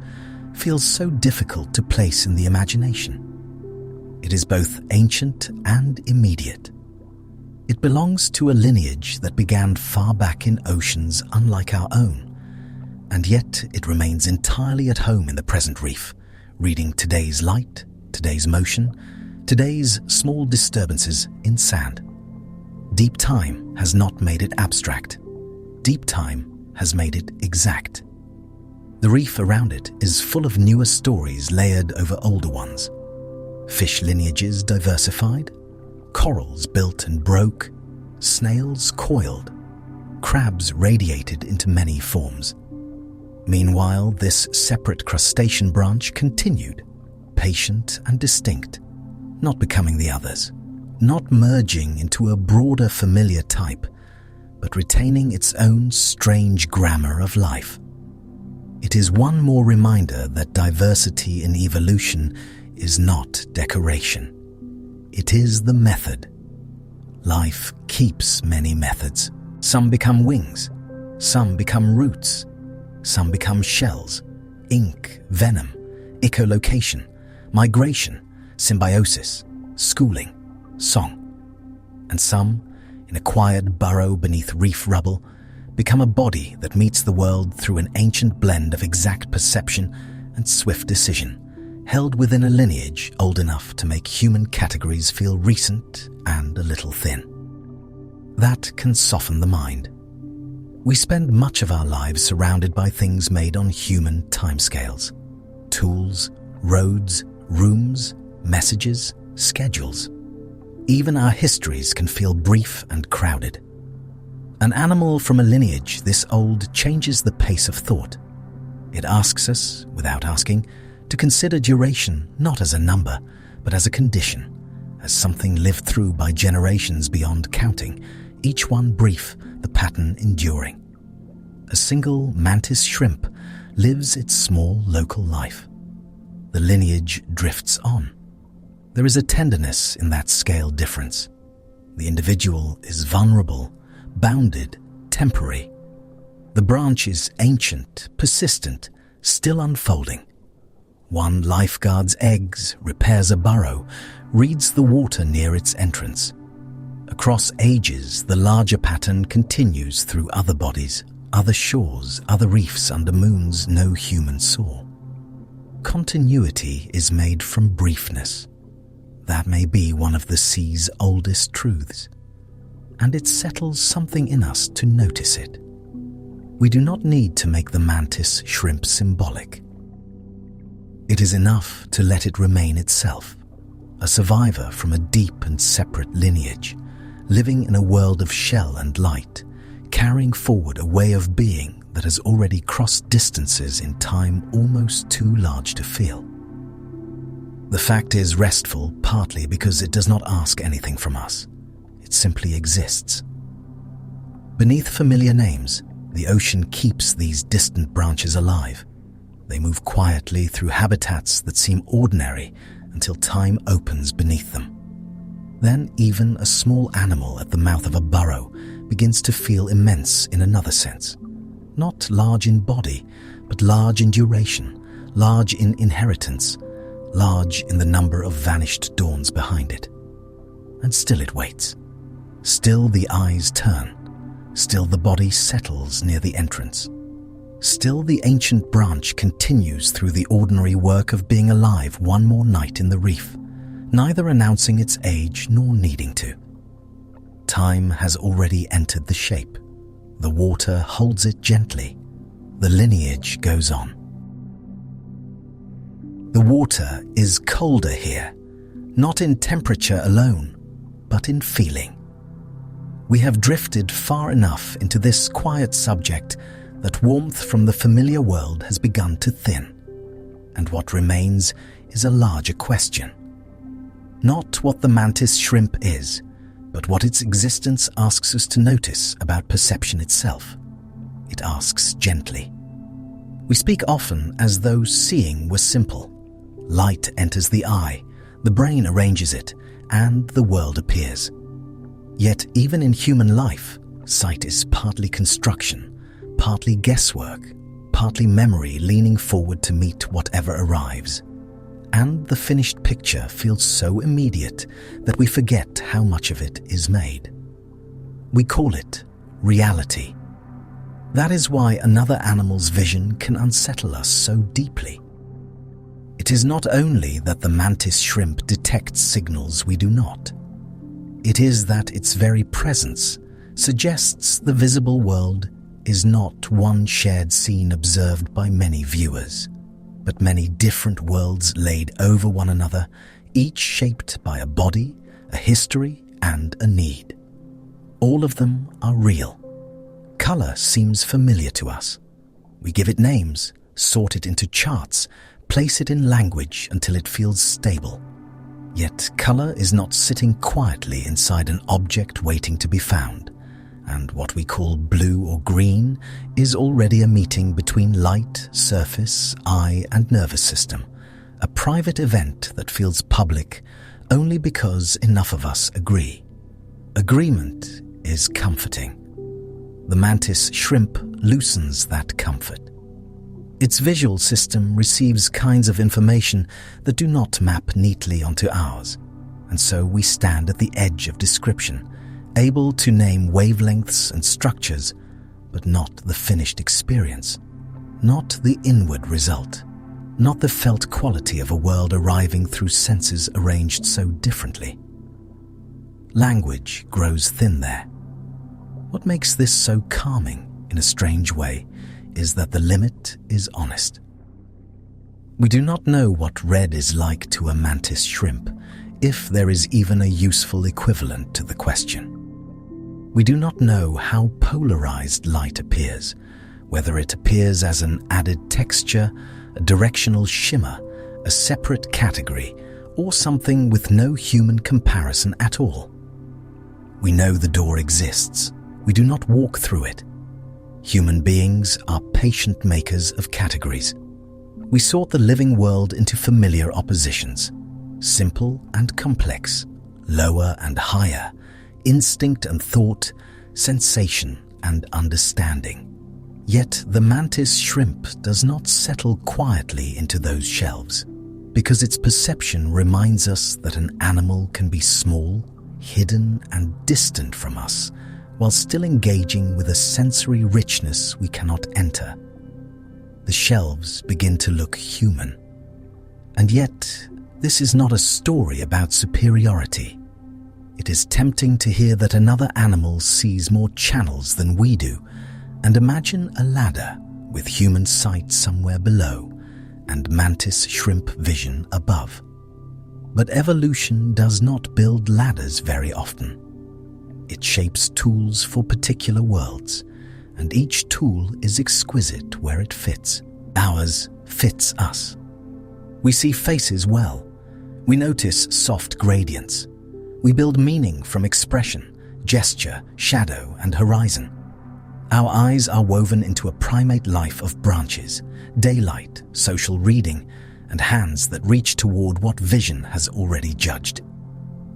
feels so difficult to place in the imagination. It is both ancient and immediate. It belongs to a lineage that began far back in oceans unlike our own, and yet it remains entirely at home in the present reef, reading today's light, today's motion, today's small disturbances in sand. Deep time has not made it abstract. Deep time has made it exact. The reef around it is full of newer stories layered over older ones. Fish lineages diversified, corals built and broke, snails coiled, crabs radiated into many forms. Meanwhile, this separate crustacean branch continued, patient and distinct, not becoming the others, not merging into a broader familiar type, but retaining its own strange grammar of life. It is one more reminder that diversity in evolution is not decoration. It is the method. Life keeps many methods. Some become wings, some become roots, some become shells, ink, venom, echolocation, migration, symbiosis, schooling, song. And some, in a quiet burrow beneath reef rubble, become a body that meets the world through an ancient blend of exact perception and swift decision, held within a lineage old enough to make human categories feel recent and a little thin. That can soften the mind. We spend much of our lives surrounded by things made on human timescales: tools, roads, rooms, messages, schedules. Even our histories can feel brief and crowded. An animal from a lineage this old changes the pace of thought. It asks us, without asking, to consider duration not as a number, but as a condition, as something lived through by generations beyond counting, each one brief, the pattern enduring. A single mantis shrimp lives its small local life. The lineage drifts on. There is a tenderness in that scale difference. The individual is vulnerable, bounded, temporary. The branch is ancient, persistent, still unfolding. One lifeguard's eggs repairs a burrow, reads the water near its entrance. Across ages, the larger pattern continues through other bodies, other shores, other reefs under moons no human saw. Continuity is made from briefness. That may be one of the sea's oldest truths, and it settles something in us to notice it. We do not need to make the mantis shrimp symbolic. It is enough to let it remain itself, a survivor from a deep and separate lineage, living in a world of shell and light, carrying forward a way of being that has already crossed distances in time almost too large to feel. The fact is restful partly because it does not ask anything from us. It simply exists. Beneath familiar names, the ocean keeps these distant branches alive. They move quietly through habitats that seem ordinary until time opens beneath them. Then even a small animal at the mouth of a burrow begins to feel immense in another sense. Not large in body, but large in duration, large in inheritance, large in the number of vanished dawns behind it. And still it waits. Still the eyes turn. Still the body settles near the entrance. Still the ancient branch continues through the ordinary work of being alive one more night in the reef, neither announcing its age nor needing to. Time has already entered the shape. The water holds it gently. The lineage goes on. The water is colder here, not in temperature alone, but in feeling. We have drifted far enough into this quiet subject that warmth from the familiar world has begun to thin, and what remains is a larger question. Not what the mantis shrimp is, but what its existence asks us to notice about perception itself. It asks gently. We speak often as though seeing were simple. Light enters the eye, the brain arranges it, and the world appears. Yet even in human life, sight is partly construction, partly guesswork, partly memory leaning forward to meet whatever arrives. And the finished picture feels so immediate that we forget how much of it is made. We call it reality. That is why another animal's vision can unsettle us so deeply. It is not only that the mantis shrimp detects signals we do not. It is that its very presence suggests the visible world is not one shared scene observed by many viewers, but many different worlds laid over one another, each shaped by a body, a history, and a need. All of them are real. Color seems familiar to us. We give it names, sort it into charts, place it in language until it feels stable. Yet color is not sitting quietly inside an object waiting to be found. and what we call blue or green is already a meeting between light, surface, eye, and nervous system, a private event that feels public only because enough of us agree. Agreement is comforting. The mantis shrimp loosens that comfort. Its visual system receives kinds of information that do not map neatly onto ours, and so we stand at the edge of description, able to name wavelengths and structures, but not the finished experience, not the inward result, not the felt quality of a world arriving through senses arranged so differently. Language grows thin there. What makes this so calming, in a strange way, is that the limit is honest. We do not know what red is like to a mantis shrimp, if there is even a useful equivalent to the question. We do not know how polarized light appears, whether it appears as an added texture, a directional shimmer, a separate category, or something with no human comparison at all. We know the door exists. We do not walk through it. Human beings are patient makers of categories. We sort the living world into familiar oppositions, simple and complex, lower and higher, instinct and thought, sensation and understanding. Yet the mantis shrimp does not settle quietly into those shelves, because its perception reminds us that an animal can be small, hidden and distant from us, while still engaging with a sensory richness we cannot enter. The shelves begin to look human. And yet, this is not a story about superiority. It is tempting to hear that another animal sees more channels than we do, and imagine a ladder with human sight somewhere below and mantis shrimp vision above. But evolution does not build ladders very often. It shapes tools for particular worlds, and each tool is exquisite where it fits. Ours fits us. We see faces well. We notice soft gradients. We build meaning from expression, gesture, shadow, and horizon. Our eyes are woven into a primate life of branches, daylight, social reading, and hands that reach toward what vision has already judged.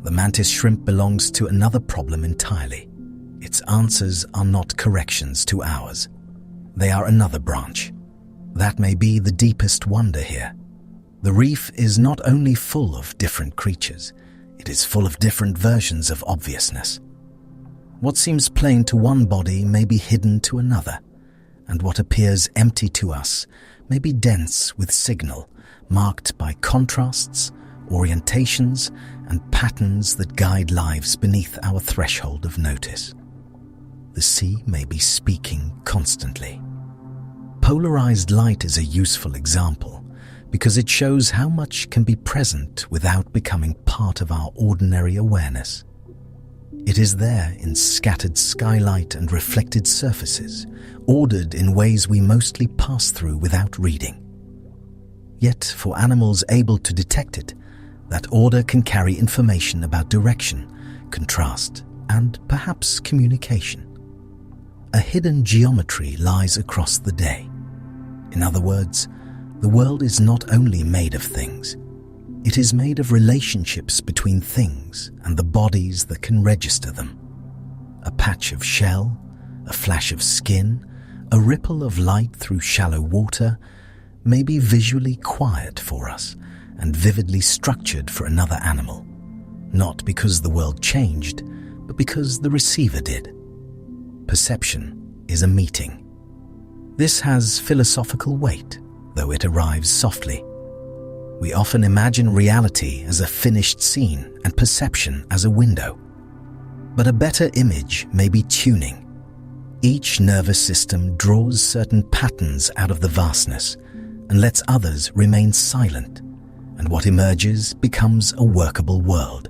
The mantis shrimp belongs to another problem entirely. Its answers are not corrections to ours. They are another branch. That may be the deepest wonder here. The reef is not only full of different creatures, it is full of different versions of obviousness. What seems plain to one body may be hidden to another, and what appears empty to us may be dense with signal, marked by contrasts, orientations, and patterns that guide lives beneath our threshold of notice. The sea may be speaking constantly. Polarized light is a useful example because it shows how much can be present without becoming part of our ordinary awareness. It is there in scattered skylight and reflected surfaces, ordered in ways we mostly pass through without reading. Yet, for animals able to detect it, that order can carry information about direction, contrast, and perhaps communication. A hidden geometry lies across the day. In other words, the world is not only made of things, it is made of relationships between things and the bodies that can register them. A patch of shell, a flash of skin, a ripple of light through shallow water may be visually quiet for us and vividly structured for another animal, not because the world changed, but because the receiver did. Perception is a meeting. This has philosophical weight, though it arrives softly. We often imagine reality as a finished scene and perception as a window. But a better image may be tuning. Each nervous system draws certain patterns out of the vastness and lets others remain silent, and what emerges becomes a workable world.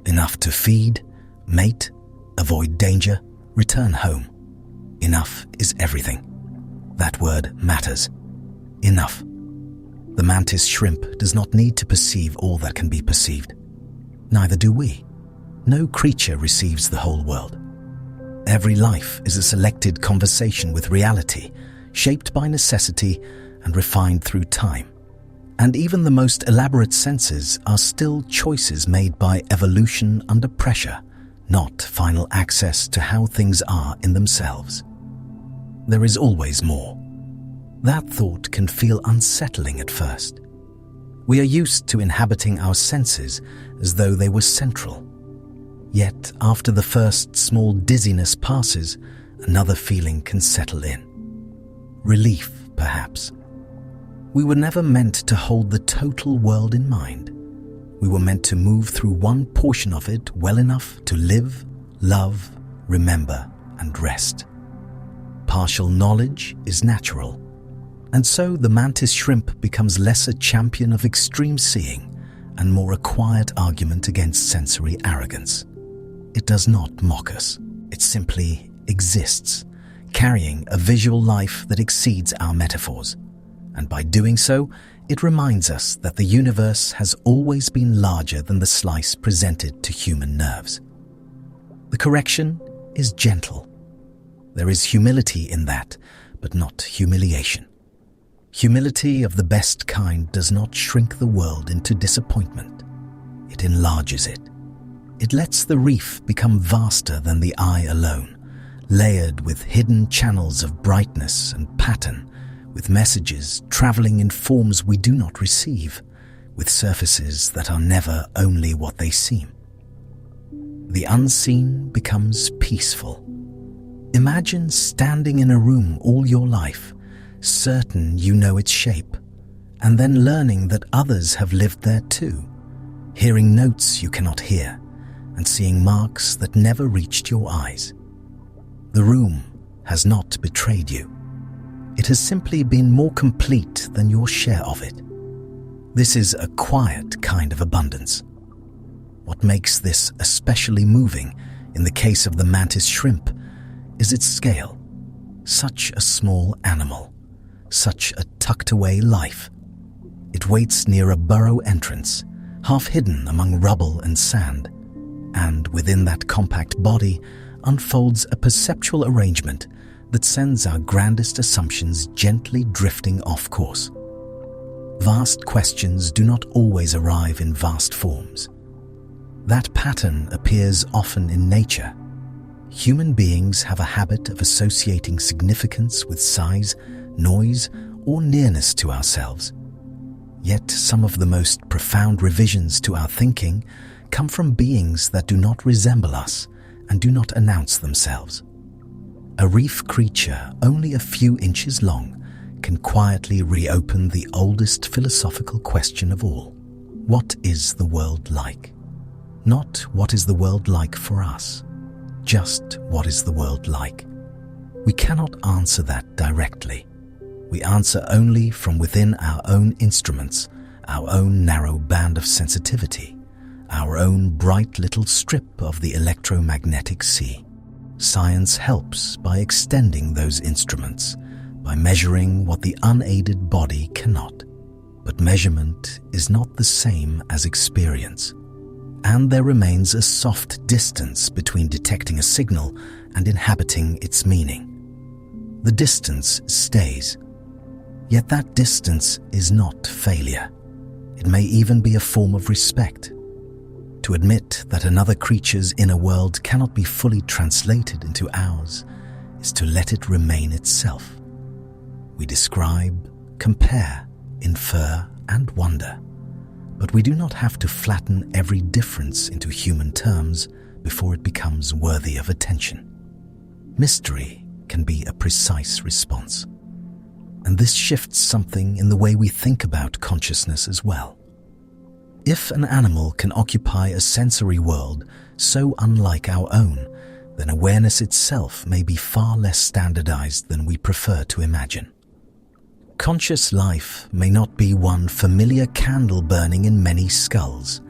Enough to feed, mate, avoid danger, return home. Enough is everything. That word matters. Enough. The mantis shrimp does not need to perceive all that can be perceived. Neither do we. No creature receives the whole world. Every life is a selected conversation with reality, shaped by necessity and refined through time. And even the most elaborate senses are still choices made by evolution under pressure, not final access to how things are in themselves. There is always more. That thought can feel unsettling at first. We are used to inhabiting our senses as though they were central. Yet, after the first small dizziness passes, another feeling can settle in. Relief, perhaps. We were never meant to hold the total world in mind. We were meant to move through one portion of it well enough to live, love, remember, and rest. Partial knowledge is natural, and so the mantis shrimp becomes less a champion of extreme seeing and more a quiet argument against sensory arrogance. It does not mock us. It simply exists, carrying a visual life that exceeds our metaphors. And by doing so, it reminds us that the universe has always been larger than the slice presented to human nerves. The correction is gentle. There is humility in that, but not humiliation. Humility of the best kind does not shrink the world into disappointment. It enlarges it. It lets the reef become vaster than the eye alone, layered with hidden channels of brightness and pattern, with messages traveling in forms we do not receive, with surfaces that are never only what they seem. The unseen becomes peaceful. Imagine standing in a room all your life, certain you know its shape, and then learning that others have lived there too, hearing notes you cannot hear, and seeing marks that never reached your eyes. The room has not betrayed you. It has simply been more complete than your share of it. This is a quiet kind of abundance. What makes this especially moving in the case of the mantis shrimp is its scale. Such a small animal, such a tucked-away life. It waits near a burrow entrance, half hidden among rubble and sand, and within that compact body unfolds a perceptual arrangement that sends our grandest assumptions gently drifting off course. Vast questions do not always arrive in vast forms. That pattern appears often in nature. Human beings have a habit of associating significance with size, noise, or nearness to ourselves. Yet some of the most profound revisions to our thinking come from beings that do not resemble us and do not announce themselves. A reef creature only a few inches long can quietly reopen the oldest philosophical question of all. What is the world like? Not what is the world like for us, just what is the world like? We cannot answer that directly. We answer only from within our own instruments, our own narrow band of sensitivity, our own bright little strip of the electromagnetic sea. Science helps by extending those instruments, by measuring what the unaided body cannot. But measurement is not the same as experience, and there remains a soft distance between detecting a signal and inhabiting its meaning. The distance stays, yet that distance is not failure. It may even be a form of respect. To admit that another creature's inner world cannot be fully translated into ours is to let it remain itself. We describe, compare, infer, and wonder, but we do not have to flatten every difference into human terms before it becomes worthy of attention. Mystery can be a precise response, and this shifts something in the way we think about consciousness as well. If an animal can occupy a sensory world so unlike our own, then awareness itself may be far less standardized than we prefer to imagine. Conscious life may not be one familiar candle burning in many skulls,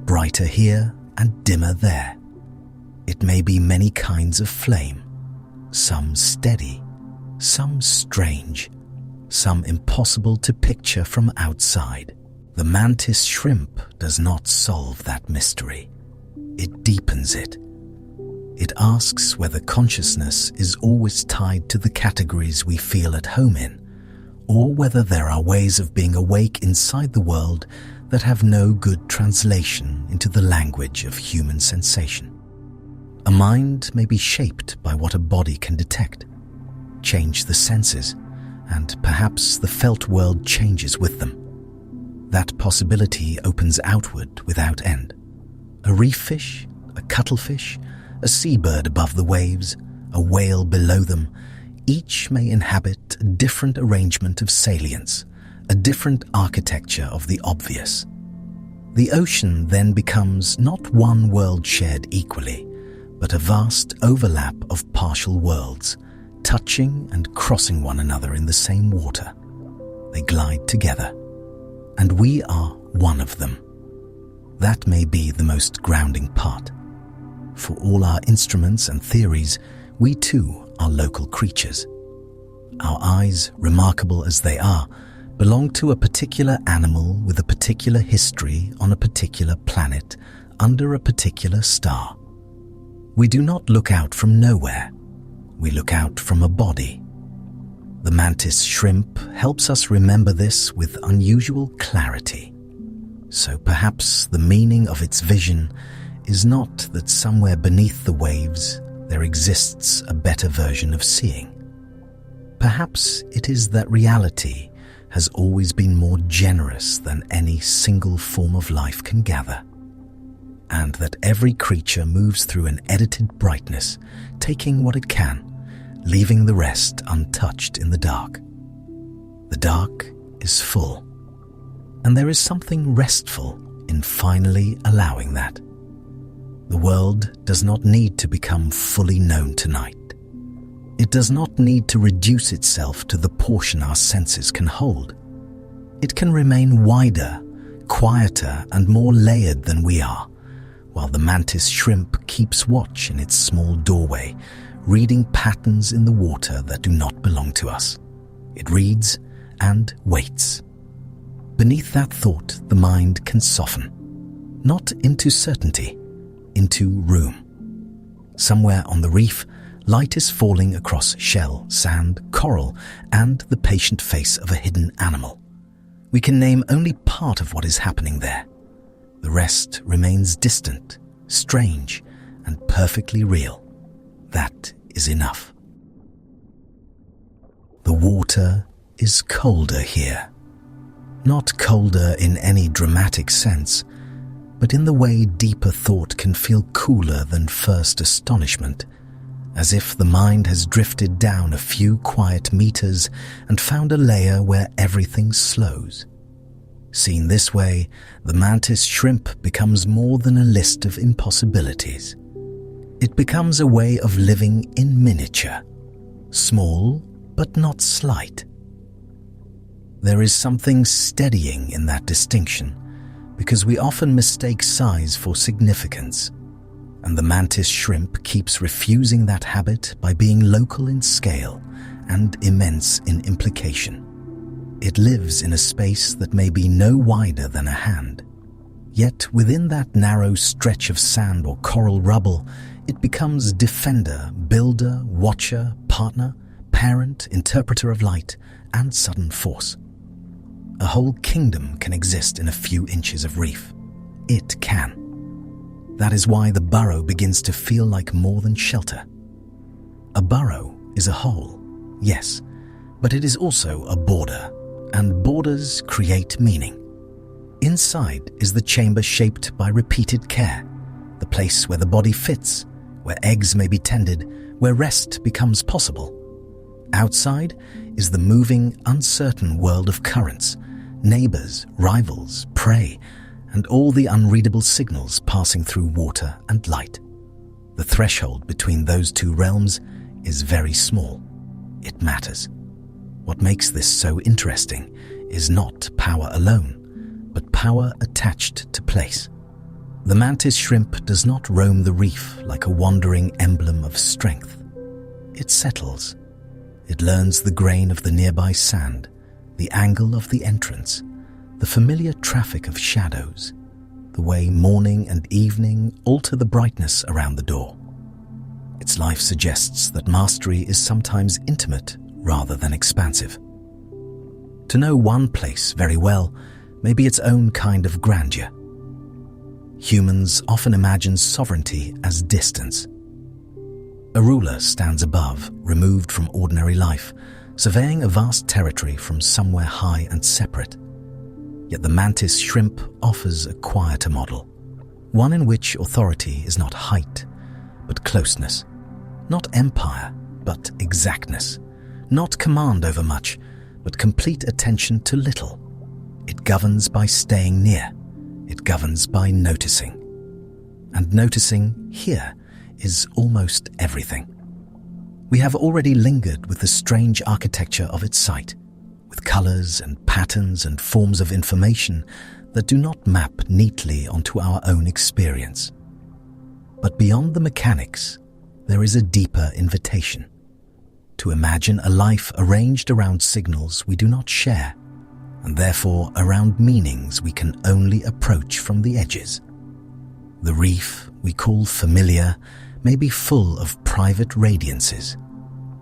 brighter here and dimmer there. It may be many kinds of flame, some steady, some strange, some impossible to picture from outside. The mantis shrimp does not solve that mystery. It deepens it. It asks whether consciousness is always tied to the categories we feel at home in, or whether there are ways of being awake inside the world that have no good translation into the language of human sensation. A mind may be shaped by what a body can detect, change the senses, and perhaps the felt world changes with them. That possibility opens outward without end. A reef fish, a cuttlefish, a seabird above the waves, a whale below them, each may inhabit a different arrangement of salience, a different architecture of the obvious. The ocean then becomes not one world shared equally, but a vast overlap of partial worlds, touching and crossing one another in the same water. They glide together, and we are one of them. That may be the most grounding part. For all our instruments and theories, we too are local creatures. Our eyes, remarkable as they are, belong to a particular animal with a particular history on a particular planet under a particular star. We do not look out from nowhere. We look out from a body. The mantis shrimp helps us remember this with unusual clarity. So perhaps the meaning of its vision is not that somewhere beneath the waves there exists a better version of seeing. Perhaps it is that reality has always been more generous than any single form of life can gather, and that every creature moves through an edited brightness, taking what it can, leaving the rest untouched in the dark. The dark is full, and there is something restful in finally allowing that. The world does not need to become fully known tonight. It does not need to reduce itself to the portion our senses can hold. It can remain wider, quieter, and more layered than we are, while the mantis shrimp keeps watch in its small doorway, reading patterns in the water that do not belong to us. It reads and waits. Beneath that thought, the mind can soften, not into certainty, into room. Somewhere on the reef, light is falling across shell, sand, coral, and the patient face of a hidden animal. We can name only part of what is happening there. The rest remains distant, strange, and perfectly real. That is enough. The water is colder here. Not colder in any dramatic sense, but in the way deeper thought can feel cooler than first astonishment, as if the mind has drifted down a few quiet meters and found a layer where everything slows. Seen this way, the mantis shrimp becomes more than a list of impossibilities. It becomes a way of living in miniature, small but not slight. There is something steadying in that distinction, because we often mistake size for significance, and the mantis shrimp keeps refusing that habit by being local in scale and immense in implication. It lives in a space that may be no wider than a hand, yet within that narrow stretch of sand or coral rubble, it becomes defender, builder, watcher, partner, parent, interpreter of light, and sudden force. A whole kingdom can exist in a few inches of reef. It can. That is why the burrow begins to feel like more than shelter. A burrow is a hole, yes, but it is also a border, and borders create meaning. Inside is the chamber shaped by repeated care, the place where the body fits, where eggs may be tended, where rest becomes possible. Outside is the moving, uncertain world of currents, neighbors, rivals, prey, and all the unreadable signals passing through water and light. The threshold between those two realms is very small. It matters. What makes this so interesting is not power alone, but power attached to place. The mantis shrimp does not roam the reef like a wandering emblem of strength. It settles. It learns the grain of the nearby sand, the angle of the entrance, the familiar traffic of shadows, the way morning and evening alter the brightness around the door. Its life suggests that mastery is sometimes intimate rather than expansive. To know one place very well may be its own kind of grandeur. Humans often imagine sovereignty as distance. A ruler stands above, removed from ordinary life, surveying a vast territory from somewhere high and separate. Yet the mantis shrimp offers a quieter model, one in which authority is not height, but closeness, not empire, but exactness, not command over much, but complete attention to little. It governs by staying near. It governs by noticing. And noticing here is almost everything. We have already lingered with the strange architecture of its site, with colors and patterns and forms of information that do not map neatly onto our own experience. But beyond the mechanics, there is a deeper invitation to imagine a life arranged around signals we do not share, and therefore around meanings we can only approach from the edges. The reef we call familiar may be full of private radiances.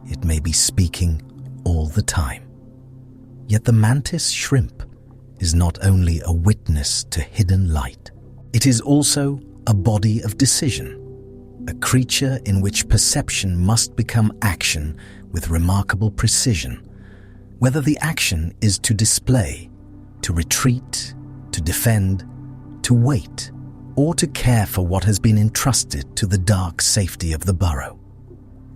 It may be speaking all the time. Yet the mantis shrimp is not only a witness to hidden light, it is also a body of decision, a creature in which perception must become action with remarkable precision, whether the action is to display, to retreat, to defend, to wait, or to care for what has been entrusted to the dark safety of the burrow.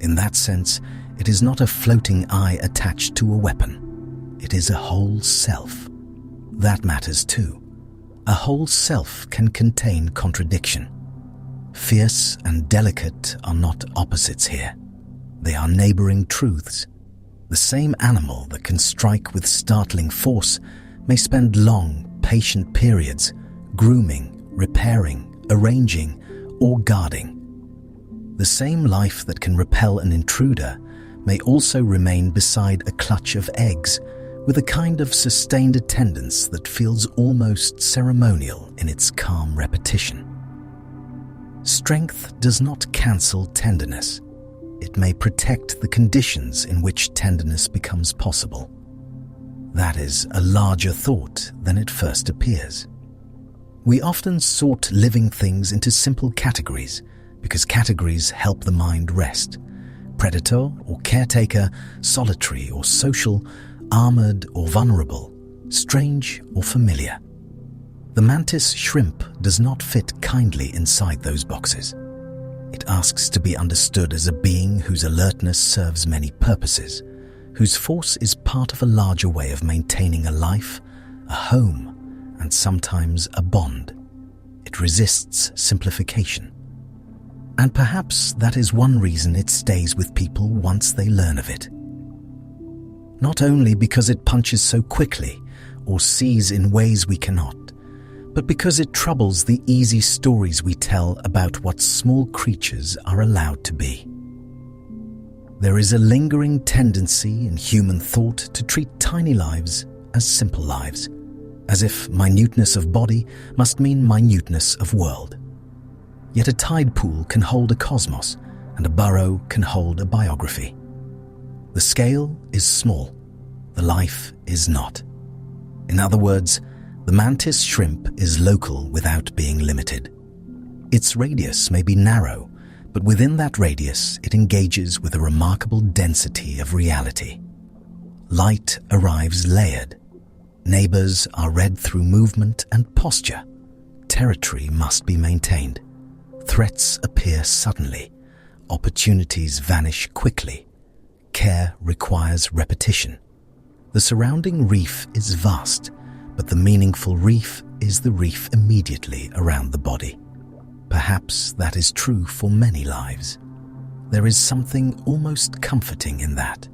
In that sense, it is not a floating eye attached to a weapon. It is a whole self. That matters too. A whole self can contain contradiction. Fierce and delicate are not opposites here. They are neighboring truths. The same animal that can strike with startling force may spend long, patient periods grooming, repairing, arranging, or guarding. The same life that can repel an intruder may also remain beside a clutch of eggs with a kind of sustained attendance that feels almost ceremonial in its calm repetition. Strength does not cancel tenderness. It may protect the conditions in which tenderness becomes possible. That is a larger thought than it first appears. We often sort living things into simple categories because categories help the mind rest. Predator or caretaker, solitary or social, armored or vulnerable, strange or familiar. The mantis shrimp does not fit kindly inside those boxes. It asks to be understood as a being whose alertness serves many purposes, whose force is part of a larger way of maintaining a life, a home, and sometimes a bond. It resists simplification. And perhaps that is one reason it stays with people once they learn of it. Not only because it punches so quickly or sees in ways we cannot, but because it troubles the easy stories we tell about what small creatures are allowed to be. There is a lingering tendency in human thought to treat tiny lives as simple lives, as if minuteness of body must mean minuteness of world. Yet a tide pool can hold a cosmos, and a burrow can hold a biography. The scale is small, the life is not. In other words, the mantis shrimp is local without being limited. Its radius may be narrow, but within that radius it engages with a remarkable density of reality. Light arrives layered. Neighbors are read through movement and posture. Territory must be maintained. Threats appear suddenly. Opportunities vanish quickly. Care requires repetition. The surrounding reef is vast, but the meaningful reef is the reef immediately around the body. Perhaps that is true for many lives. There is something almost comforting in that.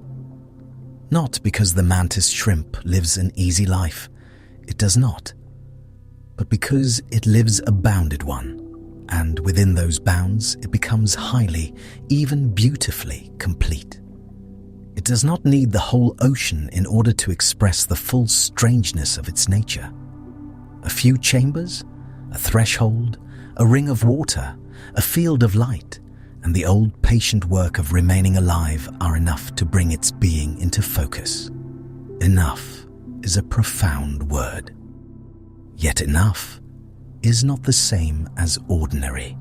Not because the mantis shrimp lives an easy life. It does not. But because it lives a bounded one, and within those bounds it becomes highly, even beautifully complete. It does not need the whole ocean in order to express the full strangeness of its nature. A few chambers, a threshold, a ring of water, a field of light, and the old patient work of remaining alive are enough to bring its being into focus. Enough is a profound word. Yet enough is not the same as ordinary.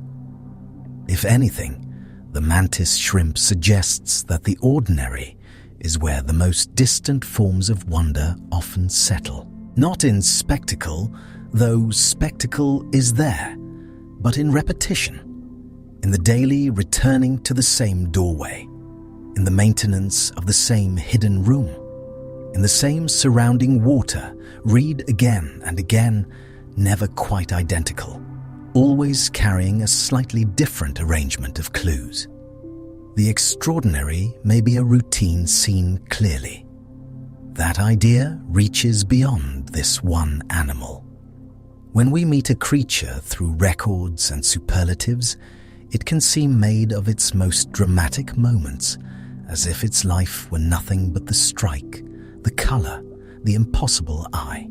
If anything, the mantis shrimp suggests that the ordinary is where the most distant forms of wonder often settle. Not in spectacle, though spectacle is there, but in repetition, in the daily returning to the same doorway, in the maintenance of the same hidden room, in the same surrounding water, read again and again, never quite identical, always carrying a slightly different arrangement of clues. The extraordinary may be a routine seen clearly. That idea reaches beyond this one animal. When we meet a creature through records and superlatives, it can seem made of its most dramatic moments, as if its life were nothing but the strike, the color, the impossible eye.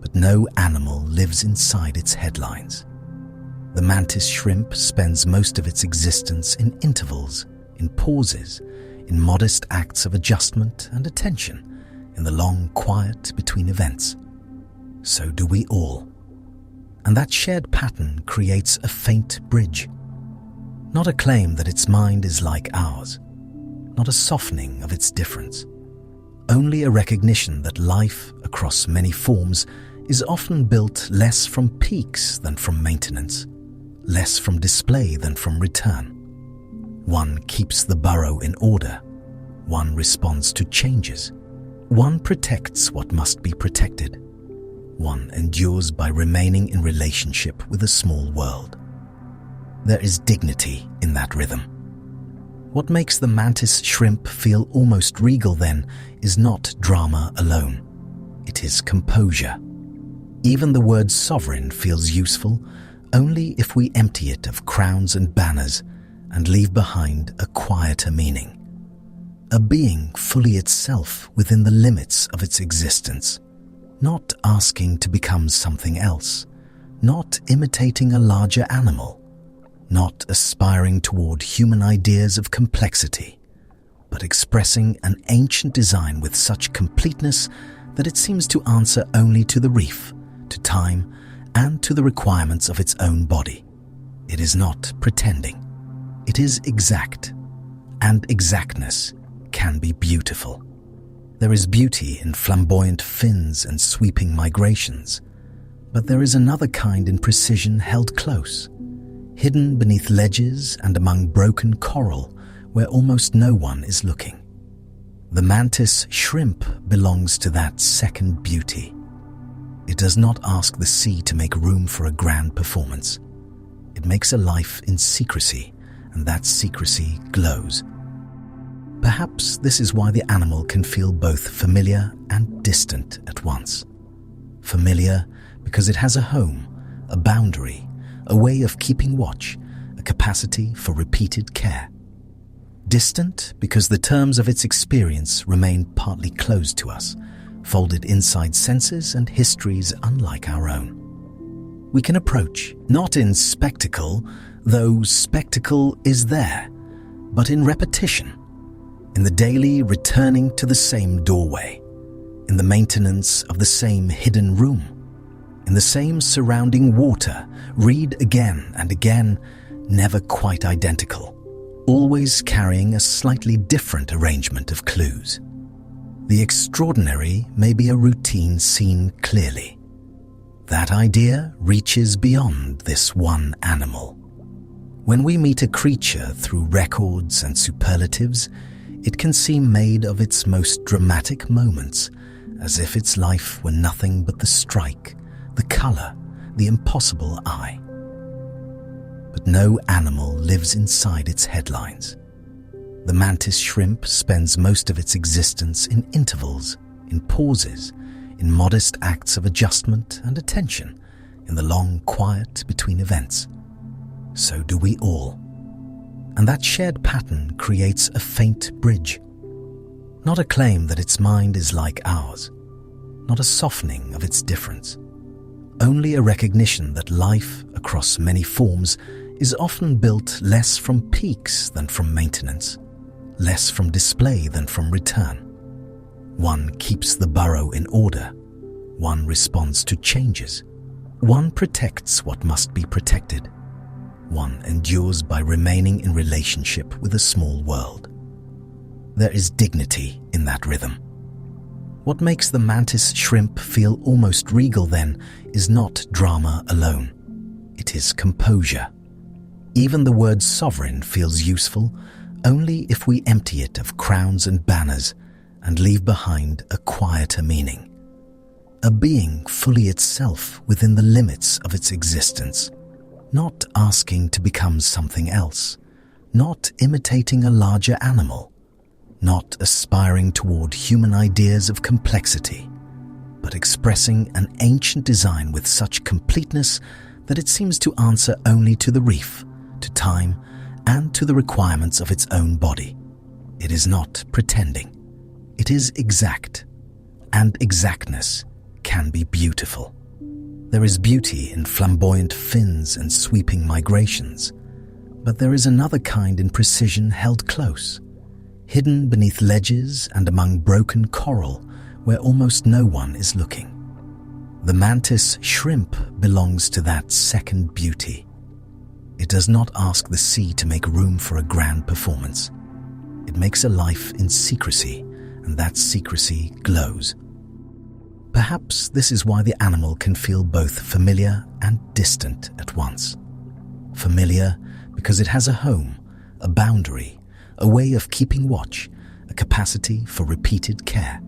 But no animal lives inside its headlines. The mantis shrimp spends most of its existence in intervals, in pauses, in modest acts of adjustment and attention, in the long quiet between events. So do we all. And that shared pattern creates a faint bridge. Not a claim that its mind is like ours, not a softening of its difference, only a recognition that life across many forms is often built less from peaks than from maintenance, less from display than from return. One keeps the burrow in order, one responds to changes, one protects what must be protected, one endures by remaining in relationship with a small world. There is dignity in that rhythm. What makes the mantis shrimp feel almost regal then is not drama alone. It is composure. Even the word sovereign feels useful only if we empty it of crowns and banners and leave behind a quieter meaning. A being fully itself within the limits of its existence, not asking to become something else, not imitating a larger animal, not aspiring toward human ideas of complexity, but expressing an ancient design with such completeness that it seems to answer only to the reef, to time, and to the requirements of its own body. It is not pretending. It is exact, and exactness can be beautiful. There is beauty in flamboyant fins and sweeping migrations, but there is another kind in precision held close, hidden beneath ledges and among broken coral where almost no one is looking. The mantis shrimp belongs to that second beauty. It does not ask the sea to make room for a grand performance. It makes a life in secrecy, and that secrecy glows. Perhaps this is why the animal can feel both familiar and distant at once. Familiar because it has a home, a boundary, a way of keeping watch, a capacity for repeated care. Distant because the terms of its experience remain partly closed to us, folded inside senses and histories unlike our own. We can approach, not in spectacle, though spectacle is there, but in repetition, in the daily returning to the same doorway, in the maintenance of the same hidden room, in the same surrounding water, read again and again, never quite identical, always carrying a slightly different arrangement of clues. The extraordinary may be a routine seen clearly. That idea reaches beyond this one animal. When we meet a creature through records and superlatives, it can seem made of its most dramatic moments, as if its life were nothing but the strike, the color, the impossible eye. But no animal lives inside its headlines. The mantis shrimp spends most of its existence in intervals, in pauses, in modest acts of adjustment and attention, in the long quiet between events. So do we all. And that shared pattern creates a faint bridge. Not a claim that its mind is like ours, not a softening of its difference, only a recognition that life across many forms is often built less from peaks than from maintenance, less from display than from return. One keeps the burrow in order. One responds to changes. One protects what must be protected. One endures by remaining in relationship with a small world. There is dignity in that rhythm. What makes the mantis shrimp feel almost regal then is not drama alone. It is composure. Even the word sovereign feels useful only if we empty it of crowns and banners and leave behind a quieter meaning. A being fully itself within the limits of its existence, not asking to become something else, not imitating a larger animal, not aspiring toward human ideas of complexity, but expressing an ancient design with such completeness that it seems to answer only to the reef, to time, and to the requirements of its own body. It is not pretending. It is exact, and exactness can be beautiful. There is beauty in flamboyant fins and sweeping migrations, but there is another kind in precision held close, hidden beneath ledges and among broken coral where almost no one is looking. The mantis shrimp belongs to that second beauty. It does not ask the sea to make room for a grand performance. It makes a life in secrecy, and that secrecy glows. Perhaps this is why the animal can feel both familiar and distant at once. Familiar because it has a home, a boundary, a way of keeping watch, a capacity for repeated care.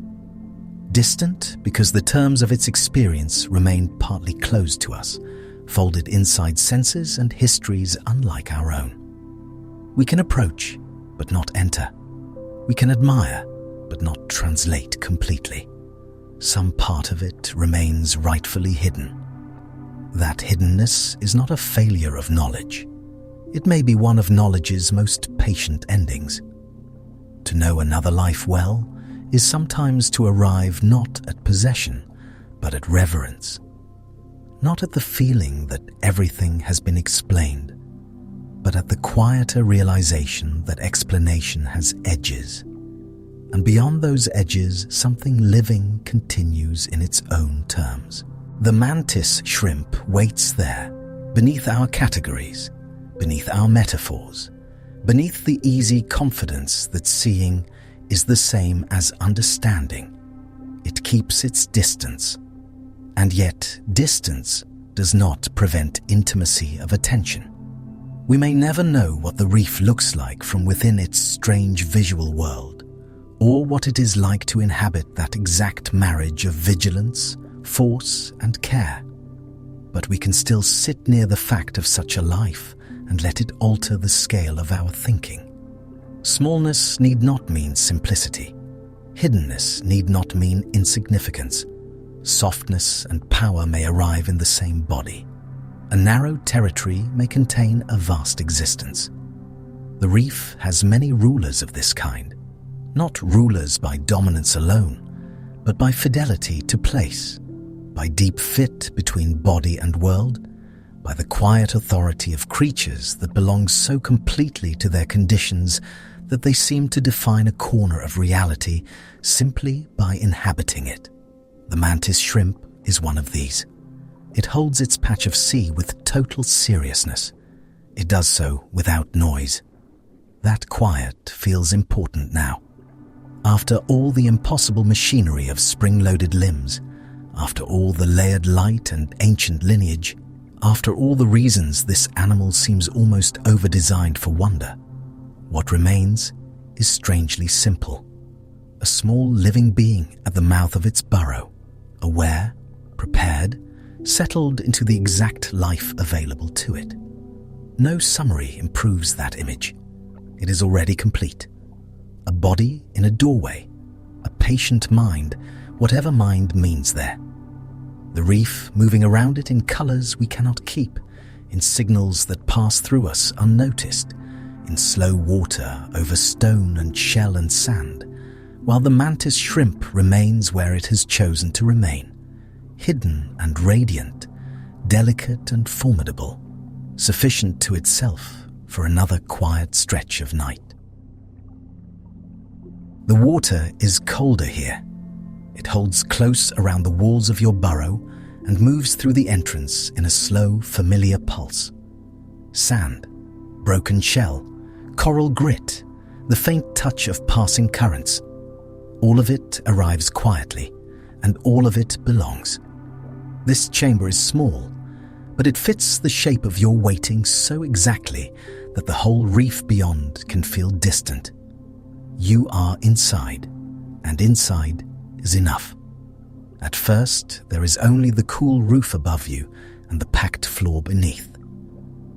Distant because the terms of its experience remain partly closed to us, folded inside senses and histories unlike our own. We can approach, but not enter. We can admire, but not translate completely. Some part of it remains rightfully hidden. That hiddenness is not a failure of knowledge. It may be one of knowledge's most patient endings. To know another life well is sometimes to arrive not at possession, but at reverence. Not at the feeling that everything has been explained, but at the quieter realization that explanation has edges. And beyond those edges, something living continues in its own terms. The mantis shrimp waits there, beneath our categories, beneath our metaphors, beneath the easy confidence that seeing is the same as understanding. It keeps its distance. And yet, distance does not prevent intimacy of attention. We may never know what the reef looks like from within its strange visual world, or what it is like to inhabit that exact marriage of vigilance, force, and care. But we can still sit near the fact of such a life and let it alter the scale of our thinking. Smallness need not mean simplicity. Hiddenness need not mean insignificance. Softness and power may arrive in the same body. A narrow territory may contain a vast existence. The reef has many rulers of this kind, not rulers by dominance alone, but by fidelity to place, by deep fit between body and world, by the quiet authority of creatures that belong so completely to their conditions that they seem to define a corner of reality simply by inhabiting it. The mantis shrimp is one of these. It holds its patch of sea with total seriousness. It does so without noise. That quiet feels important now. After all the impossible machinery of spring-loaded limbs, after all the layered light and ancient lineage, after all the reasons this animal seems almost over-designed for wonder, what remains is strangely simple. A small living being at the mouth of its burrow, aware, prepared, settled into the exact life available to it. No summary improves that image. It is already complete. A body in a doorway, a patient mind, whatever mind means there. The reef moving around it in colors we cannot keep, in signals that pass through us unnoticed, in slow water over stone and shell and sand, while the mantis shrimp remains where it has chosen to remain, hidden and radiant, delicate and formidable, sufficient to itself for another quiet stretch of night. The water is colder here. It holds close around the walls of your burrow and moves through the entrance in a slow, familiar pulse. Sand, broken shell, coral grit, the faint touch of passing currents. All of it arrives quietly, and all of it belongs. This chamber is small, but it fits the shape of your waiting so exactly that the whole reef beyond can feel distant. You are inside, and inside is enough. At first, there is only the cool roof above you and the packed floor beneath.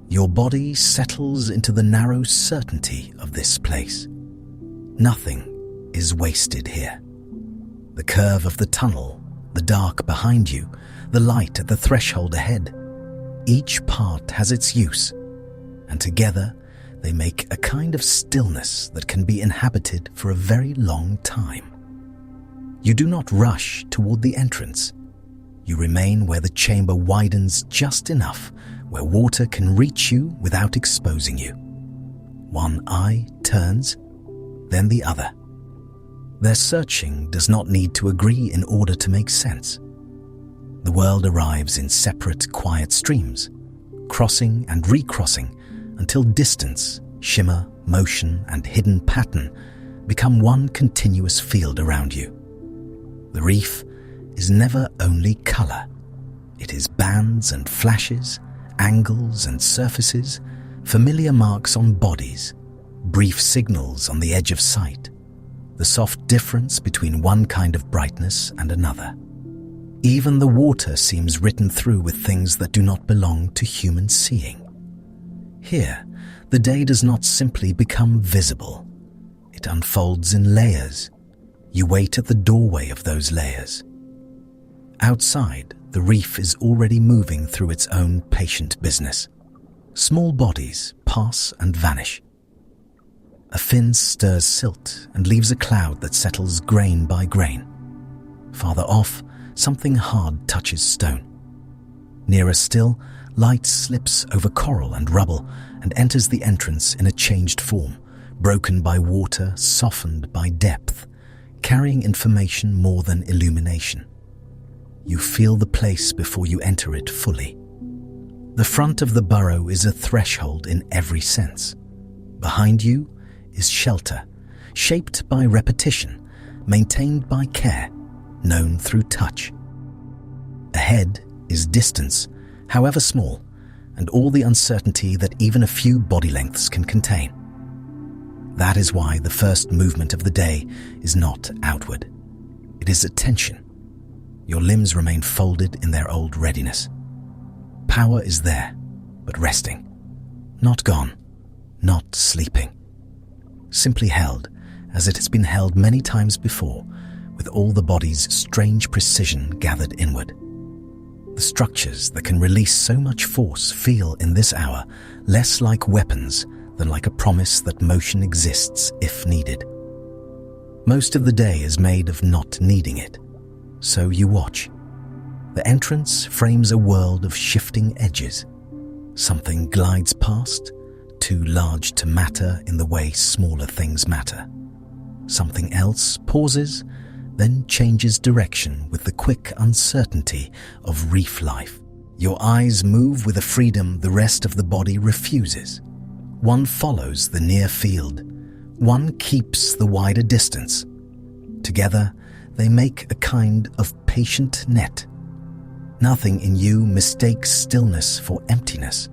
Your body settles into the narrow certainty of this place. Nothing is wasted here. The curve of the tunnel, the dark behind you, the light at the threshold ahead, each part has its use, and together they make a kind of stillness that can be inhabited for a very long time. You do not rush toward the entrance. You remain where the chamber widens just enough, where water can reach you without exposing you. One eye turns, then the other. Their searching does not need to agree in order to make sense. The world arrives in separate, quiet streams, crossing and recrossing until distance, shimmer, motion, and hidden pattern become one continuous field around you. The reef is never only color. It is bands and flashes, angles and surfaces, familiar marks on bodies, brief signals on the edge of sight, the soft difference between one kind of brightness and another. Even the water seems written through with things that do not belong to human seeing. Here, the day does not simply become visible. It unfolds in layers. You wait at the doorway of those layers. Outside, the reef is already moving through its own patient business. Small bodies pass and vanish. A fin stirs silt and leaves a cloud that settles grain by grain. Farther off, something hard touches stone. Nearer still, light slips over coral and rubble and enters the entrance in a changed form, broken by water, softened by depth, carrying information more than illumination. You feel the place before you enter it fully. The front of the burrow is a threshold in every sense. Behind you is shelter, shaped by repetition, maintained by care, known through touch. Ahead is distance, however small, and all the uncertainty that even a few body lengths can contain. That is why the first movement of the day is not outward. It is attention. Your limbs remain folded in their old readiness. Power is there, but resting. Not gone, not sleeping. Simply held, as it has been held many times before, with all the body's strange precision gathered inward. The structures that can release so much force feel in this hour less like weapons than like a promise that motion exists if needed. Most of the day is made of not needing it. So you watch. The entrance frames a world of shifting edges. Something glides past, too large to matter in the way smaller things matter. Something else pauses, then changes direction with the quick uncertainty of reef life. Your eyes move with a freedom the rest of the body refuses. One follows the near field. One keeps the wider distance. Together, they make a kind of patient net. Nothing in you mistakes stillness for emptiness.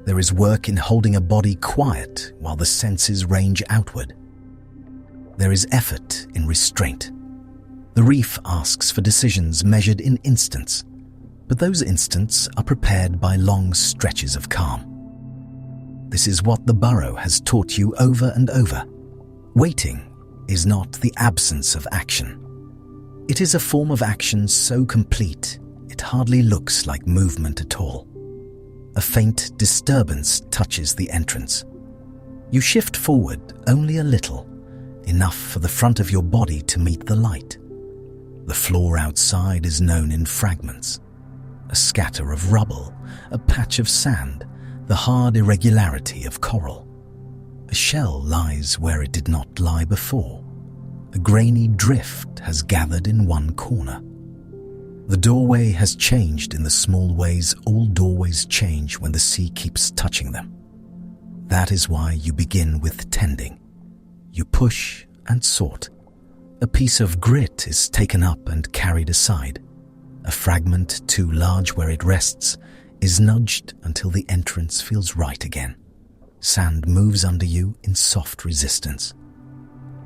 There is work in holding a body quiet while the senses range outward. There is effort in restraint. The reef asks for decisions measured in instants, but those instants are prepared by long stretches of calm. This is what the burrow has taught you over and over. Waiting is not the absence of action. It is a form of action so complete it hardly looks like movement at all. A faint disturbance touches the entrance. You shift forward only a little, enough for the front of your body to meet the light. The floor outside is known in fragments. A scatter of rubble, a patch of sand, the hard irregularity of coral. A shell lies where it did not lie before. A grainy drift has gathered in one corner. The doorway has changed in the small ways all doorways change when the sea keeps touching them. That is why you begin with tending. You push and sort. A piece of grit is taken up and carried aside. A fragment too large where it rests is nudged until the entrance feels right again. Sand moves under you in soft resistance.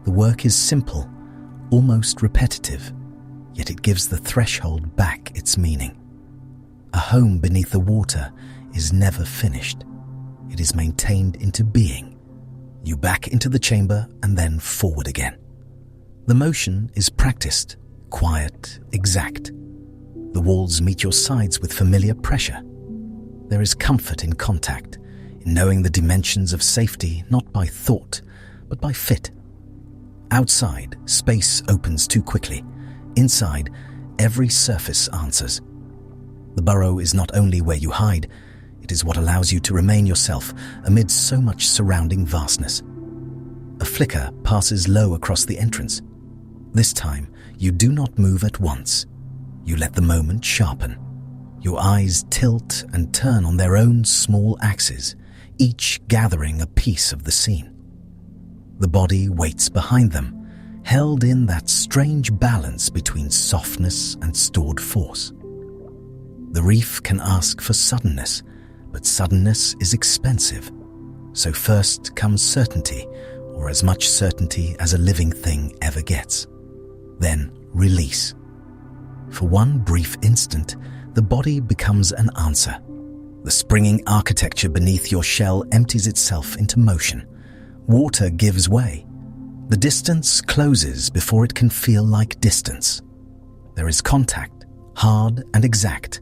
The work is simple, almost repetitive, yet it gives the threshold back its meaning. A home beneath the water is never finished. It is maintained into being. You back into the chamber and then forward again. The motion is practiced, quiet, exact. The walls meet your sides with familiar pressure. There is comfort in contact, in knowing the dimensions of safety not by thought, but by fit. Outside, space opens too quickly. Inside, every surface answers. The burrow is not only where you hide, it is what allows you to remain yourself amid so much surrounding vastness. A flicker passes low across the entrance. This time, you do not move at once. You let the moment sharpen. Your eyes tilt and turn on their own small axes, each gathering a piece of the scene. The body waits behind them, held in that strange balance between softness and stored force. The reef can ask for suddenness, but suddenness is expensive. So first comes certainty, or as much certainty as a living thing ever gets. Then release. For one brief instant, the body becomes an answer. The springing architecture beneath your shell empties itself into motion. Water gives way. The distance closes before it can feel like distance. There is contact, hard and exact,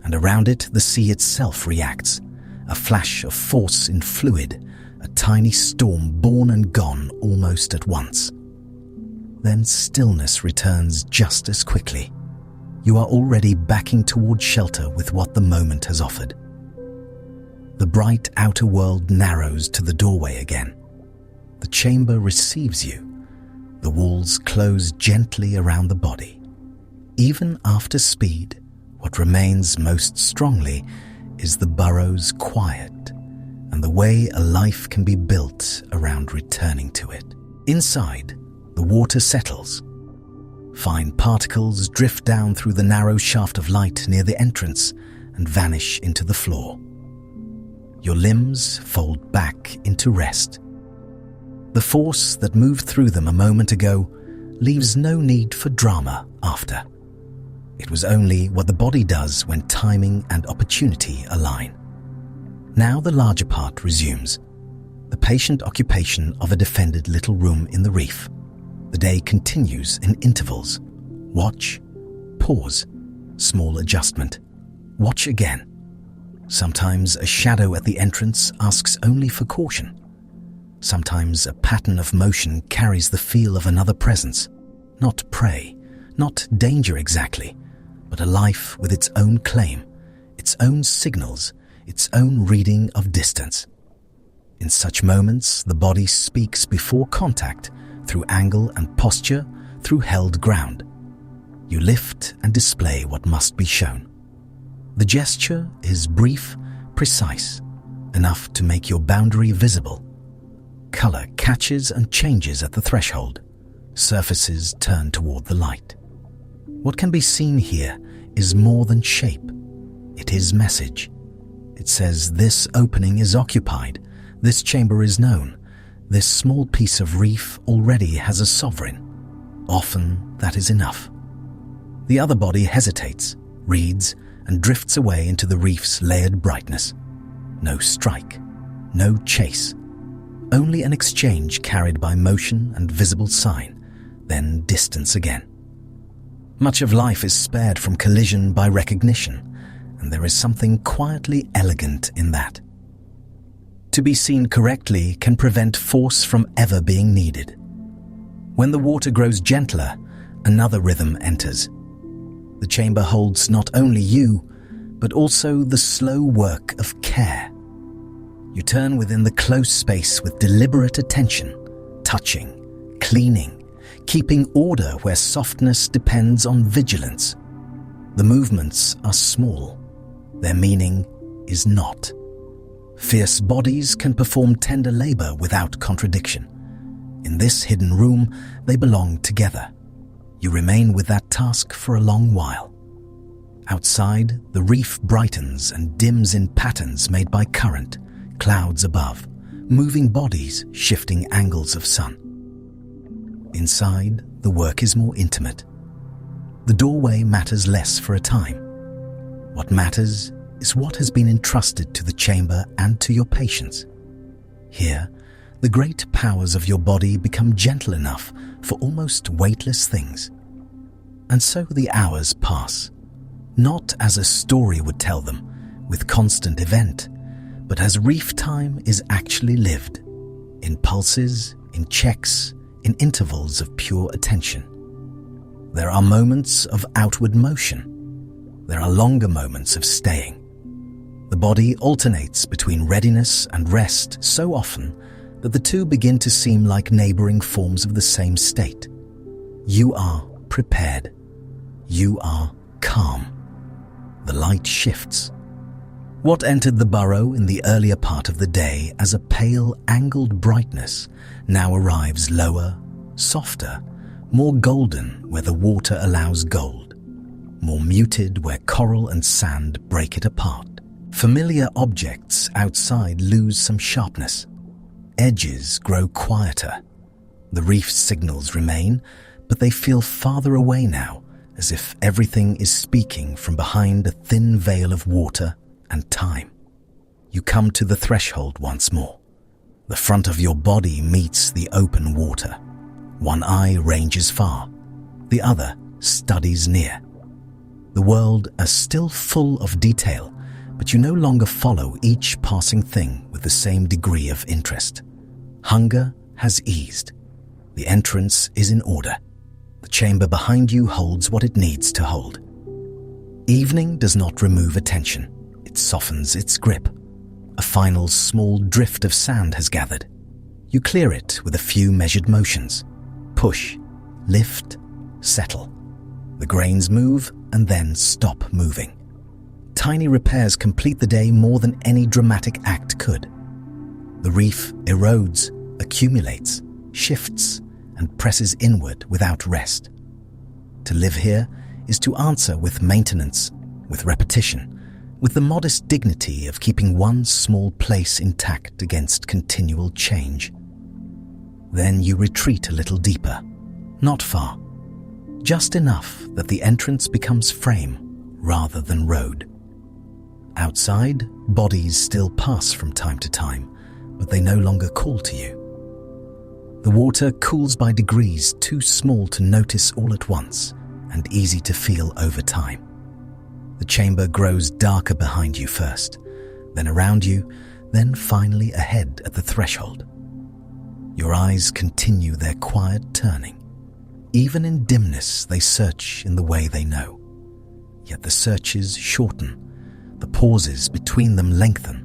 and around it the sea itself reacts. A flash of force in fluid, a tiny storm born and gone almost at once. Then stillness returns just as quickly. You are already backing toward shelter with what the moment has offered. The bright outer world narrows to the doorway again. The chamber receives you. The walls close gently around the body. Even after speed, what remains most strongly is the burrow's quiet and the way a life can be built around returning to it. Inside, the water settles. Fine particles drift down through the narrow shaft of light near the entrance and vanish into the floor. Your limbs fold back into rest. The force that moved through them a moment ago leaves no need for drama after. It was only what the body does when timing and opportunity align. Now the larger part resumes. The patient occupation of a defended little room in the reef. The day continues in intervals. Watch, pause, small adjustment. Watch again. Sometimes a shadow at the entrance asks only for caution. Sometimes a pattern of motion carries the feel of another presence. Not prey, not danger exactly, but a life with its own claim, its own signals, its own reading of distance. In such moments, the body speaks before contact, through angle and posture, through held ground. You lift and display what must be shown. The gesture is brief, precise, enough to make your boundary visible. Color catches and changes at the threshold. Surfaces turn toward the light. What can be seen here is more than shape. It is message. It says this opening is occupied, this chamber is known, this small piece of reef already has a sovereign. Often that is enough. The other body hesitates, reads, and drifts away into the reef's layered brightness. No strike, no chase. Only an exchange carried by motion and visible sign, then distance again. Much of life is spared from collision by recognition, and there is something quietly elegant in that. To be seen correctly can prevent force from ever being needed. When the water grows gentler, another rhythm enters. The chamber holds not only you, but also the slow work of care. You turn within the close space with deliberate attention, touching, cleaning, keeping order where softness depends on vigilance. The movements are small. Their meaning is not. Fierce bodies can perform tender labor without contradiction. In this hidden room, they belong together. You remain with that task for a long while. Outside, the reef brightens and dims in patterns made by current, clouds above, moving bodies, shifting angles of sun. Inside, the work is more intimate. The doorway matters less for a time. What matters is what has been entrusted to the chamber and to your patience. Here, the great powers of your body become gentle enough for almost weightless things. And so the hours pass, not as a story would tell them, with constant event, but as reef time is actually lived, in pulses, in checks, in intervals of pure attention. There are moments of outward motion. There are longer moments of staying. The body alternates between readiness and rest so often that the two begin to seem like neighboring forms of the same state. You are prepared. You are calm. The light shifts. What entered the burrow in the earlier part of the day as a pale, angled brightness now arrives lower, softer, more golden where the water allows gold, more muted where coral and sand break it apart. Familiar objects outside lose some sharpness. Edges grow quieter. The reef's signals remain, but they feel farther away now, as if everything is speaking from behind a thin veil of water and time. You come to the threshold once more. The front of your body meets the open water. One eye ranges far, the other studies near. The world is still full of detail, but you no longer follow each passing thing with the same degree of interest. Hunger has eased. The entrance is in order. The chamber behind you holds what it needs to hold. Evening does not remove attention. It softens its grip. A final small drift of sand has gathered. You clear it with a few measured motions. Push, lift, settle. The grains move and then stop moving. Tiny repairs complete the day more than any dramatic act could. The reef erodes, accumulates, shifts, and presses inward without rest. To live here is to answer with maintenance, with repetition, with the modest dignity of keeping one small place intact against continual change. Then you retreat a little deeper, not far, just enough that the entrance becomes frame rather than road. Outside, bodies still pass from time to time, but they no longer call to you. The water cools by degrees too small to notice all at once and easy to feel over time. The chamber grows darker behind you first, then around you, then finally ahead at the threshold. Your eyes continue their quiet turning. Even in dimness, they search in the way they know. Yet the searches shorten. The pauses between them lengthen.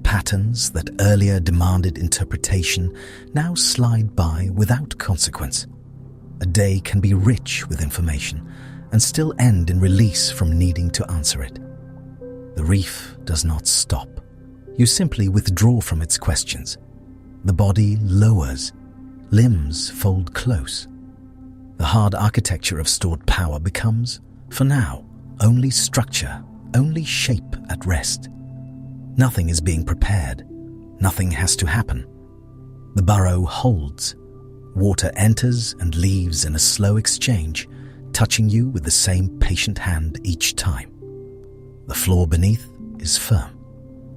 Patterns that earlier demanded interpretation now slide by without consequence. A day can be rich with information and still end in release from needing to answer it. The reef does not stop. You simply withdraw from its questions. The body lowers. Limbs fold close. The hard architecture of stored power becomes, for now, only structure, only shape at rest. Nothing is being prepared. Nothing has to happen. The burrow holds. Water enters and leaves in a slow exchange, touching you with the same patient hand each time. The floor beneath is firm.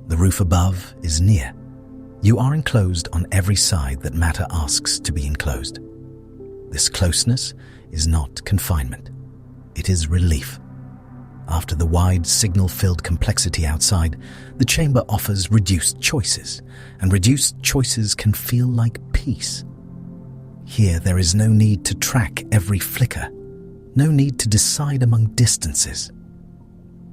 The roof above is near. You are enclosed on every side that matter asks to be enclosed. This closeness is not confinement. It is relief. After the wide, signal-filled complexity outside, the chamber offers reduced choices, and reduced choices can feel like peace. Here there is no need to track every flicker, no need to decide among distances.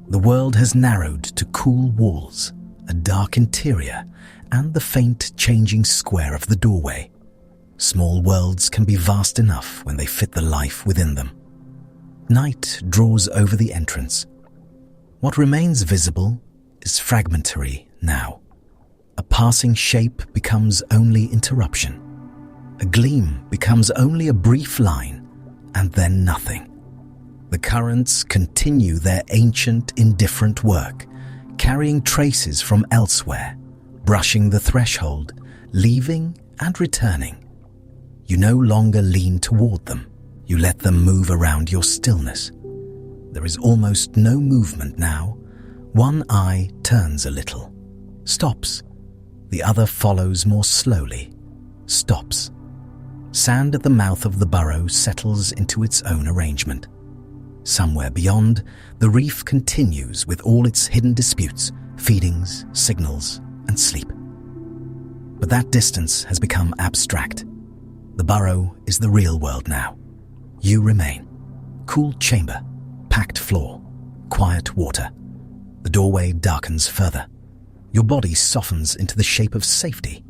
The world has narrowed to cool walls, a dark interior, and the faint changing square of the doorway. Small worlds can be vast enough when they fit the life within them. Night draws over the entrance. What remains visible is fragmentary now. A passing shape becomes only interruption. A gleam becomes only a brief line, and then nothing. The currents continue their ancient, indifferent work, carrying traces from elsewhere, brushing the threshold, leaving and returning. You no longer lean toward them. You let them move around your stillness. There is almost no movement now. One eye turns a little, stops. The other follows more slowly, stops. Sand at the mouth of the burrow settles into its own arrangement. Somewhere beyond, the reef continues with all its hidden disputes, feedings, signals, and sleep. But that distance has become abstract. The burrow is the real world now. You remain. Cool chamber, packed floor, quiet water. The doorway darkens further. Your body softens into the shape of safety.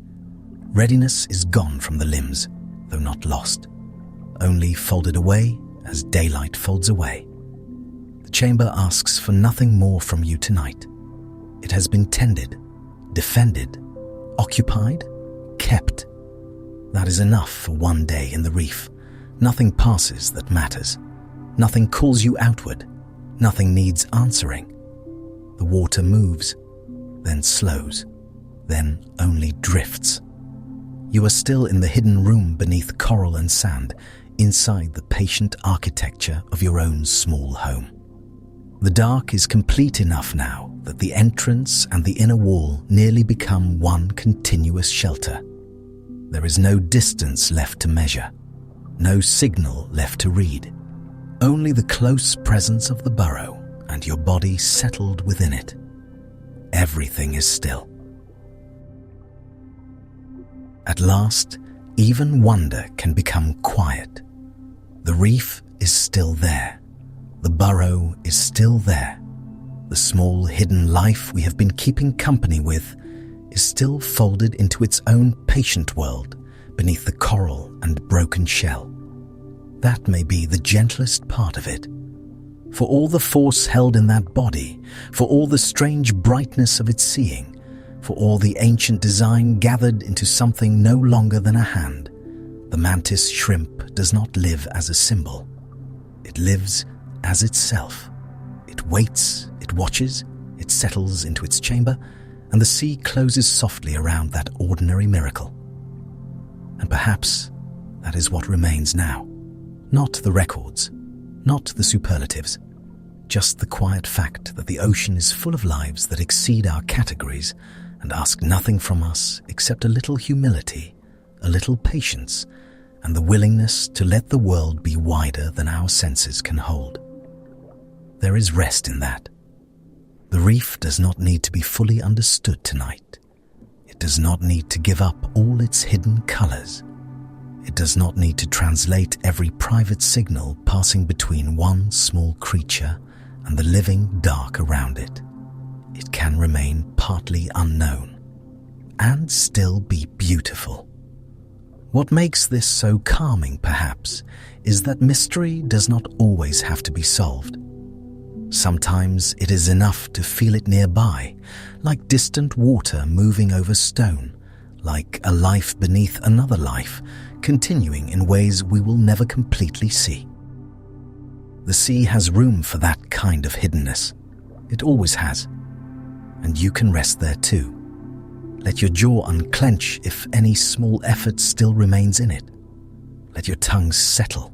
Readiness is gone from the limbs, though not lost, only folded away as daylight folds away. The chamber asks for nothing more from you tonight. It has been tended, defended, occupied, kept. That is enough for one day in the reef. Nothing passes that matters. Nothing calls you outward. Nothing needs answering. The water moves, then slows, then only drifts. You are still in the hidden room beneath coral and sand, inside the patient architecture of your own small home. The dark is complete enough now that the entrance and the inner wall nearly become one continuous shelter. There is no distance left to measure, no signal left to read, only the close presence of the burrow and your body settled within it. Everything is still. At last, even wonder can become quiet. The reef is still there. The burrow is still there. The small hidden life we have been keeping company with is still folded into its own patient world beneath the coral and broken shell. That may be the gentlest part of it. For all the force held in that body, for all the strange brightness of its seeing, for all the ancient design gathered into something no longer than a hand, the mantis shrimp does not live as a symbol. It lives as itself. It waits, it watches, it settles into its chamber, and the sea closes softly around that ordinary miracle. And perhaps that is what remains now. Not the records, not the superlatives, just the quiet fact that the ocean is full of lives that exceed our categories and ask nothing from us except a little humility, a little patience, and the willingness to let the world be wider than our senses can hold. There is rest in that. The reef does not need to be fully understood tonight. It does not need to give up all its hidden colors. It does not need to translate every private signal passing between one small creature and the living dark around it. It can remain partly unknown and still be beautiful. What makes this so calming, perhaps, is that mystery does not always have to be solved. Sometimes it is enough to feel it nearby, like distant water moving over stone, like a life beneath another life, continuing in ways we will never completely see. The sea has room for that kind of hiddenness. It always has. And you can rest there too. Let your jaw unclench if any small effort still remains in it. Let your tongue settle.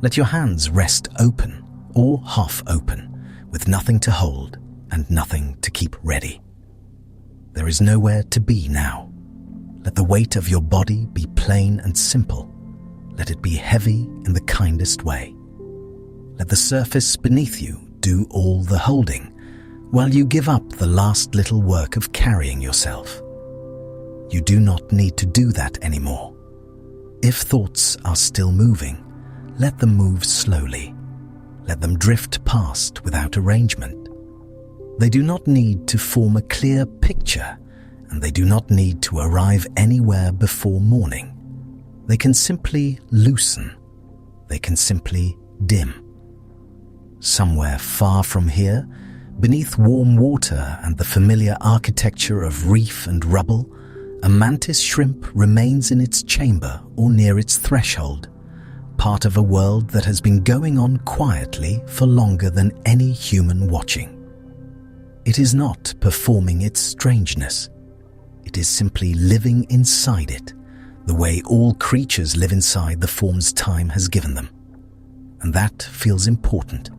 Let your hands rest open or half open, with nothing to hold and nothing to keep ready. There is nowhere to be now. Let the weight of your body be plain and simple. Let it be heavy in the kindest way. Let the surface beneath you do all the holding, while you give up the last little work of carrying yourself. You do not need to do that anymore. If thoughts are still moving, let them move slowly. Let them drift past without arrangement. They do not need to form a clear picture, and they do not need to arrive anywhere before morning. They can simply loosen. They can simply dim. Somewhere far from here, beneath warm water and the familiar architecture of reef and rubble, a mantis shrimp remains in its chamber or near its threshold, part of a world that has been going on quietly for longer than any human watching. It is not performing its strangeness. It is simply living inside it, the way all creatures live inside the forms time has given them. And that feels important,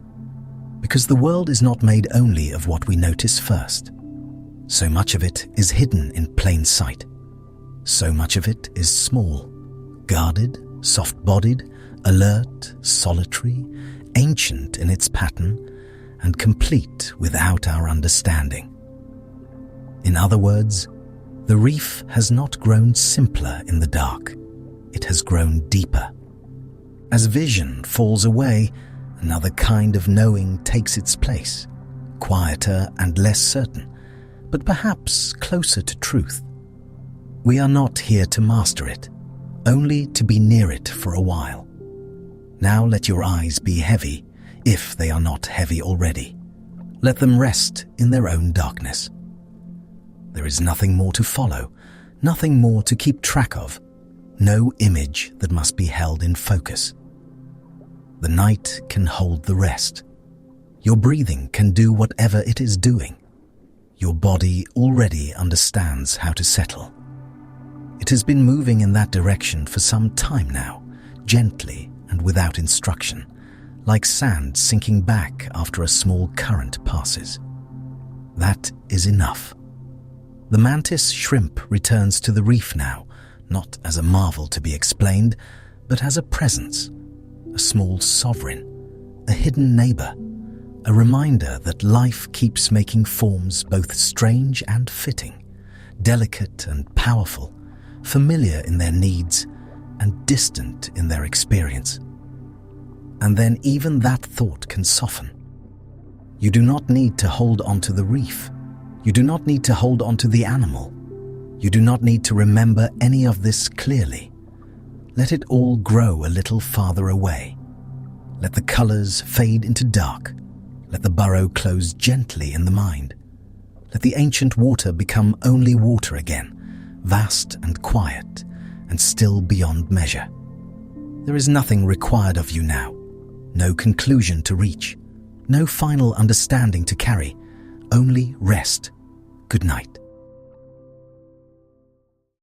because the world is not made only of what we notice first. So much of it is hidden in plain sight. So much of it is small, guarded, soft-bodied, alert, solitary, ancient in its pattern, and complete without our understanding. In other words, the reef has not grown simpler in the dark. It has grown deeper. As vision falls away, another kind of knowing takes its place, quieter and less certain, but perhaps closer to truth. We are not here to master it, only to be near it for a while. Now let your eyes be heavy, if they are not heavy already. Let them rest in their own darkness. There is nothing more to follow, nothing more to keep track of, no image that must be held in focus. The night can hold the rest. Your breathing can do whatever it is doing. Your body already understands how to settle. It has been moving in that direction for some time now, gently and without instruction, like sand sinking back after a small current passes. That is enough. The mantis shrimp returns to the reef now, not as a marvel to be explained, but as a presence, a small sovereign, a hidden neighbor, a reminder that life keeps making forms both strange and fitting, delicate and powerful, familiar in their needs and distant in their experience. And then even that thought can soften. You do not need to hold on to the reef. You do not need to hold on to the animal. You do not need to remember any of this clearly. Let it all grow a little farther away. Let the colors fade into dark. Let the burrow close gently in the mind. Let the ancient water become only water again, vast and quiet, and still beyond measure. There is nothing required of you now, no conclusion to reach, no final understanding to carry, only rest. Good night.